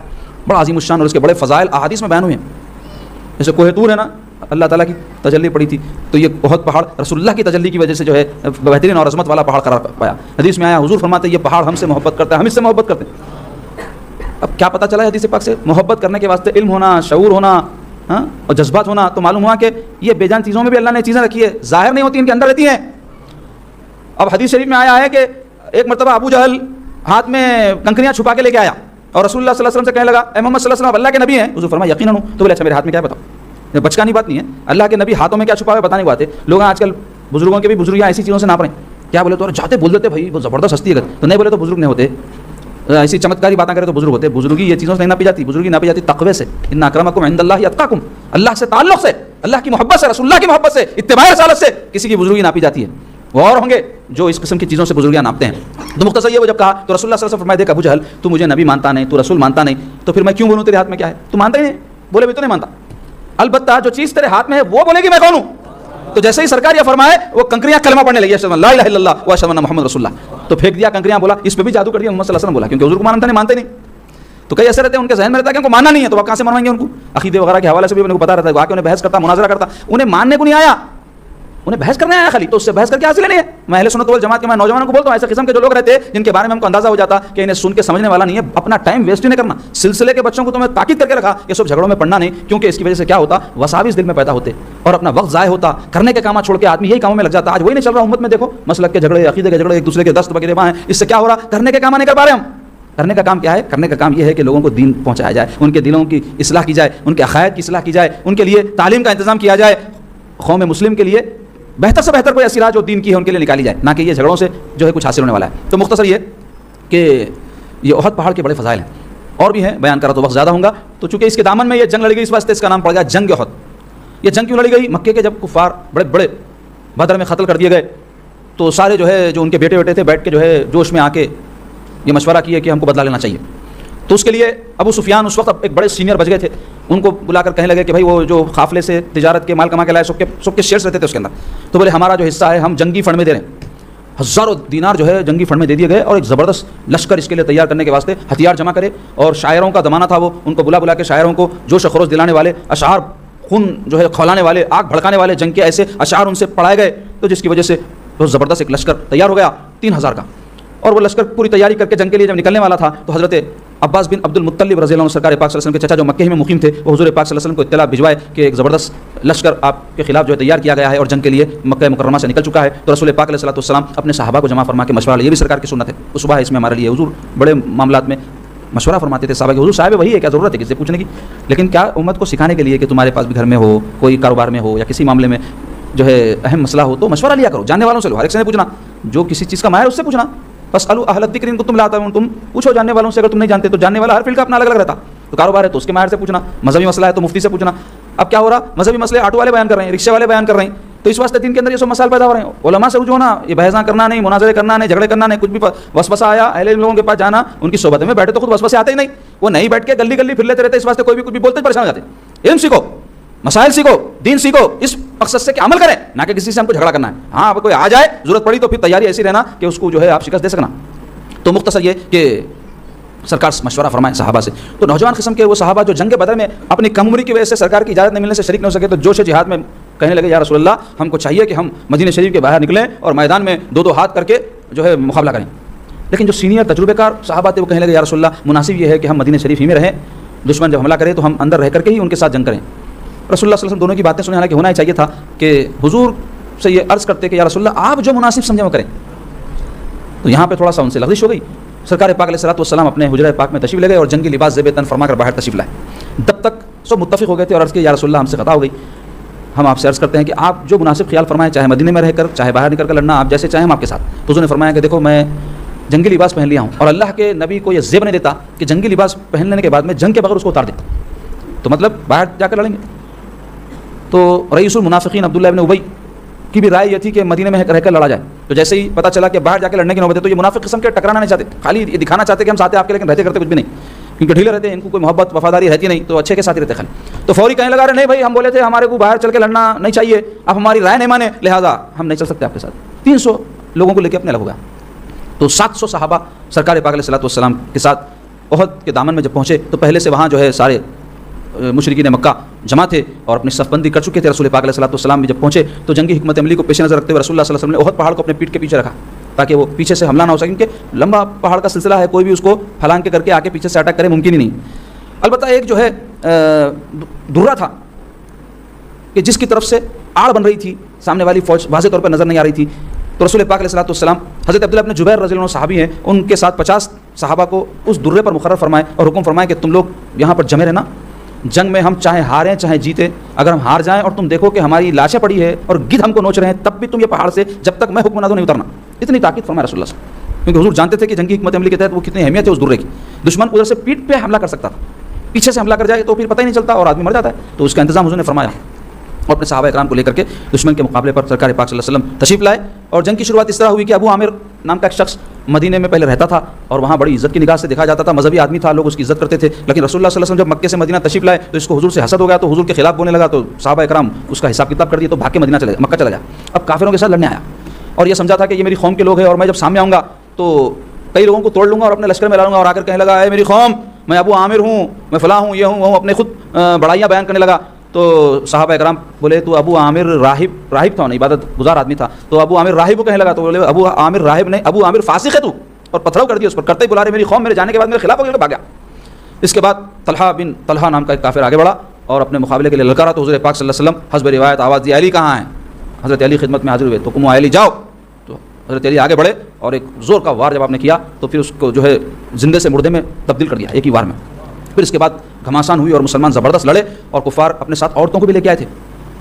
بڑا عظیم الشان, اور اس کے بڑے فضائل احادیث میں بیان ہوئے ہیں. جیسے کوہ طور ہے نا, اللہ تعالیٰ کی تجلی پڑی تھی, تو یہ احد پہاڑ رسول اللہ کی تجلی کی وجہ سے جو ہے بہترین اور عظمت والا پہاڑ قرار پایا. حدیث میں آیا حضور فرماتے ہیں یہ پہاڑ ہم سے محبت کرتا ہے, ہم اس سے محبت کرتے ہیں. اب کیا پتہ چلا ہے حدیث پاک سے؟ محبت کرنے کے واسطے علم ہونا، شعور ہونا اور جذبات ہونا. تو معلوم ہوا کہ یہ بے جان چیزوں میں بھی اللہ نے چیزیں رکھی ہے، ظاہر نہیں ہوتی، ان کے اندر رہتی ہیں. اب حدیث شریف میں آیا ہے کہ ایک مرتبہ ابو جہل ہاتھ میں کنکریاں چھپا کے لے کے آیا اور رسول اللہ صلی اللہ علیہ وسلم سے کہنے لگا اے محمد صلی اللہ علیہ وسلم اللہ کے نبی ہیں؟ حضور فرمایا یقیناً ہوں. تو بولے اچھا میرے ہاتھ میں کیا ہے بتاؤ. بچکانی بات نہیں ہے، اللہ کے نبی ہاتھوں میں کیا چھپا ہے بتانے کی بات ہے. لوگ آج کل بزرگوں کے بھی بزرگیاں ایسی چیزوں سے ناپ رہے ہیں. کیا بولے تو جاتے بول دیتے بھائی وہ زبردست ہستی ہے، تو نہیں بولے تو بزرگ نہیں ہوتے. ایسی چمتکاری باتیں کرے تو بزرگ ہوتے. بزرگی یہ چیزوں سے نہیں ناپی جاتی، بزرگی ناپی جاتی تقوی سے. ان اکرمکم عند اللہ اتقاکم، اللہ سے تعلق سے، اللہ کی محبت سے، رسول اللہ کی محبت سے، اتباع رسالت سے کسی کی بزرگی ناپی جاتی ہے. وہ اور ہوں گے جو اس قسم کی چیزوں سے بزرگیاں ناپتے ہیں. تو مختصر یہ وہ جب کہا تو رسول اللہ صلی اللہ علیہ وسلم فرمائے دیکھ ابو جہل تو مجھے نبی مانتا نہیں، تو رسول مانتا نہیں، تو پھر میں کیوں بولوں تیرے ہاتھ میں کیا ہے؟ تو مانتا ہی نہیں. بولے بھی تو نہیں مانتا. البتہ جو چیز تیرے ہاتھ میں ہے وہ بولے گی میں کون ہوں. تو جیسے ہی سرکار یہ فرمائے وہ کنکریاں کلمہ پڑھنے لگی اشہد ان لا الہ الا اللہ و اشہد ان محمد رسول اللہ. تو پھینک دیا کنکریاں، بولا اس پہ بھی جادو کر دیا محمد صلی اللہ علیہ وسلم بولا، کیونکہ حضور کو مانتا نہیں، مانتے نہیں. تو کئی ایسے رہتے ہیں ان کے ذہن میں رہتا ہے کہ ان کو ماننا نہیں ہے، تو وہ کہاں سے منوائیں گے ان کو؟ عقیدے وغیرہ کے حوالے سے بھی ان کو پتا رہتا ہے، آ کے انہیں بحث کرتا، مناظرہ کرتا. انہیں ماننے کو نہیں آیا، انہیں بحث کرنے آیا خالی. تو اس سے بحث کر کے حاصل نہیں ہے. میں اہل سنت والجماعت کے میں نوجوانوں کو بولتا ہوں ایسے قسم کے جو لوگ رہتے ہیں جن کے بارے میں ہم کو اندازہ ہو جاتا کہ انہیں سن کے سمجھنے والا نہیں ہے، اپنا ٹائم ویسٹ نہیں کرنا. سلسلے کے بچوں کو تو میں تاکید کر کے رکھا کہ سب جھگڑوں میں پڑنا نہیں، کیونکہ اس کی وجہ سے کیا ہوتا وساوس دل میں پیدا ہوتے اور اپنا وقت ضائع ہوتا. کرنے کے کام چھوڑ کے آدمی یہی کاموں میں لگ جاتا. آج وہی نہیں چل رہا امت میں، دیکھو مسلک کے جھگڑے، عقیدے کے جھگڑے، ایک دوسرے کے دست وغیرہ وہاں ہیں. اس سے کیا ہو رہا؟ کرنے کے کام نہیں کر پا رہے ہم. کرنے کا کام کیا ہے؟ کرنے کا کام یہ ہے کہ لوگوں کو دین پہنچایا جائے، ان کے دلوں کی اصلاح کی جائے، ان کے عقائد کی اصلاح کی جائے، ان کے لیے تعلیم کا انتظام کیا جائے، قوم مسلم کے لیے بہتر سے بہتر کوئی اصلاح جو دین کی ہے ان کے لیے نکالی جائے، نہ کہ یہ جھگڑوں سے جو ہے کچھ حاصل ہونے والا ہے. تو مختصر یہ کہ یہ احد پہاڑ کے بڑے فضائل ہیں اور بھی ہیں، بیان کرا تو وقت زیادہ ہوں گا. تو چونکہ اس کے دامن میں یہ جنگ لڑی گئی اس واسطے اس کا نام پڑ گیا جنگ احد. یہ جنگ کیوں لڑی گئی؟ مکے کے جب کفار بڑے بڑے بدر میں قتل کر دیے گئے تو سارے جو ہے جو ان کے بیٹے تھے بیٹھ کے جو ہے جوش میں آ کے یہ مشورہ کیے کہ ہم کو بدلا لینا چاہیے. تو اس کے لیے ابو سفیان اس وقت ایک بڑے سینئر بچ گئے تھے، ان کو بلا کر کہنے لگے کہ بھائی وہ جو قافلے سے تجارت کے مال کما کے لائے سب کے شیئرز رہتے تھے اس کے اندر، تو بولے ہمارا جو حصہ ہے ہم جنگی فنڈ میں دے رہے ہیں. ہزاروں دینار جو ہے جنگی فنڈ میں دے دیے گئے اور ایک زبردست لشکر اس کے لیے تیار کرنے کے واسطے ہتھیار جمع کرے. اور شاعروں کا زمانہ تھا، وہ ان کو بلا کے شاعروں کو جوش و خروش دلانے والے اشعار، خون جو ہے کھولانے والے، آگ بھڑکانے والے جنگ کے ایسے اشعار ان سے پڑھائے گئے. تو جس کی وجہ سے بہت زبردست ایک لشکر تیار ہو گیا 3000 کا. اور وہ لشکر پوری تیاری کر کے جنگ کے لیے جب نکلنے والا تھا تو حضرت عباس بن عبد المطلب رضی اللہ عنہ سرکار پاک صلی اللہ علیہ وسلم کے چچا جو مکہ ہی میں مقیم تھے، وہ حضور پاک صلی اللہ علیہ وسلم کو اطلاع بھجوائے کہ ایک زبردست لشکر آپ کے خلاف جو ہے تیار کیا گیا ہے اور جنگ کے لیے مکہ مکرمہ سے نکل چکا ہے. تو رسول پاک علیہ الصلوۃ والسلام اپنے صحابہ کو جمع فرما کے مشورہ لیا. یہ بھی سرکار کی سنت ہے، وہ صبح اس میں ہمارے لیے حضور بڑے معاملات میں مشورہ فرماتے تھے صحابہ کے. حضور صاحب وہی ہے، کیا ضرورت ہے کسی سے پوچھنے کی؟ لیکن کیا امت کو سکھانے کے لیے کہ تمہارے پاس بھی گھر میں ہو، کوئی کاروبار میں ہو یا کسی معاملے میں جو ہے اہم مسئلہ ہو تو مشورہ لیا کرو، جاننے والوں سے لو، ہر ایک سے نہیں پوچھنا. جو کسی چیز کا ماہر اس سے پوچھنا. فاسألوا اہل الذکر ان کنتم لا تعلمون، تم پوچھو جاننے والوں سے اگر تم نہیں جانتے. تو جاننے والا ہر فیلڈ کا اپنا الگ الگ رہتا. تو کاروبار ہے تو اس کے ماہر سے پوچھنا، مذہبی مسئلہ ہے تو مفتی سے پوچھنا. اب کیا ہو رہا؟ مذہبی مسئلے آٹو والے بیان کر رہے ہیں، رکشے والے بیان کر رہے ہیں، تو اس واسطے دین کے اندر یہ سب مسائل پیدا ہو رہے ہیں. علماء سے رجوع ہونا، یہ بحثاں کرنا نہیں، مناظرے کرنا نہیں، جھگڑے کرنا نہیں، کچھ بھی وسوسہ آیا اہل لوگوں کے پاس جانا، ان کی صحبت میں بیٹھے تو خود وسوسے آتے ہی نہیں، وہ نہیں بیٹھ کے گلی گلی پھر لیتے رہتے. اس واسطے کوئی بھی کچھ بھی بولتے پریشان ہو جاتے. علم سیکھو، مسائل سیکھو، دین سیکھو، اس مقصد سے کہ عمل کریں، نہ کہ کسی سے ہم کو جھگڑا کرنا ہے. ہاں اب کوئی آ جائے ضرورت پڑی تو پھر تیاری ایسی رہنا کہ اس کو جو ہے آپ شکست دے سکنا. تو مختصر یہ کہ سرکار مشورہ فرمائے صحابہ سے. تو نوجوان قسم کے وہ صحابہ جو جنگ بدر میں اپنی کم عمری کی وجہ سے سرکار کی اجازت نہیں ملنے سے شریک نہیں ہو سکے، تو جوش جہاد میں کہنے لگے یا رسول اللہ ہم کو چاہیے کہ ہم مدینہ شریف کے باہر نکلیں اور میدان میں دو ہاتھ کر کے جو ہے مقابلہ کریں. لیکن جو سینئر تجربے کار صحابہ تھے وہ کہنے لگے یا رسول اللہ مناسب یہ ہے کہ ہم مدینہ شریف ہی میں رہیں، دشمن جب حملہ کرے تو ہم اندر رہ کر کے ہی ان کے ساتھ جنگ کریں. رسول اللہ صلی اللہ علیہ وسلم دونوں کی باتیں سنیں، حالانکہ ہونا ہی چاہیے تھا کہ حضور سے یہ عرض کرتے کہ یا رسول اللہ آپ جو مناسب سمجھیں وہ کریں. تو یہاں پہ تھوڑا سا ان سے لغزش ہو گئی. سرکار پاک علیہ الصلوۃ والسلام اپنے حجرہ پاک میں تشریف لے گئے اور جنگی لباس زیب تن فرما کر باہر تشریف لائے. تب تک سب متفق ہو گئے تھے اور عرض کیا یا رسول اللہ ہم سے خطا ہو گئی، ہم آپ سے عرض کرتے ہیں کہ آپ جو مناسب خیال فرمائیں، چاہے مدینے میں رہ کر چاہے باہر نکل کر لڑنا، آپ جیسے چاہیں ہم آپ کے ساتھ. تو حضور نے فرمایا کہ دیکھو میں جنگی لباس پہن لیا ہوں اور اللہ کے نبی کو یہ زیب نہیں دیتا کہ جنگی لباس پہن لینے کے بعد میں جنگ کے بغیر اس کو اتار دیں، تو مطلب باہر جا کر لڑیں گے. تو رئیس المنافقین عبداللہ ابن ابی کی بھی رائے یہ تھی کہ مدینے میں رہ کر لڑا جائے. تو جیسے ہی پتہ چلا کہ باہر جا کے لڑنے کی نوبت ہے تو یہ منافق قسم کے ٹکرانا نہیں چاہتے، خالی یہ دکھانا چاہتے کہ ہم ساتھ ہیں آپ کے، لیکن رہتے کرتے کچھ بھی نہیں، کیونکہ ڈھیلے رہتے ہیں، ان کو کوئی محبت وفاداری رہتی نہیں، تو اچھے کے ساتھ ہی رہتے خالی. تو فوری کہنے لگا رہے نہیں بھائی ہم بولے تھے ہمارے کو باہر چل کے لڑنا نہیں چاہیے، آپ ہماری رائے نہیں مانے لہٰذا ہم نہیں چل سکتے آپ کے ساتھ. 300 لوگوں کو لے کے اپنے الگ ہو گیا. تو 700 صحابہ سرکار پاک علیہ الصلوۃ والسلام کے ساتھ احد کے دامن میں جب پہنچے تو پہلے سے وہاں جو ہے سارے مشرکین مکہ جمع تھے اور اپنی صف بندی کر چکے تھے. رسول پاک علیہ الصلوۃ والسلام بھی جب پہنچے تو جنگی حکمت عملی کو پیش نظر رکھتے ہوئے رسول اللہ صلی اللہ علیہ وسلم نے احد پہاڑ کو اپنے پیٹھ کے پیچھے رکھا تاکہ وہ پیچھے سے حملہ نہ ہو سکے، کیونکہ لمبا پہاڑ کا سلسلہ ہے، کوئی بھی اس کو پھلانگ کے کر کے آ کے پیچھے سے اٹیک کرے ممکن ہی نہیں۔ البتہ ایک جو ہے درہ تھا کہ جس کی طرف سے آڑ بن رہی تھی، سامنے والی فوج واضح طور پر نظر نہیں آ رہی تھی، تو رسول پاک علیہ الصلوۃ والسلام حضرت عبداللہ بن جبیر رضی اللہ عنہ صحابی ہیں، ان کے ساتھ 50 صحابہ کو اس درے پر مقرر فرمائے اور حکم فرمائے کہ تم لوگ یہاں پر جمے رہنا، جنگ میں ہم چاہے ہاریں چاہے جیتے، اگر ہم ہار جائیں اور تم دیکھو کہ ہماری لاشیں پڑی ہے اور گدھ ہم کو نوچ رہے ہیں، تب بھی تم یہ پہاڑ سے جب تک میں حکم نہ دوں نہیں اترنا۔ اتنی تاکید فرمایا رسول اللہ صلی اللہ علیہ وسلم، کیونکہ حضور جانتے تھے کہ جنگی حکمت عملی کے تحت وہ کتنی اہمیت ہے اس درے کی۔ دشمن ادھر سے پیٹھ پہ حملہ کر سکتا تھا، پیچھے سے حملہ کر جائے تو پھر پتہ ہی نہیں چلتا اور آدمی مر جاتا ہے، تو اس کا انتظام حضور نے فرمایا اور اپنے صحابہ اکرام کو لے کر کے دشمن کے مقابلے پر سرکار پاک صلی اللہ علیہ وسلم تشریف لائے۔ اور جنگ کی شروعات اس طرح ہوئی کہ ابو عامر نام کا ایک شخص مدینے میں پہلے رہتا تھا اور وہاں بڑی عزت کی نگاہ سے دیکھا جاتا تھا، مذہبی آدمی تھا، لوگ اس کی عزت کرتے تھے، لیکن رسول اللہ صلی اللہ علیہ وسلم جب مکے سے مدینہ تشریف لائے تو اس کو حضور سے حسد ہو گیا، تو حضور کے خلاف بولنے لگا، تو صحابہ اکرام اس کا حساب کتاب کر دیا، تو بھاگ کے مدینہ چلے گیا، مکہ چلا گیا، اب کافروں کے ساتھ لڑنے آیا اور یہ سمجھا تھا کہ یہ میری قوم کے لوگ ہیں اور میں جب سامنے آؤں گا تو کئی لوگوں کو توڑ لوں گا اور اپنے لشکر میں لا لوں گا، اور آ کر کہنے لگا اے میری قوم میں ابو عامر ہوں، میں فلاں ہوں، یہ ہوں وہ ہوں، اپنے خود بڑائیاں بیان کرنے لگا۔ تو صحابہ اکرام بولے تو ابو عامر راہب تھا، عبادت گزار آدمی تھا، تو ابو عامر راہب کو کہنے لگا، تو بولے ابو عامر راہب نہیں، ابو عامر فاسق ہے تو، اور پتھراؤ کر دیا اس پر، کرتے ہی بلا رہے میری قوم میرے جانے کے بعد میرے خلاف ہو گیا، بھاگ گیا۔ اس کے بعد طلحہ نام کا ایک کافر آگے بڑھا اور اپنے مقابلے کے لیے للکارا، تو حضور پاک صلی اللہ علیہ وسلم حسب روایت آواز دی علی کہاں ہیں؟ حضرت علی خدمت میں حاضر ہوئے، تو کم علی جاؤ، تو حضرت علی آگے بڑھے اور ایک زور کا وار جب آپ نے کیا تو پھر اس کو جو ہے زندے سے مردے میں تبدیل کر دیا ایک ہی وار میں۔ پھر اس کے بعد گھماسان ہوئی اور مسلمان زبردست لڑے اور کفار اپنے ساتھ عورتوں کو بھی لے کے آئے تھے،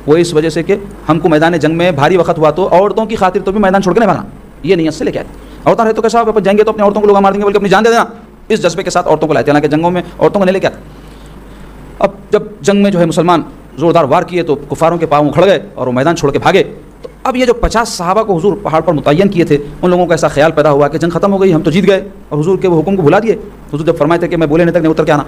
وہ اس وجہ سے کہ ہم کو میدان جنگ میں بھاری وقت ہوا تو عورتوں کی خاطر تو بھی میدان چھوڑ کے نہیں بھاگنا، یہ نیت سے لے کے آئے تھے۔ عورتیں رہے تو کیسا آپ جائیں گے تو اپنی عورتوں کو لوگ مار دیں گے، بلکہ اپنی جان دے دینا، اس جذبے کے ساتھ عورتوں کو لائے تھے، حالانکہ جنگوں میں عورتوں کو نہیں لے کے آتے۔ اب جب جنگ میں جو ہے مسلمان زوردار وار کیے تو کفاروں کے پاؤں کھڑ گئے اور وہ میدان چھوڑ کے بھاگے۔ تو اب یہ جو 50 صحابہ کو حضور پہاڑ پر متعین کیے تھے، ان لوگوں کو ایسا خیال پیدا ہوا کہ جنگ ختم ہو گئی، ہم تو جیت گئے، اور حضور کے وہ حکم کو بھلا دیے۔ حضور جب فرمائے تھے کہ میں بولے نہیں تک نہیں اتر کے آنا،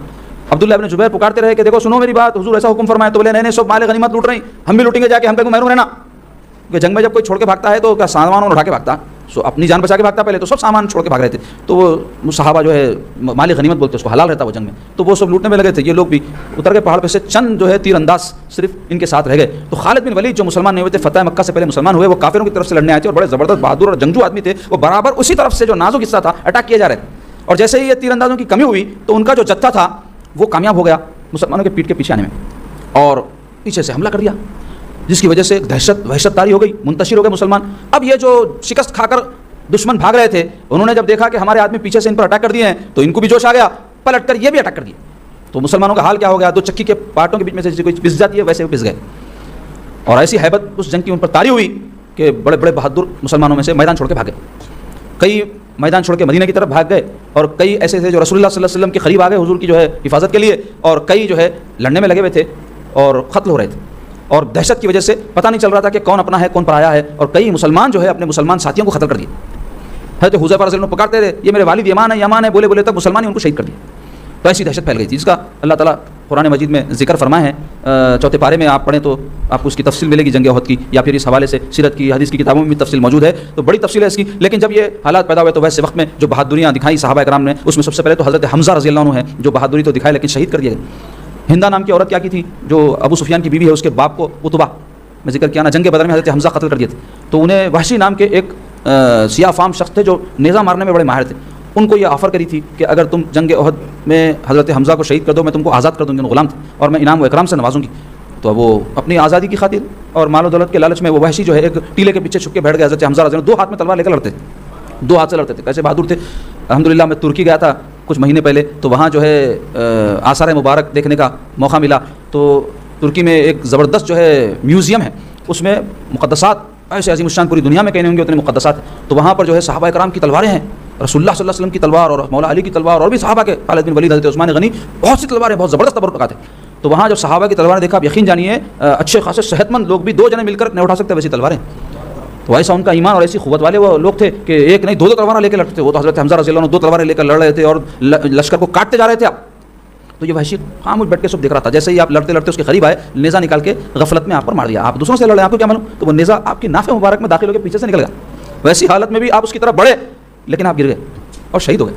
عبداللہ ابن جبیر پکارتے رہے کہ دیکھو سنو میری بات، حضور ایسا حکم فرمائے، تو بولے نہیں سب مال غنیمت لوٹ رہی، ہم بھی لوٹیں گے جا کے، ہم کہیں محروم رہنا، کیونکہ جنگ میں جب کوئی چھوڑ کے بھاگتا ہے تو کیا سامان اٹھا کے بھاگتا، اپنی جان بچا کے بھاگتا، پہلے تو سب سامان چھوڑ کے بھاگ رہے تھے، تو وہ صحابہ جو ہے مال غنیمت بولتے اس کو حلال رہتا وہ جنگ میں، تو وہ سب لوٹنے میں لگے تھے، یہ لوگ بھی اتر کے پہاڑ پہ سے چند جو ہے تیر انداز صرف ان کے ساتھ رہ گئے۔ تو خالد بن ولید جو مسلمان نہیں ہوئے تھے، فتح مکہ سے پہلے مسلمان ہوئے، وہ کافروں کی طرف سے لڑنے آئے تھے اور بڑے زبردست بہادر اور جنگجو آدمی تھے، وہ برابر اسی طرف سے جو نازک حصہ تھا اٹیک کیے جا رہے تھے، اور جیسے ہی یہ تیر اندازوں کی کمی ہوئی تو ان کا جو جتھا تھا وہ کامیاب ہو گیا مسلمانوں کے پیٹ کے پیچھے آنے میں اور پیچھے سے حملہ کر دیا، جس کی وجہ سے وحشت تاری ہو گئی، منتشر ہو گئے مسلمان۔ اب یہ جو شکست کھا کر دشمن بھاگ رہے تھے، انہوں نے جب دیکھا کہ ہمارے آدمی پیچھے سے ان پر اٹیک کر دیے ہیں تو ان کو بھی جوش آ گیا، پلٹ کر یہ بھی اٹیک کر دیے، تو مسلمانوں کا حال کیا ہو گیا، دو چکی کے پارٹوں کے بیچ میں سے کوئی پس جاتی ہے ویسے وہ پس گئے، اور ایسی ہیبت اس جنگ کی ان پر طاری ہوئی کہ بڑے بڑے بہادر مسلمانوں میں سے میدان چھوڑ کے بھاگے، کئی میدان چھوڑ کے مدینہ کی طرف بھاگ گئے، اور کئی ایسے تھے جو رسول اللہ صلی اللہ علیہ وسلم کے قریب آ گئے حضور کی جو ہے حفاظت کے لیے، اور کئی جو ہے لڑنے میں لگے ہوئے تھے اور قتل ہو رہے تھے، اور دہشت کی وجہ سے پتہ نہیں چل رہا تھا کہ کون اپنا ہے کون پرایا ہے، اور کئی مسلمان جو ہے اپنے مسلمان ساتھیوں کو قتل کر دیے۔ حضرت حذیفہ رضی اللہ عنہ پکارتے رہے یہ میرے والد یمان ہے یمان ہے، بولے بولے تک مسلمان ان کو شہید کر دیا، تو ایسی دہشت پھیل گئی تھی، جس کا اللہ تعالیٰ قرآن مجید میں ذکر فرمائے ہیں، چوتھے پارے میں آپ پڑھیں تو آپ کو اس کی تفصیل ملے گی جنگ احد کی، یا پھر اس حوالے سے سیرت کی حدیث کی کتابوں میں بھی تفصیل موجود ہے، تو بڑی تفصیل ہے اس کی۔ لیکن جب یہ حالات پیدا ہوئے تو ویسے وقت میں جو بہادریاں دکھائیں صحابہ کرام نے، اس میں سب سے پہلے تو حضرت حمزہ رضی اللہ عنہ ہے، جو بہادری تو دکھائے لیکن شہید کر دیے گئے۔ ہندا نام کی عورت کیا کی تھی، جو ابو سفیان کی بیوی ہے، اس کے باپ کو اتبا میں ذکر کیا نا، جنگ بدر میں حضرت حمزہ قتل کر دیے تھے، تو انہیں وحشی نام کے ایک سیاہ فام شخص تھے جو نیزہ مارنے میں بڑے ماہر تھے، ان کو یہ آفر کری تھی کہ اگر تم جنگ احد میں حضرت حمزہ کو شہید کر دو میں تم کو آزاد کر دوں گی، غلام تھے، اور میں انعام و اکرام سے نوازوں گی۔ تو وہ اپنی آزادی کی خاطر اور مال و دولت کے لالچ میں وہ وحشی جو ہے ایک ٹیلے کے پیچھے چھپ کے بیٹھ گئے، حضرت حمزہ رضی اللہ عنہ 2 ہاتھ میں تلوار لے کر لڑتے تھے، 2 ہاتھ سے لڑتے تھے، کیسے بہادر تھے۔ الحمدللہ میں ترکی گیا تھا کچھ مہینے پہلے، تو وہاں جو ہے آثار مبارک دیکھنے کا موقع ملا، تو ترکی میں ایک زبردست جو ہے میوزیم ہے، اس میں مقدسات ایسے عظیم الشان پوری دنیا میں کہیں نہیں ہوں گے اتنے مقدسات ہیں، تو وہاں پر جو ہے صحابہ کرام کی تلواریں ہیں، رسول اللہ صلی اللہ علیہ وسلم کی تلوار اور مولا علی کی تلوار، اور بھی صحابہ کے خالد بن ولید، حضرت عثمان غنی، بہت سی تلواریں، بہت زبردست تبرکات ہیں۔ تو وہاں جب صحابہ کی تلواریں دیکھا، آپ یقین جانیے اچھے خاصے صحت مند لوگ بھی 2 جنے مل کر نہیں اٹھا سکتے ویسی تلواریں، تو ایسا ان کا ایمان اور ایسی قوت والے وہ لوگ تھے کہ ایک نہیں 2 تلواریں لے کے لڑتے تھے۔ وہ تو حضرت حمزہ رضی اللہ عنہ 2 تلواریں لے کر لڑ رہے تھے اور لشکر کو کاٹتے جا رہے تھے، تو یہ وحشی خاموش بیٹھ کے سب دیکھ رہا تھا، جیسے ہی آپ لڑتے لڑتے اس کے قریب آئے، نیزہ نکال کے غفلت میں آپ پر مار دیا، آپ دوسروں سے لڑے، آپ کو کیا معلوم، تو وہ نیزہ آپ کی ناف مبارک میں داخل ہو کے پیچھے سے نکل گیا، ویسی حالت میں بھی آپ اس کی طرف بڑھے لیکن آپ گر گئے اور شہید ہو گئے۔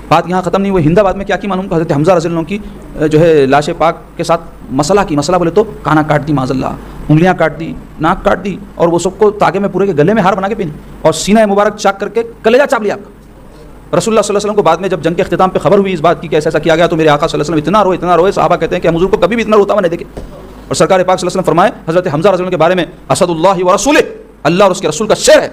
بات یہاں ختم نہیں ہوئی، ہند آباد میں کیا کی معلوم، حضرت حمزہ رضی اللہ عنہ کی جو ہے لاش پاک کے ساتھ مسئلہ بولے تو کانا کاٹ دی، معاذ اللہ، انگلیاں کاٹ دی، ناک کاٹ دی اور وہ سب کو تاکہ میں پورے کے گلے میں ہار بنا کے پہنی اور سینہ مبارک چاک کر کے کلیجہ چاپ لیا آپ کا۔ رسول اللہ صلی اللہ علیہ وسلم کو بعد میں جب جنگ کے اختتام پہ خبر ہوئی اس بات کی کہ ایسا کیا گیا تو میرے آقا صلی اللہ علیہ وسلم اتنا روئے صحابہ کہتے ہیں کہ ہم حضور کو کبھی بھی اتنا روتا ہوا نہیں دیکھے۔ اور سرکار پاک صلی اللہ علیہ وسلم فرمائے حضرت حمزہ رضی اللہ عنہ کے بارے میں اسد اللہ و رسولہ، اللہ اور اس کے رسول کا شیر ہے،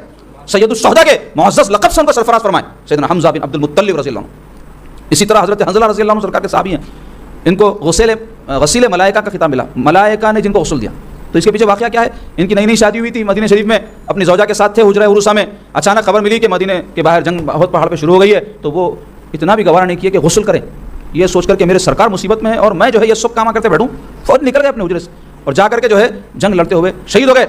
سید الشہداء کے معزز لقب سے ان کو سرفراز فرمائے سیدنا حمزہ بن عبد المطلب رضی اللہ عنہ۔ اسی طرح حضرت حنظلہ رضی اللہ عنہ سرکار کے صحابی ہیں، ان کو غسیل ملائکہ کا خطاب ملا، ملائکہ نے جن کو غسل دیا۔ تو اس کے پیچھے واقعہ کیا ہے؟ ان کی نئی نئی شادی ہوئی تھی مدینہ شریف میں، اپنی زوجہ کے ساتھ تھے حجرہ عروسہ میں، اچانک خبر ملی کہ مدینہ کے باہر جنگ بہت پہاڑ پہ شروع ہو گئی ہے، تو وہ اتنا بھی گوارا نہیں کیا کہ غسل کریں، یہ سوچ کر کہ میرے سرکار مصیبت میں ہے اور میں جو ہے یہ سب کام کرتے بیٹھوں، فوراً نکل گئے اپنے حجرے سے اور جا کر کے جو ہے جنگ لڑتے ہوئے شہید ہو گئے۔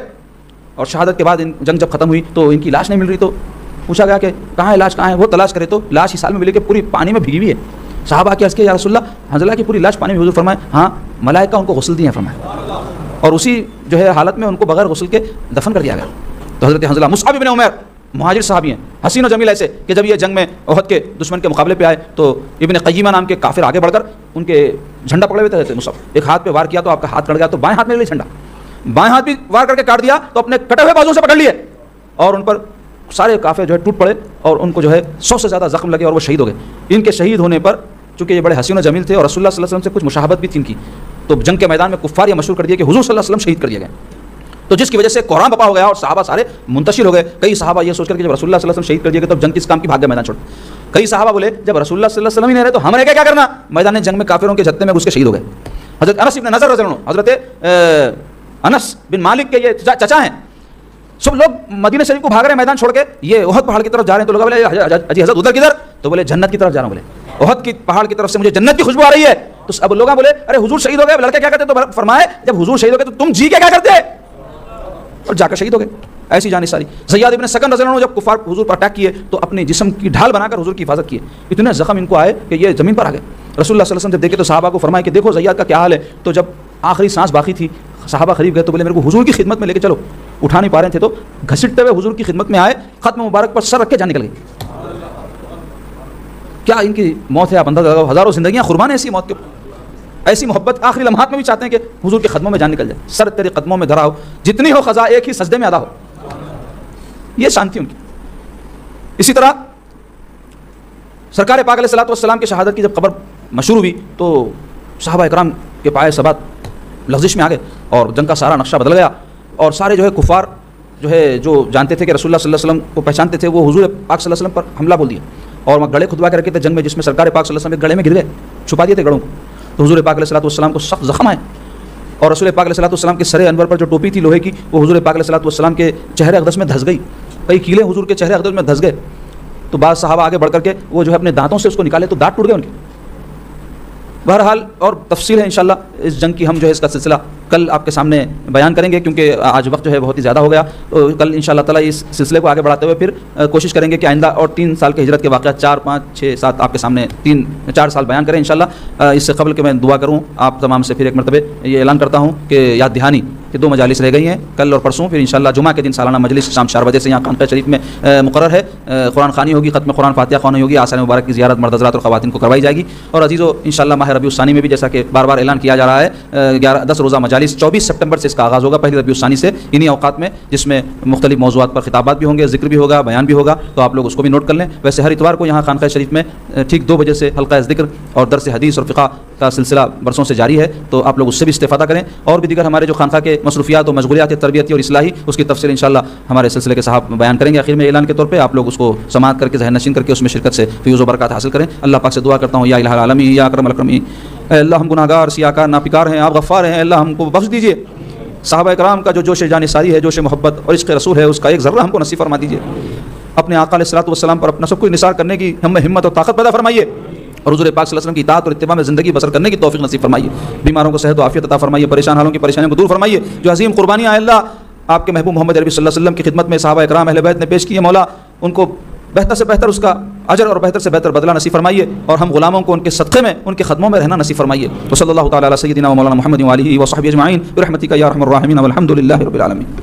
اور شہادت کے بعد جنگ جب ختم ہوئی تو ان کی لاش نہیں مل رہی، تو پوچھا گیا کہ کہاں ہے لاش، کہاں ہے؟ وہ تلاش کرے تو لاش اس حال میں ملی کہ پوری پانی میں بھیگی ہوئی ہے۔ صحابہ کے عرض کیا یا رسول اللہ، حنظلہ کی پوری لاش پانی میں، حضور فرمائے ہاں ملائکہ ان کو غسل دیے ہیں فرمائے، اور اسی جو ہے حالت میں ان کو بغیر غسل کے دفن کر دیا گیا۔ تو حضرت حنظلہ مصعب بن عمیر مہاجر صحابی ہیں، حسین و جمیل ایسے کہ جب یہ جنگ میں احد کے دشمن کے مقابلے پہ آئے تو ابن قیمہ نام کے کافر آگے بڑھ کر ان کے جھنڈا پکڑے ہوئے تھے مصعب، ایک ہاتھ پہ وار کیا تو آپ کا ہاتھ کٹ گیا، تو بائیں ہاتھ میں لے جھنڈا، بائیں ہاتھ بھی وار کر کے کاٹ دیا تو اپنے کٹے ہوئے بازو سے پکڑ لیے اور ان پر سارے کافر جو ہے ٹوٹ پڑے اور ان کو جو ہے 100 سے زیادہ زخم لگے اور وہ شہید ہو گئے۔ ان کے شہید ہونے پر چونکہ یہ بڑے حسین و جمیل تھے اور رسول اللہ صلی اللہ علیہ وسلم سے کچھ مشابہت بھی تھی ان کی، تو جنگ کے میدان میں کفار یہ مشہور کر دیا کہ حضور صلی اللہ علیہ وسلم شہید کر دیے گئے، تو جس کی وجہ سے قرآن بپا ہو گیا اور صحابہ سارے منتشر ہو گئے۔ کئی صحابہ یہ سوچ کر کہ جب رسول اللہ صلی اللہ علیہ وسلم شہید کر دیے گئے تب جنگ کس کام کی، بھاگ گئے میدان چھوڑ۔ کئی صحابہ بولے جب رسول اللہ صلی اللہ علیہ وسلم ہی نہیں رہے تو ہم رہ کے کیا کرنا، میدان جنگ میں کافروں کے جتنے میں گھس کے شہید ہو گئے۔ حضرت انس بن نضر رضی اللہ عنہ، حضرت انس بن مالک کے یہ چچا ہیں، سب لوگ مدینہ شریف کو بھاگ رہے ہیں میدان چھوڑ کے، یہ احد پہاڑ کی طرف جا رہے ہیں، تو لوگ بولے اجی حضرت ادھر کدھر، تو بولے جنت کی طرف جا رہا ہوں، بولے احد کی پہاڑ کی طرف سے مجھے جنت کی خوشبو آ رہی ہے۔ تو اب لوگ بولے ارے حضور شہید ہو گئے، لڑکے کیا کرتے؟ تو فرمائے جب حضور شہید ہو گئے تو تم جی کے کیا کرتے، اور جا کر شہید ہو گئے۔ ایسی جان ساری زیاد ابن سکن رضی اللہ عنہ جب کفار حضور پر اٹیک کیے تو اپنے جسم کی ڈھال بنا کر حضور کی حفاظت کیے، اتنے زخم ان کو آئے کہ یہ زمین پر آ گئے۔ رسول اللہ صلی اللہ علیہ وسلم جب دیکھے تو صحابہ کو فرمایا کہ دیکھو زیاد کا کیا حال ہے، تو جب آخری سانس باقی تھی صحابہ قریب گئے تو بولے میرے کو حضور کی خدمت میں لے کے چلو، اٹھا نہیں پا رہے تھے تو گھسٹتے ہوئے حضور کی خدمت میں آئے، ختم مبارک پر سر رکھ کے جان نکل گئی۔ کیا ان کی موت ہے، آپ اندازہ لگاؤ، ہزاروں زندگیاں قربان ہیں ایسی موت کے، ایسی محبت آخری لمحات میں بھی چاہتے ہیں کہ حضور کے قدموں میں جان نکل جائے، سر تیرے قدموں میں دھرا ہو، جتنی ہو خزاں ایک ہی سجدے میں ادا ہو، یہ شانتی ان کی۔ اسی طرح سرکار پاک علیہ الصلوۃ والسلام کی شہادت کی جب خبر مشہور ہوئی تو صحابہ اکرام کے پائے ثبات لغزش میں آ گئے اور جنگ کا سارا نقشہ بدل گیا، اور سارے جو ہے کفار جو جانتے تھے کہ رسول اللہ صلی اللہ علیہ وسلم کو پہچانتے تھے وہ حضور پاک صلی اللہ علیہ وسلم پر حملہ بول دیا، اور وہ گڑھے کھدوا کر کے تھے جنگ میں جس میں سرکار پاک صلی اللہ علیہ وسلم گڑھے میں گر گئے، چھپا دیے تھے گڑھوں کو، تو حضور پاک علیہ الصلوۃ والسلام کو سخت زخم آئے، اور رسول پاک علیہ الصلوۃ والسلام کے سر انور پر جو ٹوپی تھی لوہے کی وہ حضور پاک علیہ الصلوۃ والسلام کے چہرے اقدس میں دھس گئی، کئی کیلیں حضور کے چہرے اقدس میں دھس گئے، تو بعض صحابہ آگے بڑھ کر کے وہ جو ہے اپنے دانتوں سے اس کو نکالے تو دانت ٹوٹ گئے ان کے۔ بہرحال اور تفصیل ہے انشاءاللہ اس جنگ کی، ہم جو ہے اس کا سلسلہ کل آپ کے سامنے بیان کریں گے کیونکہ آج وقت جو ہے بہت ہی زیادہ ہو گیا، تو کل انشاءاللہ تعالیٰ اس سلسلے کو آگے بڑھاتے ہوئے پھر کوشش کریں گے کہ آئندہ اور 3 سال کے ہجرت کے واقعات 4 5 6 7 آپ کے سامنے 3 4 سال بیان کریں انشاءاللہ۔ اس سے قبل کہ میں دعا کروں آپ تمام سے پھر ایک مرتبہ یہ اعلان کرتا ہوں کہ یاد دہانی کہ 2 مجالس رہ گئی ہیں کل اور پرسوں، پھر انشاءاللہ جمعہ کے دن سالانہ مجلس شام 4 بجے سے یہاں خانقاہ شریف میں مقرر ہے، قرآن خوانی ہوگی، ختم قرآن فاتحہ خوانی ہوگی، آثار مبارک کی زیارت مرد حضرات اور خواتین کو کروائی جائے گی، اور عزیزو انشاءاللہ ماہ ربیع الثانی میں بھی جیسا کہ بار بار اعلان کیا جا رہا ہے 10 روزہ مجالس 24 سپٹمبر سے اس کا آغاز ہوگا، پہلی ربیع الثانی سے انہی اوقات میں، جس میں مختلف موضوعات پر خطابات بھی ہوں گے، ذکر بھی ہوگا، بیان بھی ہوگا، تو آپ لوگ اس کو بھی نوٹ کر لیں۔ ویسے ہر اتوار کو یہاں خانقاہ شریف میں ٹھیک 2 بجے سے حلقہ ذکر اور درس حدیث اور فقہ کا سلسلہ برسوں سے جاری ہے، تو آپ لوگ اس سے بھی استفادہ کریں، اور بھی دیگر ہمارے جو خانقاہ کے مصروفیات و مشغولیات تربیتی اور اصلاحی اس کی تفصیل انشاءاللہ ہمارے سلسلے کے صاحب بیان کریں گے آخر میں اعلان کے طور پہ، آپ لوگ اس کو سماعت کر کے ذہن نشین کر کے اس میں شرکت سے فیوز و برکات حاصل کریں۔ اللہ پاک سے دعا کرتا ہوں یا الہ العالمین یا اکرم الاکرمین، اے اللہ ہم گناہ گار سیاکار ناپکار ہیں، آپ غفار ہیں، اللہ ہم کو بخش دیجیے، صحابہ کرام کا جو جوش جانثاری ہے، جوش محبت اور عشق رسول ہے، اس کا ایک ذرہ ہم کو نصیب فرما دیجیے، اپنے آقا علیہ الصلوۃ والسلام پر اپنا سب کچھ نثار کرنے کی ہمیں ہمت اور طاقت پیدا فرمائیے، اور حضور پاک صلی اللہ علیہ وسلم کی اطاعت اور اتباع میں زندگی بسر کرنے کی توفیق نصیب فرمائیے، بیماروں کو صحت و عافیت عطا فرمائیے، پریشان حالوں کی پریشانیوں کو دور فرمائیے، جو عظیم قربانیاں اللہ آپ کے محبوب محمد عربی صلی اللہ علیہ وسلم کی خدمت میں صحابہ کرام اہل بیت نے پیش کی ہے، مولا ان کو بہتر سے بہتر اس کا اجر اور بہتر سے بہتر بدلہ نصیب فرمائیے، اور ہم غلاموں کو ان کے صدقے میں ان کے قدموں میں رہنا نصیب فرمائیے۔ وصلی اللہ تعالی علی سیدنا و مولانا محمد و آلہ و صحبہ اجمعین برحمتک یا ارحم الراحمین والحمد للہ رب العالمین۔